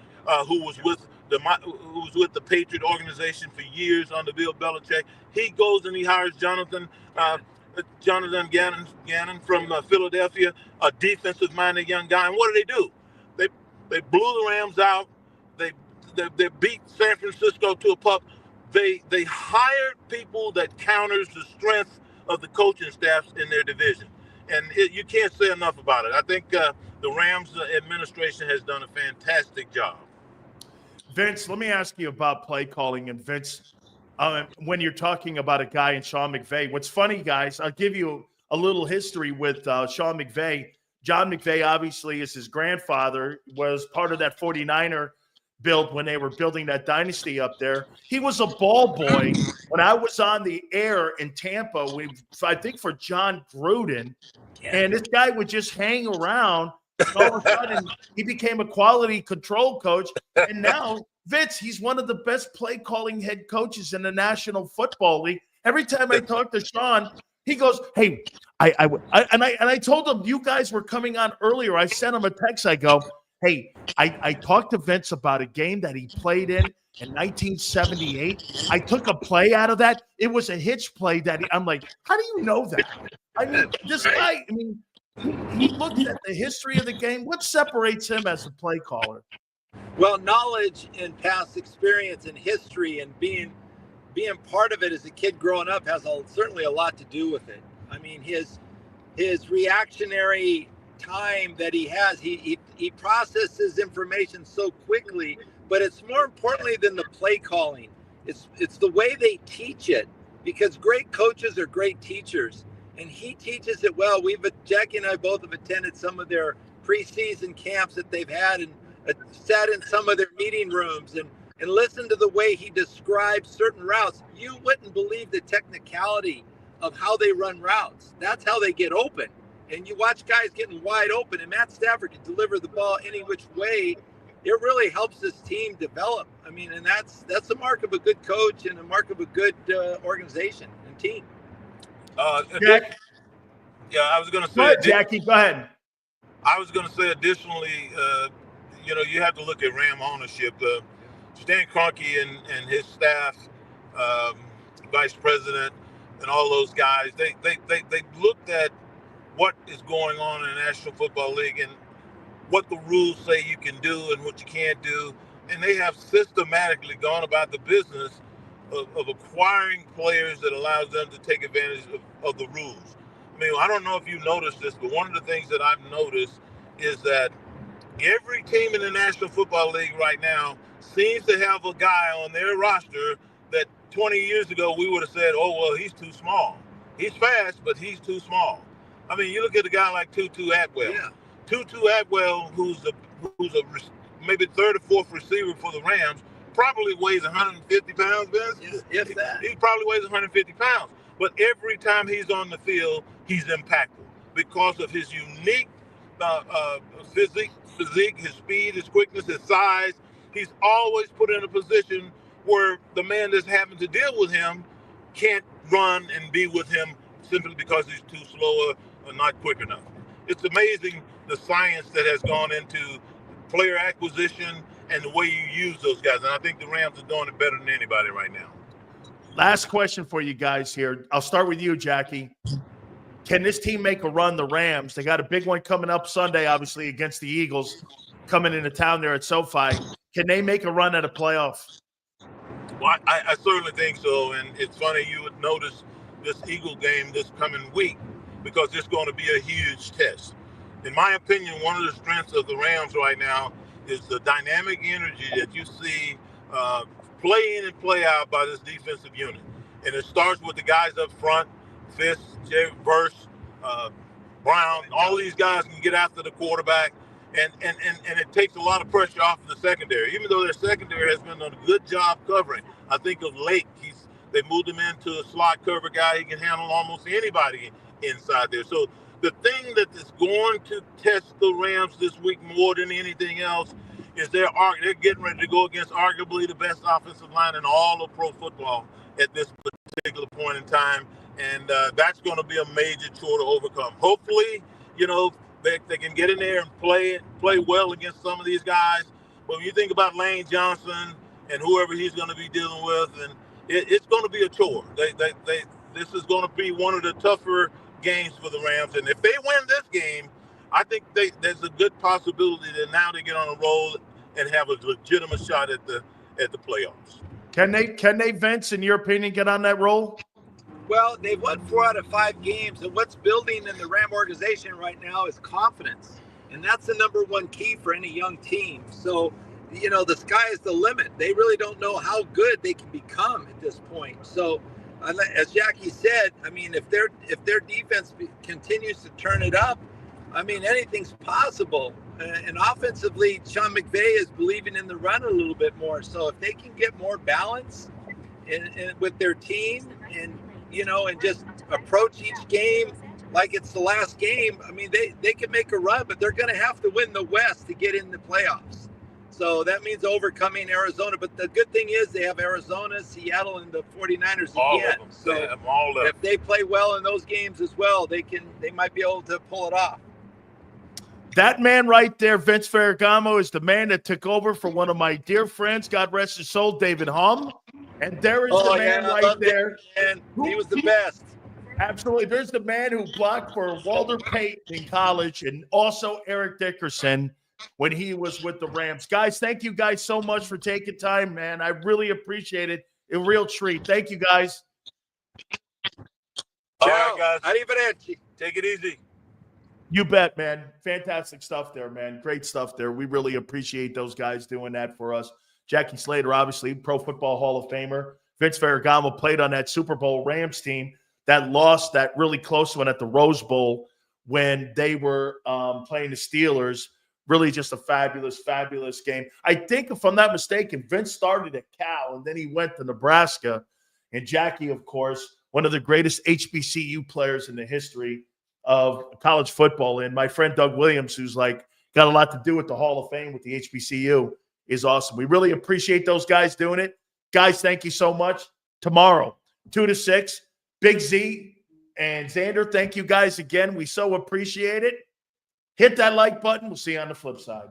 who was with the Patriot organization for years under Bill Belichick. He goes and he hires Jonathan Gannon from Philadelphia, a defensive-minded young guy. And what do? They blew the Rams out. They beat San Francisco to a pulp. They hired people that counters the strength of the coaching staffs in their division. And you can't say enough about it. I think the Rams administration has done a fantastic job. Vince, let me ask you about play calling. And Vince, when you're talking about a guy in Sean McVay, what's funny, guys, I'll give you a little history with Sean McVay. John McVay, obviously, is his grandfather, was part of that 49er build when they were building that dynasty up there. He was a ball boy when I was on the air in Tampa, I think for John Gruden. And this guy would just hang around. And all of a sudden, he became a quality control coach. And now, Vince, he's one of the best play-calling head coaches in the National Football League. Every time I talk to Sean, he goes, hey, I told him you guys were coming on earlier. I sent him a text. I go, hey, I talked to Vince about a game that he played in 1978. I took a play out of that. It was a hitch play I'm like, how do you know that? I mean, this guy, he looks at the history of the game. What separates him as a play caller? Well, knowledge and past experience and history and being part of it as a kid growing up has certainly a lot to do with it. I mean, his reactionary time that he has, he processes information so quickly, but it's more importantly than the play calling. It's the way they teach it, because great coaches are great teachers, and he teaches it well. Jackie and I both have attended some of their preseason camps that they've had, and sat in some of their meeting rooms and listened to the way he describes certain routes. You wouldn't believe the technicality of how they run routes. That's how they get open. And you watch guys getting wide open, and Matt Stafford can deliver the ball any which way. It really helps this team develop. I mean, and that's the mark of a good coach and a mark of a good organization and team. Jack? Yeah, I was going to say. Go ahead, Jackie. Go ahead. I was going to say additionally, you have to look at Ram ownership. Stan Kroenke and his staff, vice president, and all those guys, they looked at what is going on in the National Football League and what the rules say you can do and what you can't do. And they have systematically gone about the business of acquiring players that allows them to take advantage of the rules. I mean, I don't know if you noticed this, but one of the things that I've noticed is that every team in the National Football League right now seems to have a guy on their roster that 20 years ago we would have said, oh, well, he's too small. He's fast, but he's too small. I mean, you look at a guy like Tutu Atwell. Yeah. Tutu Atwell, who's a maybe third or fourth receiver for the Rams, probably weighs 150 pounds, Vince. Yes, that. He probably weighs 150 pounds. But every time he's on the field, he's impactful because of his unique physique, his speed, his quickness, his size. He's always put in a position where the man that's having to deal with him can't run and be with him simply because he's too slow or not quick enough. It's amazing the science that has gone into player acquisition and the way you use those guys. And I think the Rams are doing it better than anybody right now. Last question for you guys here. I'll start with you, Jackie. Can this team make a run, the Rams? They got a big one coming up Sunday, obviously, against the Eagles, coming into town there at SoFi. Can they make a run at a playoff? Well, I certainly think so. And it's funny you would notice this Eagle game this coming week because it's going to be a huge test. In my opinion, one of the strengths of the Rams right now is the dynamic energy that you see play in and play out by this defensive unit. And it starts with the guys up front, Fisk, Verse, Brown. All these guys can get after the quarterback. And it takes a lot of pressure off of the secondary. Even though their secondary has been doing a good job covering. I think of Lake, they moved him into a slot cover guy. He can handle almost anybody inside there. So the thing that is going to test the Rams this week more than anything else is they're getting ready to go against arguably the best offensive line in all of pro football at this particular point in time. And that's going to be a major chore to overcome. Hopefully, they can get in there and play well against some of these guys. But when you think about Lane Johnson and whoever he's going to be dealing with, and it's going to be a chore. This is going to be one of the tougher games for the Rams. And if they win this game, I think there's a good possibility that now they get on a roll and have a legitimate shot at the playoffs. Can they, Vince, in your opinion, get on that roll? Well, they've won 4 out of 5 games, and what's building in the Ram organization right now is confidence, and that's the number one key for any young team. So, the sky is the limit. They really don't know how good they can become at this point. So, as Jackie said, I mean, if their defense continues to turn it up, I mean, anything's possible. And offensively, Sean McVay is believing in the run a little bit more. So if they can get more balance with their team and just approach each game like it's the last game, I mean, they can make a run, but they're going to have to win the West to get in the playoffs. So that means overcoming Arizona. But the good thing is they have Arizona, Seattle, and the 49ers again. So if they play well in those games as well, they might be able to pull it off. That man right there, Vince Ferragamo, is the man that took over for one of my dear friends, God rest his soul, David Hum. And there is the man right there. And he was the best. Absolutely. There's the man who blocked for Walter Payton in college and also Eric Dickerson when he was with the Rams. Guys, thank you guys so much for taking time, man. I really appreciate it. A real treat. Thank you, guys. All right, guys. Take it easy. You bet, man. Fantastic stuff there, man. Great stuff there. We really appreciate those guys doing that for us. Jackie Slater, obviously, Pro Football Hall of Famer. Vince Ferragamo played on that Super Bowl Rams team that lost that really close one at the Rose Bowl when they were playing the Steelers. Really just a fabulous, fabulous game. I think, if I'm not mistaken, Vince started at Cal, and then he went to Nebraska. And Jackie, of course, one of the greatest HBCU players in the history of college football. And my friend Doug Williams, who's got a lot to do with the Hall of Fame with the HBCU, is awesome. We really appreciate those guys doing it. Guys, thank you so much. Tomorrow, 2 to 6, Big Z and Xander, thank you guys again. We so appreciate it. Hit that like button. We'll see you on the flip side.